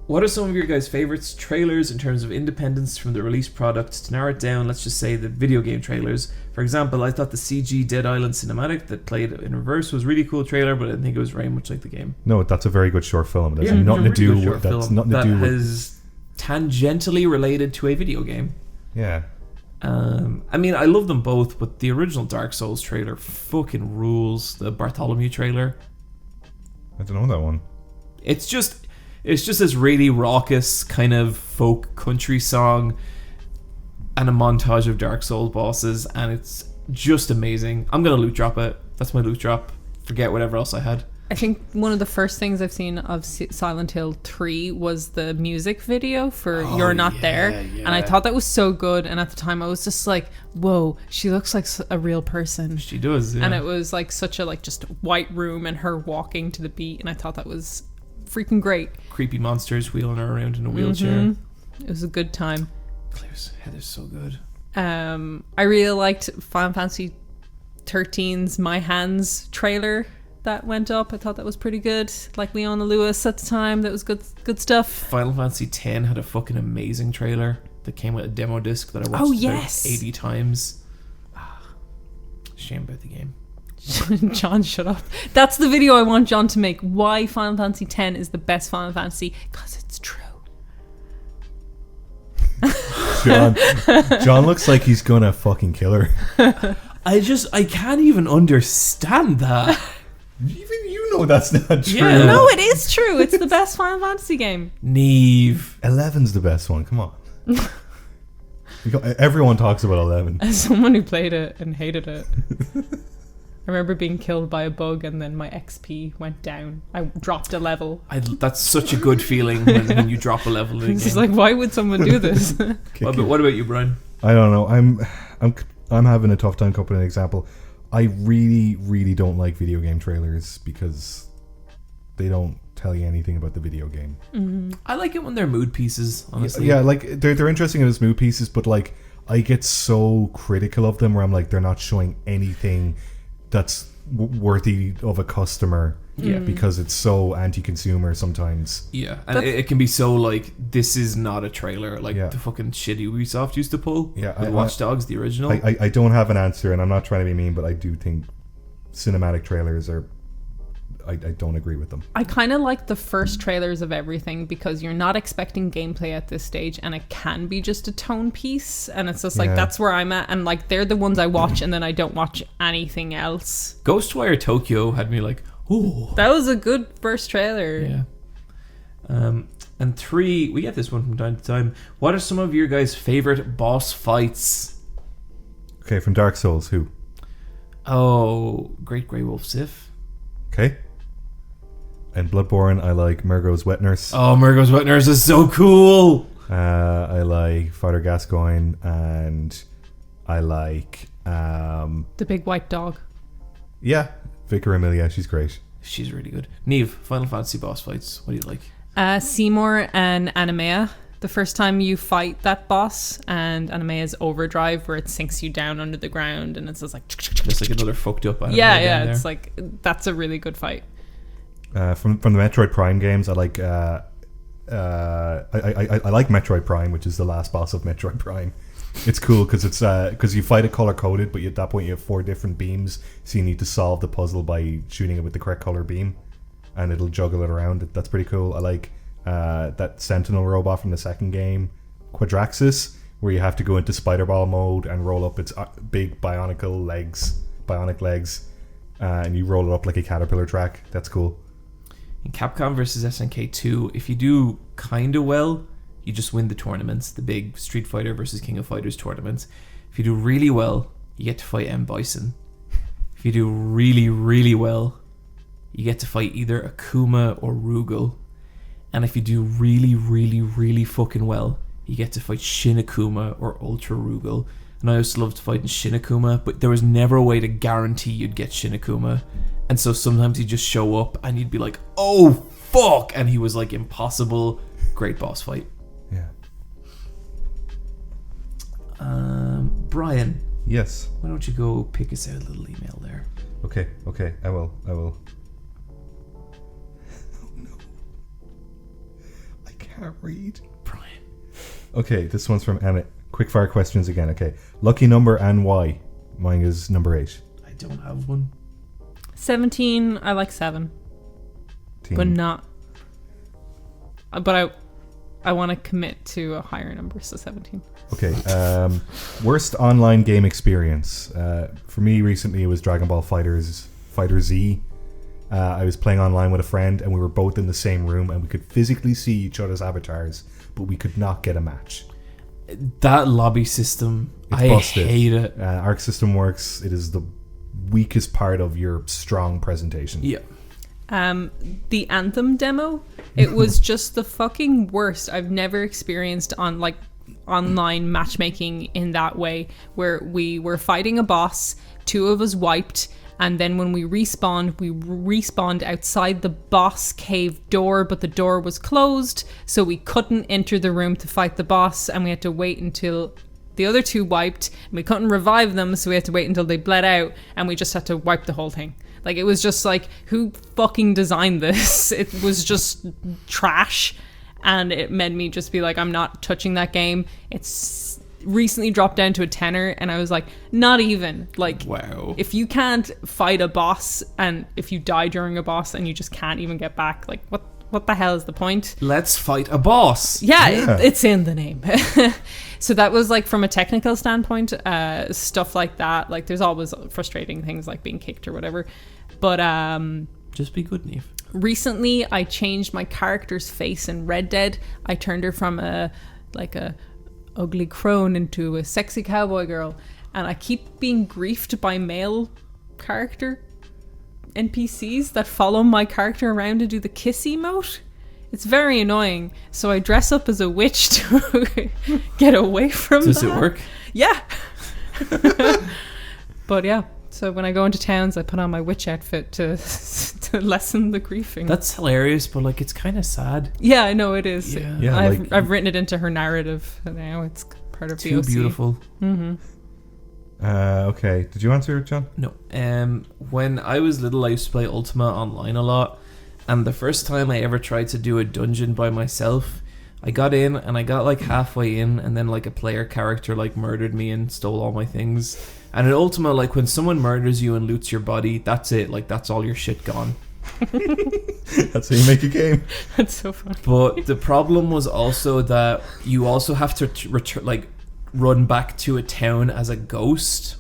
What are some of your guys' favorites trailers in terms of independence from the release product? To narrow it down, let's just say the video game trailers. For example, I thought the CG Dead Island cinematic that played in reverse was a really cool trailer, but I didn't think it was very much like the game. No, that's a very good short film. That's Nothing to do really with that is tangentially related to a video game. Yeah. I mean, I love them both, but the original Dark Souls trailer fucking rules. The Bartholomew trailer. I don't know that one. It's just this really raucous kind of folk country song and a montage of Dark Souls bosses, and it's just amazing. I'm gonna loot drop it. That's my loot drop. Forget whatever else I had. I think one of the first things I've seen of Silent Hill 3 was the music video for You're Not There. Yeah. And I thought that was so good. And at the time I was just like, whoa, she looks like a real person. She does, yeah. And it was like such a like just white room and her walking to the beat. And I thought that was freaking great. Creepy monsters wheeling her around in a wheelchair. It was a good time. Heather's so good. I really liked Final Fantasy 13's My Hands trailer that went up. I thought that was pretty good. Like Leona Lewis at the time, that was good stuff. Final Fantasy X had a fucking amazing trailer that came with a demo disc that I watched about 80 times. Shame about the game. John, shut up. That's the video I want John to make. Why Final Fantasy X is the best Final Fantasy? Because it's true. John looks like he's gonna fucking kill her. I can't even understand that. Even you know that's not true. Yeah. No, it is true. It's the best Final Fantasy game. Niamh. 11's the best one. Come on. Everyone talks about 11. As someone who played it and hated it, I remember being killed by a bug and then my XP went down. I dropped a level. That's such a good feeling when you drop a level in a game. It's like, why would someone do this? What about you, Bryan? I don't know. I'm having a tough time coming up with an example. I really, really don't like video game trailers because they don't tell you anything about the video game. Mm-hmm. I like it when they're mood pieces, honestly. Yeah, like they're interesting as mood pieces, but like I get so critical of them where I'm like, they're not showing anything that's worthy of a customer. Yeah, because it's so anti-consumer sometimes. Yeah, and it can be so like, this is not a trailer, like the fucking shit Ubisoft used to pull. Yeah, with Watch Dogs, the original. I don't have an answer, and I'm not trying to be mean, but I do think cinematic trailers are... I don't agree with them. I kind of like the first trailers of everything because you're not expecting gameplay at this stage, and it can be just a tone piece, and it's just like, that's where I'm at, and like they're the ones I watch, and then I don't watch anything else. Ghostwire Tokyo had me like, ooh. That was a good first trailer. Yeah. And 3, we get this one from time to time. What are some of your guys' favorite boss fights? Okay, from Dark Souls, who? Oh, Great Grey Wolf Sif. Okay. And Bloodborne, I like Murgo's Wet Nurse. Oh, Murgo's Wet Nurse is so cool. I like Father Gascoigne, and I like the big white dog. Yeah, Vicar Amelia, she's great. She's really good. Niamh, Final Fantasy boss fights. What do you like? Seymour and Animea. The first time you fight that boss, and Animea's Overdrive, where it sinks you down under the ground, and it's just like... Just like another fucked up Animea. Yeah, it's like, that's a really good fight. From the Metroid Prime games, I like I like Metroid Prime, which is the last boss of Metroid Prime. It's cool because it's because you fight it color coded, but at that point you have 4 different beams, so you need to solve the puzzle by shooting it with the correct color beam, and it'll juggle it around. That's pretty cool. I like that Sentinel robot from the second game, Quadraxis, where you have to go into spider ball mode and roll up its big bionic legs, and you roll it up like a caterpillar track. That's cool. In Capcom versus SNK 2, if you do kind of well, you just win the tournaments, the big Street Fighter versus King of Fighters tournaments. If you do really well, you get to fight M. Bison. If you do really, really well, you get to fight either Akuma or Rugal. And if you do really, really, really fucking well, you get to fight Shin Akuma or Ultra Rugal. And I used to love fighting Shin Akuma, but there was never a way to guarantee you'd get Shin Akuma. And so sometimes he'd just show up and you'd be like, oh, fuck! And he was like impossible. Great boss fight. Yeah. Bryan. Yes. Why don't you go pick us out a little email there? Okay, I will. Oh no. I can't read. Bryan. Okay, this one's from Emmett. Quickfire questions again, okay. Lucky number and why? Mine is number 8. I don't have one. 17, I like 7. But not... But I want to commit to a higher number, so 17. Okay, worst online game experience. For me recently it was Dragon Ball Fighter Z. I was playing online with a friend and we were both in the same room and we could physically see each other's avatars, but we could not get a match. That lobby system, It's I busted. hate it. Arc system works. It is the weakest part of your strong presentation. Yeah. The Anthem demo, it was just the fucking worst. I've never experienced online matchmaking in that way, where we were fighting a boss, 2 of us wiped, and then when we respawned outside the boss cave door, but the door was closed, so we couldn't enter the room to fight the boss, and we had to wait until the other 2 wiped, and we couldn't revive them, so we had to wait until they bled out, and we just had to wipe the whole thing. Like, it was just like, who fucking designed this? It was just trash, and it made me just be like, I'm not touching that game. It's recently dropped down to a 10er, and I was like, not even. Like, wow. If you can't fight a boss, and if you die during a boss, and you just can't even get back, like, what the hell is the point? Let's fight a boss. Yeah. It's in the name. So that was like, from a technical standpoint, stuff like that. Like, there's always frustrating things like being kicked or whatever. But just be good, Niamh. Recently, I changed my character's face in Red Dead. I turned her from a ugly crone into a sexy cowboy girl, and I keep being griefed by male character NPCs that follow my character around to do the kiss emote. It's very annoying. So I dress up as a witch to get away from Does that. it work? Yeah. But yeah, so when I go into towns, I put on my witch outfit to lessen the griefing. That's hilarious, but like, it's kind of sad. Yeah, I know it is. Yeah. I've written it into her narrative now. It's part of the Too OC. beautiful. Mm-hmm. Okay, did you answer it, John? No. When I was little, I used to play Ultima Online a lot, and the first time I ever tried to do a dungeon by myself, I got in and I got like halfway in, and then like a player character like murdered me and stole all my things. And in Ultima, like, when someone murders you and loots your body, that's it. Like, that's all your shit gone. That's how you make a game. That's so fun. But the problem was also that you also have to run back to a town as a ghost,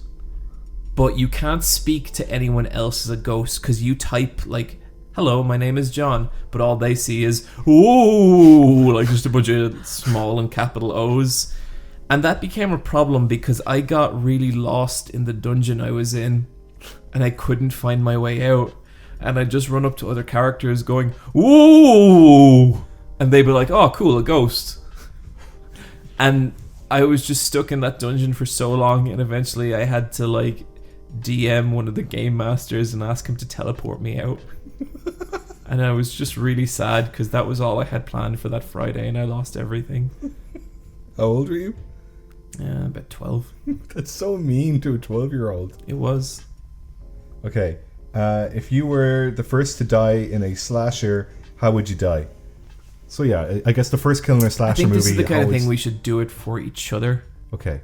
but you can't speak to anyone else as a ghost because you type like, hello, my name is John, but all they see is, ooh, like just a bunch of small and capital O's. And that became a problem because I got really lost in the dungeon I was in and I couldn't find my way out. And I'd just run up to other characters going, ooh, and they'd be like, oh, cool, a ghost. And I was just stuck in that dungeon for so long, and eventually I had to like DM one of the game masters and ask him to teleport me out. And I was just really sad because that was all I had planned for that Friday, and I lost everything. How old were you? About 12. That's so mean to a 12-year-old. It was. Okay, if you were the first to die in a slasher, how would you die? So yeah, I guess the first kill in a slasher I think movie. this is the kind of always... thing we should do it for each other. Okay.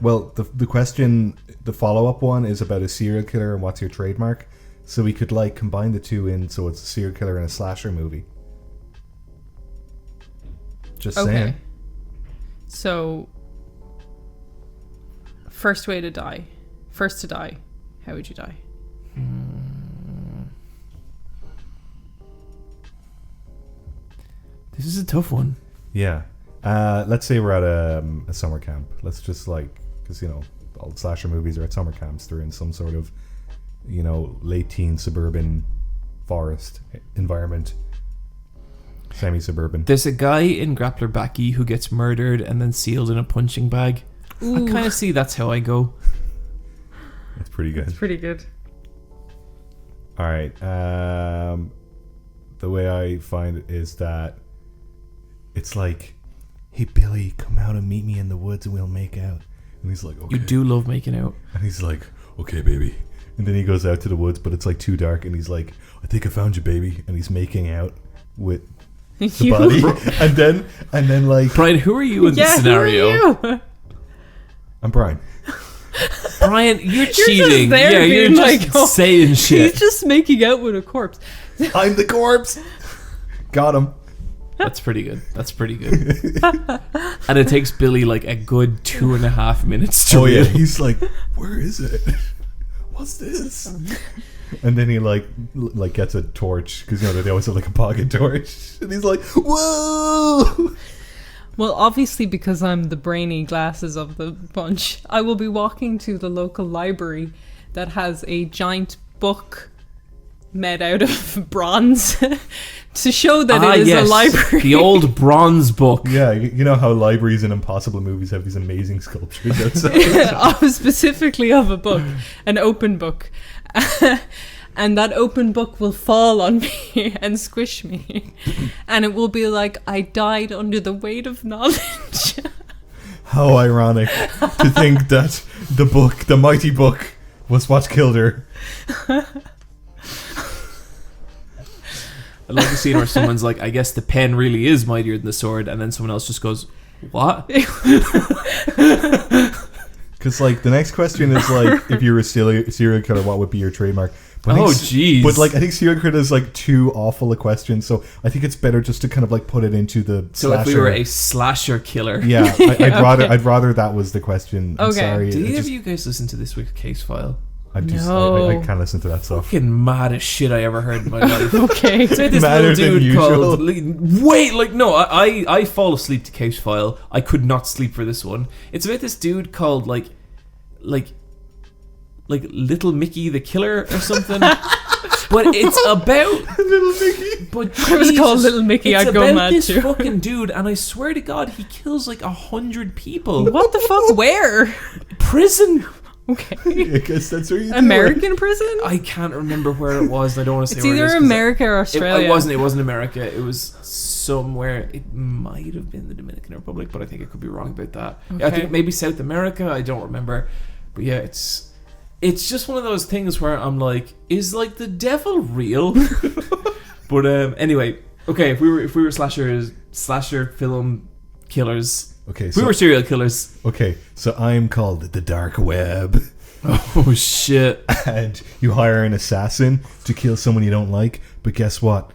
Well, the question, the follow-up one is about a serial killer and what's your trademark. So we could like combine the two in so it's a serial killer and a slasher movie. Just saying. So, first way to die. First to die. How would you die? This is a tough one. Yeah. Let's say we're at a summer camp. Let's just like, because you know, all the slasher movies are at summer camps. They're in some sort of, you know, late teen suburban forest environment. Semi-suburban. There's a guy in Grappler Backy who gets murdered and then sealed in a punching bag. Ooh. I kind of see that's how I go. That's pretty good. It's pretty good. All right. The way I find it is that it's like, hey, Billy, come out and meet me in the woods and we'll make out. And he's like, okay. You do love making out. And he's like, okay, baby. And then he goes out to the woods, but it's like too dark. And he's like, I think I found you, baby. And he's making out with the body. and then like... Bryan, who are you in this scenario? Who are you? I'm Bryan. Bryan, you're cheating. Just there Yeah, you're being just like, saying shit. He's just making out with a corpse. I'm the corpse. Got him. That's pretty good. That's pretty good. And it takes Billy like a good 2.5 minutes to yeah. real. He's like, where is it? What's this? And then he like gets a torch, because you know they always have like a pocket torch, and he's like, whoa. Well, obviously, because I'm the brainy glasses of the bunch, I will be walking to the local library that has a giant book made out of bronze to show that it is a library. The old bronze book. Yeah, you know how libraries in Impossible movies have these amazing sculptures outside? Specifically of a book, an open book. And that open book will fall on me and squish me. And it will be like, I died under the weight of knowledge. How ironic to think that the book, the mighty book, was what killed her. I love the scene where someone's like, I guess the pen really is mightier than the sword, and then someone else just goes, what? Because like the next question is like, if you're a serial killer, what would be your trademark? But Oh, jeez. But like, I think serial killer is like too awful a question, so I think it's better just to kind of like put it into the So slasher. if we were a slasher killer. Yeah, I'd rather that was the question. I'm Okay. sorry. Did any of you guys listen to this week's Case File? I No. can't listen to that stuff. Fucking maddest shit I ever heard in my life. Okay. It's about this Madder little than dude usual. called... Wait, like, no, I fall asleep to Case File. I could not sleep for this one. It's about this dude called, like Little Mickey the Killer or something. But it's about... Little Mickey. But If it was called Little Mickey, it's I'd go about mad this too. fucking dude, and I swear to God, he kills like 100 people. What the fuck? Where? Prison? Okay. I guess that's where you do it. American prison? I can't remember where it was. And I don't want to say It's where it either is 'cause America or Australia. It wasn't America. It was somewhere. It might have been the Dominican Republic, but I think I could be wrong about that. I Okay. think maybe South America. I don't remember. But yeah, it's just one of those things where I'm like, is like the devil real? But anyway, okay. If we were slasher film killers. Okay, If we were serial killers. Okay, so I'm called the Dark Web, Oh shit. and you hire an assassin to kill someone you don't like, but guess what?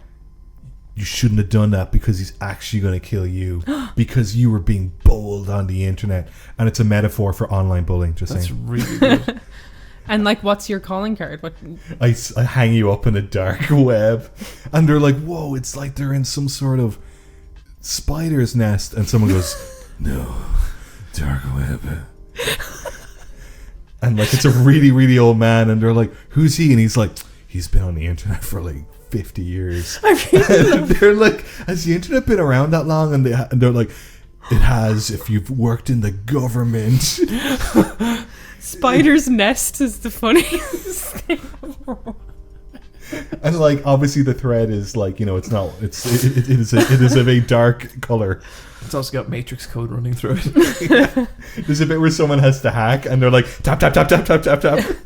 You shouldn't have done that because he's actually going to kill you because you were being bold on the internet, and it's a metaphor for online bullying. Just That's saying. really good. And like, what's your calling card? What? I hang you up in a dark web, and they're like, "Whoa!" It's like they're in some sort of spider's nest, and someone goes, "No, dark web." And like, it's a really, really old man, and they're like, "Who's he?" And he's like, "He's been on the internet for like 50 years." And they're like, "Has the internet been around that long?" And they're like, "It has if you've worked in the government." Spider's nest is the funniest thing. And like, obviously the thread is like, you know, it is of a dark color. It's also got Matrix code running through it. There's a bit where someone has to hack, and they're like, tap tap tap tap tap tap tap.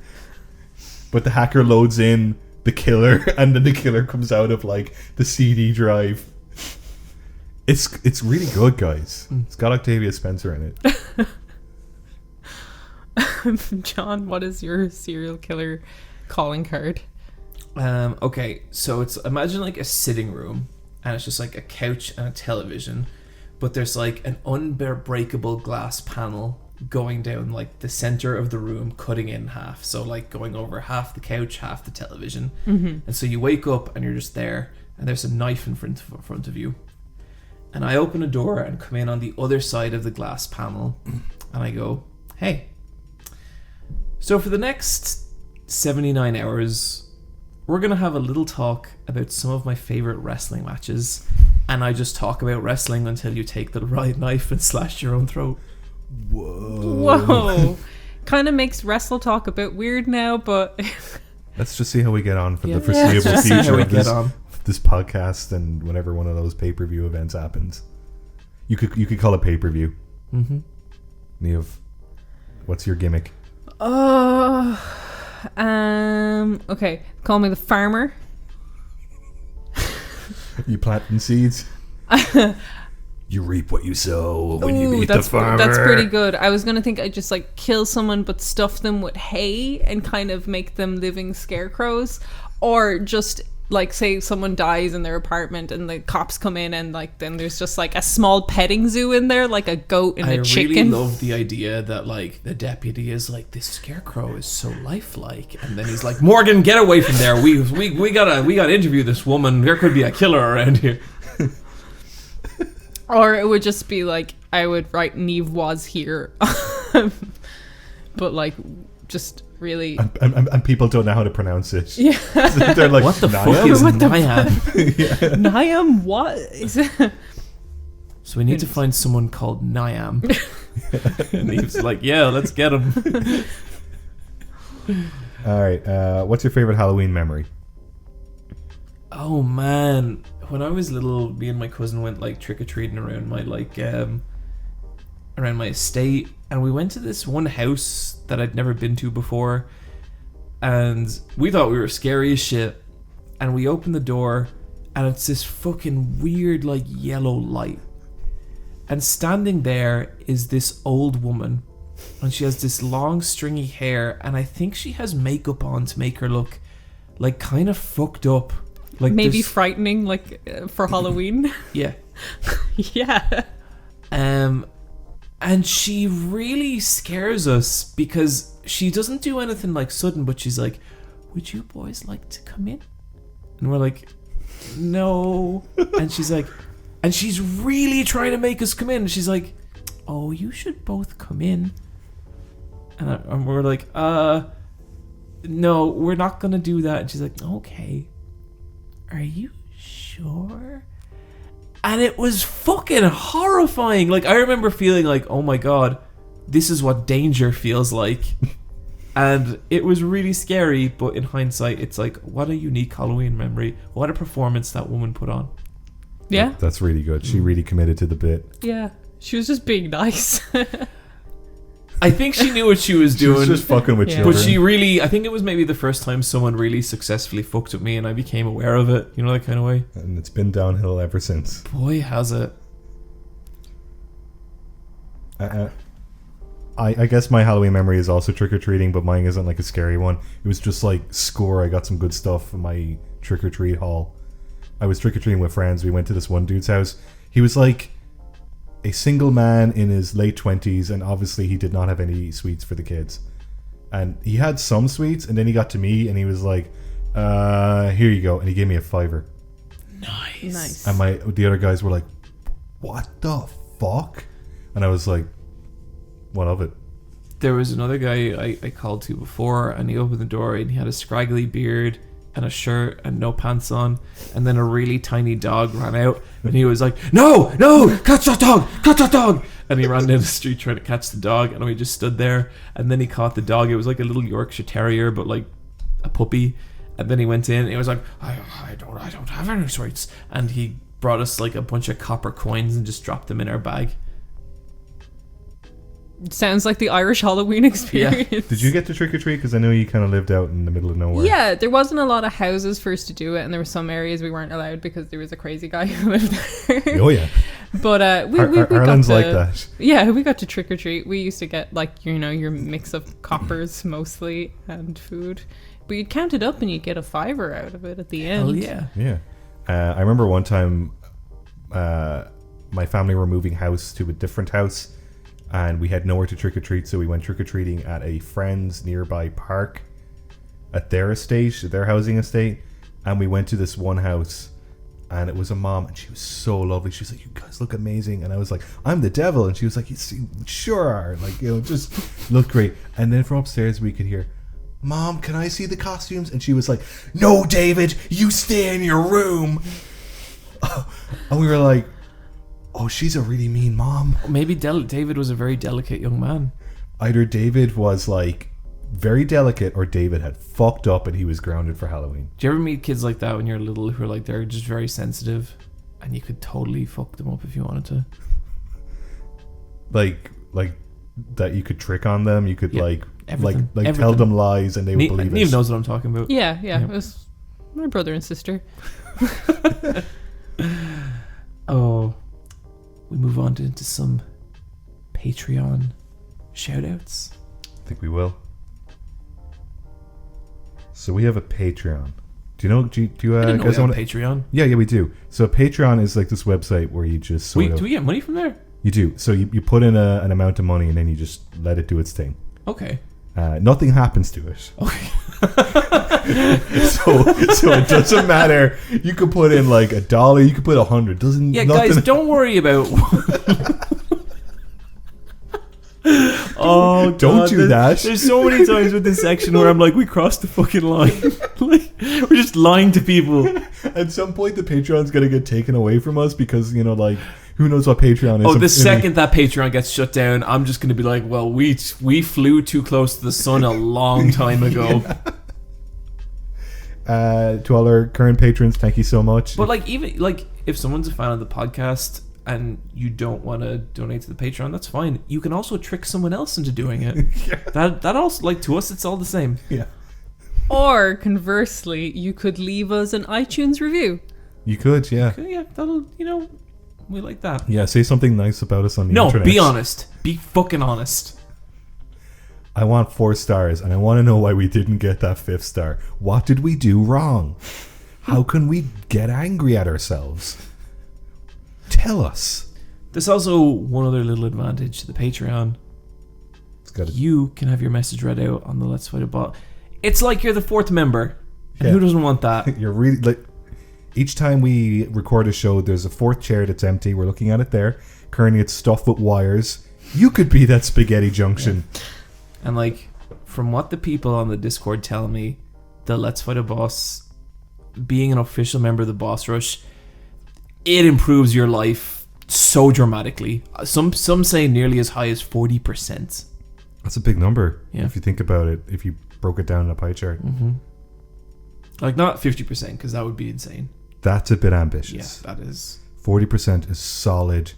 But the hacker loads in the killer, and then the killer comes out of like the CD drive. It's really good, guys. It's got Octavia Spencer in it. John, what is your serial killer calling card? Okay, so it's, imagine like a sitting room, and it's just like a couch and a television, but there's like an unbreakable glass panel going down like the center of the room, cutting in half, so like going over half the couch, half the television. And so you wake up and you're just there, and there's a knife in front of you, and I open a door and come in on the other side of the glass panel, and I go, hey, so for the next 79 hours we're gonna have a little talk about some of my favorite wrestling matches, and I just talk about wrestling until you take the right knife and slash your own throat. Whoa. Kind of makes wrestle talk a bit weird now, but let's just see how we get on for Yeah. the foreseeable See how future we of get on. this podcast, and whenever one of those pay-per-view events happens. You could call it pay-per-view. Niamh, what's your gimmick? Okay, call me the farmer. You planting seeds? You reap what you sow when you meet the farmer. That's pretty good. I was gonna think I'd just like kill someone but stuff them with hay and kind of make them living scarecrows, or just like say someone dies in their apartment and the cops come in, and like then there's just like a small petting zoo in there, like a goat and a chicken. I really love the idea that like the deputy is like, this scarecrow is so lifelike, and then he's like, Morgan, get away from there. We gotta interview this woman. There could be a killer around here. Or it would just be like, I would write Niamh was here, but like just really. And people don't know how to pronounce it. Yeah. They're like, What the fuck Niamh? is Niamh? Niamh, what is it? So we need to find someone called Niamh. And Niamh's like, yeah, let's get him. All right. What's your favorite Halloween memory? Oh man, when I was little, me and my cousin went like trick-or-treating around my around my estate, and we went to this one house that I'd never been to before, and we thought we were scary as shit, and we opened the door, and it's this fucking weird like yellow light, and standing there is this old woman, and she has this long stringy hair, and I think she has makeup on to make her look like kind of fucked up. Like Maybe frightening, like for Halloween. Yeah. Yeah. And she really scares us because she doesn't do anything like sudden, but she's like, would you boys like to come in? And we're like, no. And she's like, and she's really trying to make us come in. And she's like, oh, you should both come in. And we're like, no, we're not going to do that. And she's like, okay. Are you sure? And it was fucking horrifying. Like, I remember feeling like, oh my god, this is what danger feels like. And it was really scary, but in hindsight, it's like, what a unique Halloween memory. What a performance that woman put on. Yeah. That's really good. She really committed to the bit. Yeah. She was just being nice. I think she knew what she was She doing. was just fucking with Yeah. children. But she really, I think it was maybe the first time someone really successfully fucked with me and I became aware of it. You know, that kind of way. And it's been downhill ever since. Boy, has it. I guess my Halloween memory is also trick-or-treating, but mine isn't like a scary one. It was just like score. I got some good stuff in my trick-or-treat haul. I was trick-or-treating with friends. We went to this one dude's house. He was like a single man in his late 20s, and obviously he did not have any sweets for the kids. And he had some sweets, and then he got to me, and he was like, here you go. And he gave me a $5. Nice. And the other guys were like, what the fuck? And I was like, what of it? There was another guy I called to before, and he opened the door and he had a scraggly beard and a shirt and no pants on, and then a really tiny dog ran out and he was like, no, catch that dog, and he ran down the street trying to catch the dog, and we just stood there, and then he caught the dog. It was like a little Yorkshire Terrier, but like a puppy. And then he went in and he was like, I don't have any sweets, and he brought us like a bunch of copper coins and just dropped them in our bag. Sounds like the Irish Halloween experience. Yeah. Did you get to trick-or-treat? Because I know you kind of lived out in the middle of nowhere. Yeah, there wasn't a lot of houses for us to do it, and there were some areas we weren't allowed because there was a crazy guy who lived there. Oh yeah. But we Ireland's got like to, that. Yeah, we got to trick or treat. We used to get like your mix of coppers mostly and food, but you'd count it up and you'd get a $5 out of it at the end. Hell yeah. Yeah. I remember one time my family were moving house to a different house and we had nowhere to trick or treat, so we went trick or treating at a friend's nearby park at their estate, their housing estate, and we went to this one house and it was a mom and she was so lovely. She was like, "You guys look amazing," and I was like, "I'm the devil," and she was like, "You sure are, like, you know, just look great." And then from upstairs we could hear, "Mom, can I see the costumes?" And she was like, "No, David, you stay in your room." And we were like, "Oh, she's a really mean mom." Maybe David was a very delicate young man. Either David was like very delicate or David had fucked up and he was grounded for Halloween. Do you ever meet kids like that when you're little who are like, they're just very sensitive and you could totally fuck them up if you wanted to? Like that you could trick on them, you could everything. Tell them lies and they would believe it. Niamh knows what I'm talking about. Yeah. It was my brother and sister. Oh, we move on into some Patreon shoutouts. I think we will. So we have a Patreon. Do you know? Do you I didn't know guys we want have Patreon? Yeah, we do. So Patreon is like this website where you just Do we get money from there? You do. So you put in an amount of money and then you just let it do its thing. Okay. Nothing happens to it. Okay. so it doesn't matter. You could put in like $1. You could put 100. Doesn't. Yeah, nothing. guys, don't worry about. Oh, God, don't do that. There's so many times with this section where I'm like, we crossed the fucking line. Like, we're just lying to people. At some point, the Patreon's gonna get taken away from us because, you know, like, who knows what Patreon is. Oh, the second that Patreon gets shut down, I'm just gonna be like, well, we flew too close to the sun a long time ago. To all our current patrons, thank you so much. But like, even like, if someone's a fan of the podcast and you don't want to donate to the Patreon, that's fine. You can also trick someone else into doing it. Yeah. That also, like, to us, it's all the same. Yeah. Or conversely, you could leave us an iTunes review. You could, yeah. Okay, yeah, that'll, you know, we like that. Yeah, say something nice about us on the internet. No, be honest. Be fucking honest. I want 4 stars, and I want to know why we didn't get that 5th star. What did we do wrong? How can we get angry at ourselves? Tell us. There's also one other little advantage to the Patreon. You can have your message read out on the Let's Fight a Bot. It's like you're the 4th member. And who doesn't want that? You're really like, each time we record a show, there's a 4th chair that's empty. We're looking at it there. Currently, it's stuffed with wires. You could be that spaghetti junction. Yeah. And like, from what the people on the Discord tell me, the Let's Fight a Boss, being an official member of the Boss Rush, it improves your life so dramatically. Some say nearly as high as 40%. That's a big number. Yeah. If you think about it, if you broke it down in a pie chart. Mm-hmm. Like, not 50%, because that would be insane. That's a bit ambitious. Yeah, that is. 40% is solid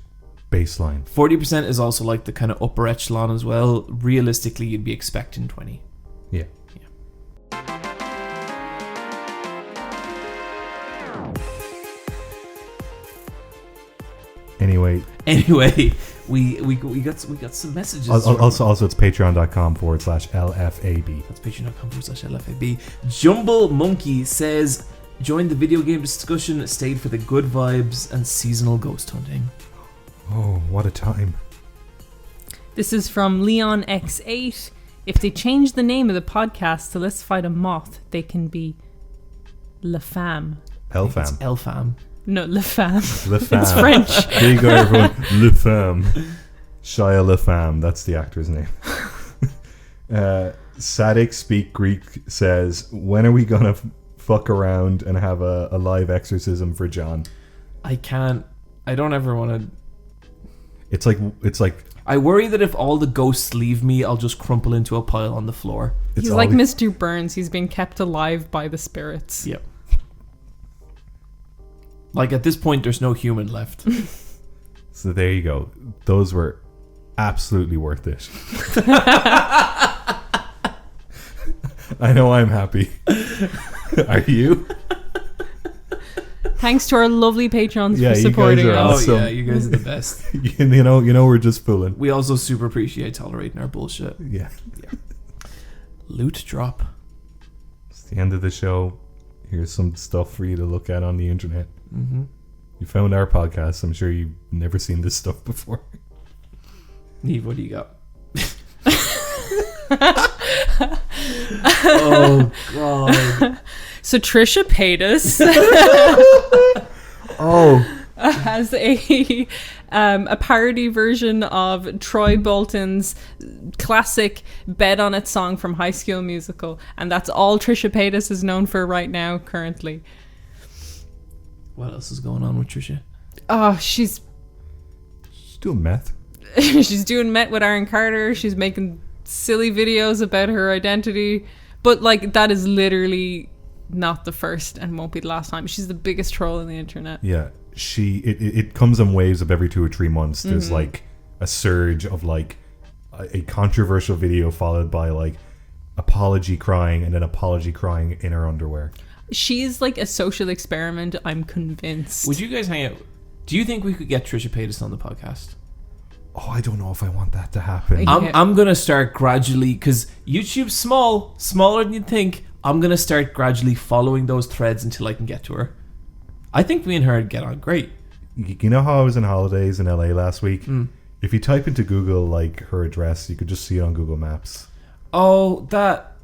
baseline. 40% is also like the kind of upper echelon as well. Realistically, you'd be expecting 20. Yeah. Anyway, we got some messages. Also, it's patreon.com/LFAB. That's patreon.com/LFAB. Jumble Monkey says, joined the video game discussion, stayed for the good vibes and seasonal ghost hunting. Oh, what a time. This is from Leon X8. If they change the name of the podcast to Let's Fight a Moth, they can be La Femme. Elfam. It's Elfam. No, La Femme. Le Femme. It's French. There you go, everyone. Le Femme. Shia Le Femme. That's the actor's name. Sadik Speak Greek says, when are we going to fuck around and have a live exorcism for John? I can't. I don't ever want to. It's like I worry that if all the ghosts leave me, I'll just crumple into a pile on the floor. He's like Mr. Burns. He's been kept alive by the spirits. Yep. Like, at this point, there's no human left. So there you go. Those were absolutely worth it. I know I'm happy. Are you? Thanks to our lovely patrons Yeah, for you supporting guys are us. awesome. Oh yeah, you guys are the best. you know, we're just fooling. We also super appreciate tolerating our bullshit. Yeah. Loot drop. It's the end of the show. Here's some stuff for you to look at on the internet. Mm-hmm. You found our podcast. I'm sure you've never seen this stuff before. Niamh, what do you got? Oh god. So Trisha Paytas Oh. has a parody version of Troy Bolton's classic "Bet on It" song from High School Musical, and that's all Trisha Paytas is known for right now, currently. What else is going on with Trisha? Oh, she's doing meth. she's doing Met with Aaron Carter. She's making silly videos about her identity, but like that is literally not the first and won't be the last time. She's the biggest troll on the internet. Yeah. It comes in waves of every 2 or 3 months. There's like a surge of like a controversial video followed by like apology crying and then apology crying in her underwear. She's like a social experiment, I'm convinced. Would you guys hang out? Do you think we could get Trisha Paytas on the podcast? Oh, I don't know if I want that to happen. Yeah. I'm gonna start gradually, because YouTube's smaller than you'd think. I'm gonna start gradually following those threads until I can get to her. I think me and her would get on great. You know how I was on holidays in LA last week? If you type into Google like her address, you could just see it on Google Maps. Oh, that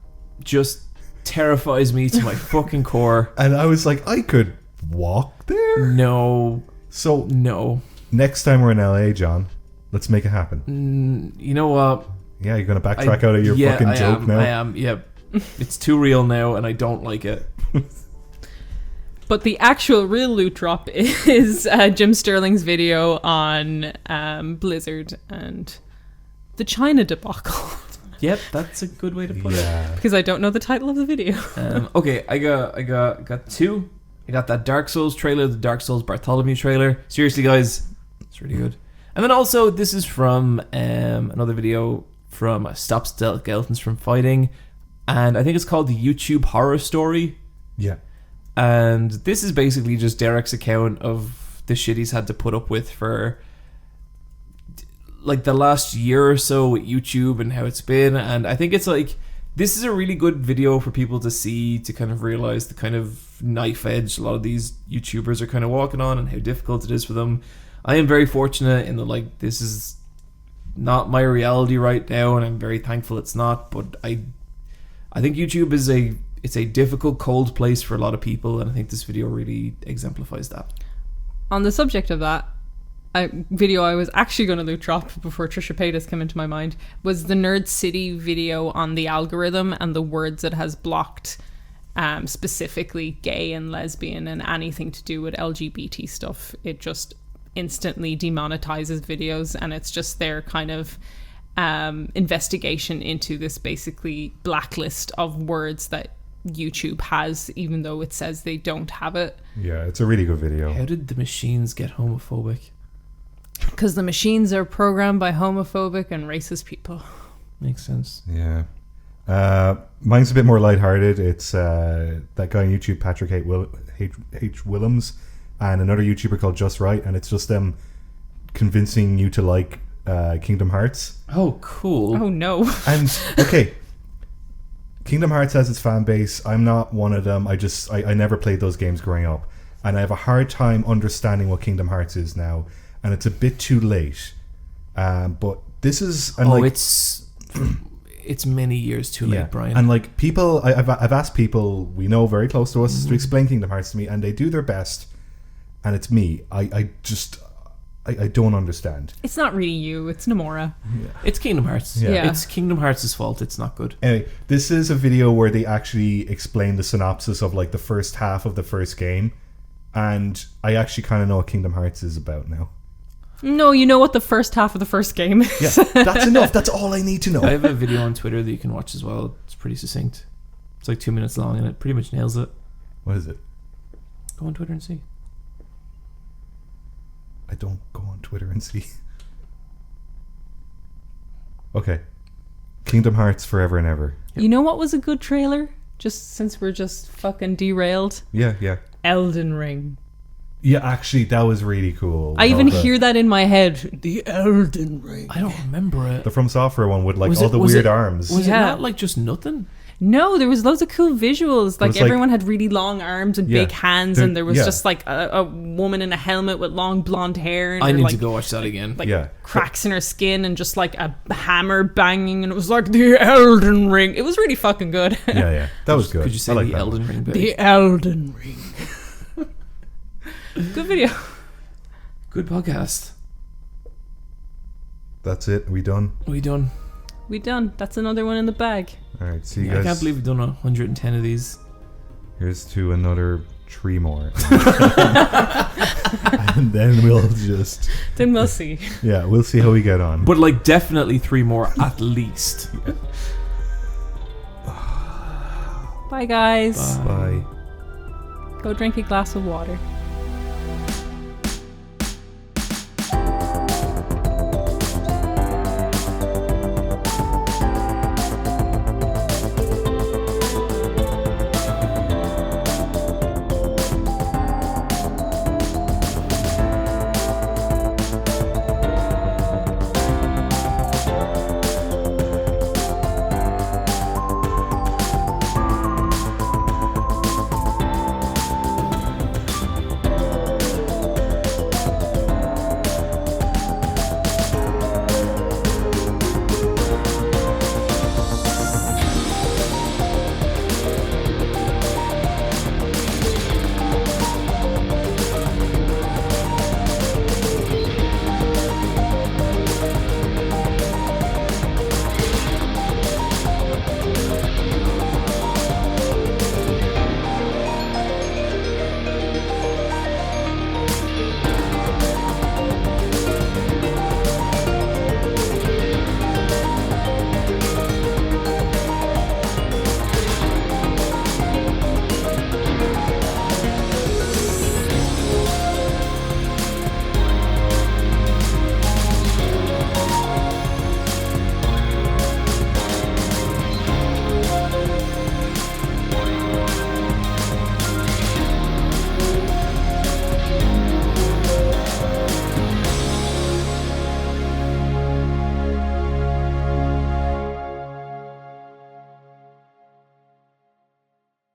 just terrifies me to my fucking core. And I was like, I could walk there? No. So No. next time we're in LA, John, let's make it happen. You know what? Yeah, you're going to backtrack out of your fucking joke now? I am, yeah. It's too real now and I don't like it. But the actual real loot drop is Jim Sterling's video on Blizzard and the China debacle. Yep, that's a good way to put it. Yeah. Because I don't know the title of the video. Okay, I got 2. I got that Dark Souls trailer, the Dark Souls Bartholomew trailer. Seriously, guys, it's really good. And then also, this is from another video from Stop Skeletons from Fighting, and I think it's called the YouTube Horror Story. Yeah. And this is basically just Derek's account of the shit he's had to put up with for like the last year or so with YouTube and how it's been. And I think it's like, this is a really good video for people to see, to kind of realize the kind of knife edge a lot of these YouTubers are kind of walking on and how difficult it is for them. I am very fortunate in that, like, this is not my reality right now, and I'm very thankful it's not. But I think YouTube is it's a difficult, cold place for a lot of people, and I think this video really exemplifies that. On the subject of that, a video I was actually going to loot drop before Trisha Paytas came into my mind was the Nerd City video on the algorithm and the words it has blocked, specifically gay and lesbian and anything to do with LGBT stuff. It just instantly demonetizes videos, and it's just their kind of investigation into this basically blacklist of words that YouTube has, even though it says they don't have it. Yeah, it's a really good video. How did the machines get homophobic? Because the machines are programmed by homophobic and racist people. Makes sense. Yeah. Mine's a bit more lighthearted. It's that guy on YouTube, Patrick H. Willems, and another YouTuber called Just Right, and it's just them convincing you to like Kingdom Hearts. Oh, cool. Oh no. And okay, Kingdom Hearts has its fan base. I'm not one of them. I never played those games growing up, and I have a hard time understanding what Kingdom Hearts is now, and it's a bit too late. But this is, and it's many years too late, Bryan. And like people, I've asked people we know very close to us to explain Kingdom Hearts to me, and they do their best. And it's me. I don't understand. It's not really you. It's Nomura. Yeah. It's Kingdom Hearts. Yeah. It's Kingdom Hearts' fault. It's not good. Anyway, this is a video where they actually explain the synopsis of like the first half of the first game, and I actually kind of know what Kingdom Hearts is about now. No, you know what the first half of the first game is. Yeah, that's enough. That's all I need to know. I have a video on Twitter that you can watch as well. It's pretty succinct. It's like 2 minutes long, and it pretty much nails it. What is it? Go on Twitter and see. I don't go on Twitter and see. Okay. Kingdom Hearts Forever and Ever. You know what was a good trailer? Just since we're just fucking derailed? Yeah. Elden Ring. Yeah, actually, that was really cool. I even hear that in my head. The Elden Ring. I don't remember it. the From Software one with like Was all it- the was weird it- arms. Was Yeah. it not like just nothing? No, there was loads of cool visuals. Like was, like- everyone had really long arms and Yeah. big hands, There- and there was yeah. just like a woman in a helmet with long blonde hair. And I her, need like, to go watch that again. like Yeah. cracks in her skin and just like a hammer banging, and it was like the Elden Ring. It was really fucking good. Yeah. That was good. Could you say I like the that Elden one. Ring bit? The Elden Ring. Good video. Good podcast. That's it. We done? We done. We done. That's another one in the bag. All right. See you Yeah, I guys. can't believe we've done 110 of these. Here's to another 3 more. And then we'll just... Then we'll see. Yeah, we'll see how we get on. But like definitely 3 more at least. Bye, guys. Bye. Go drink a glass of water.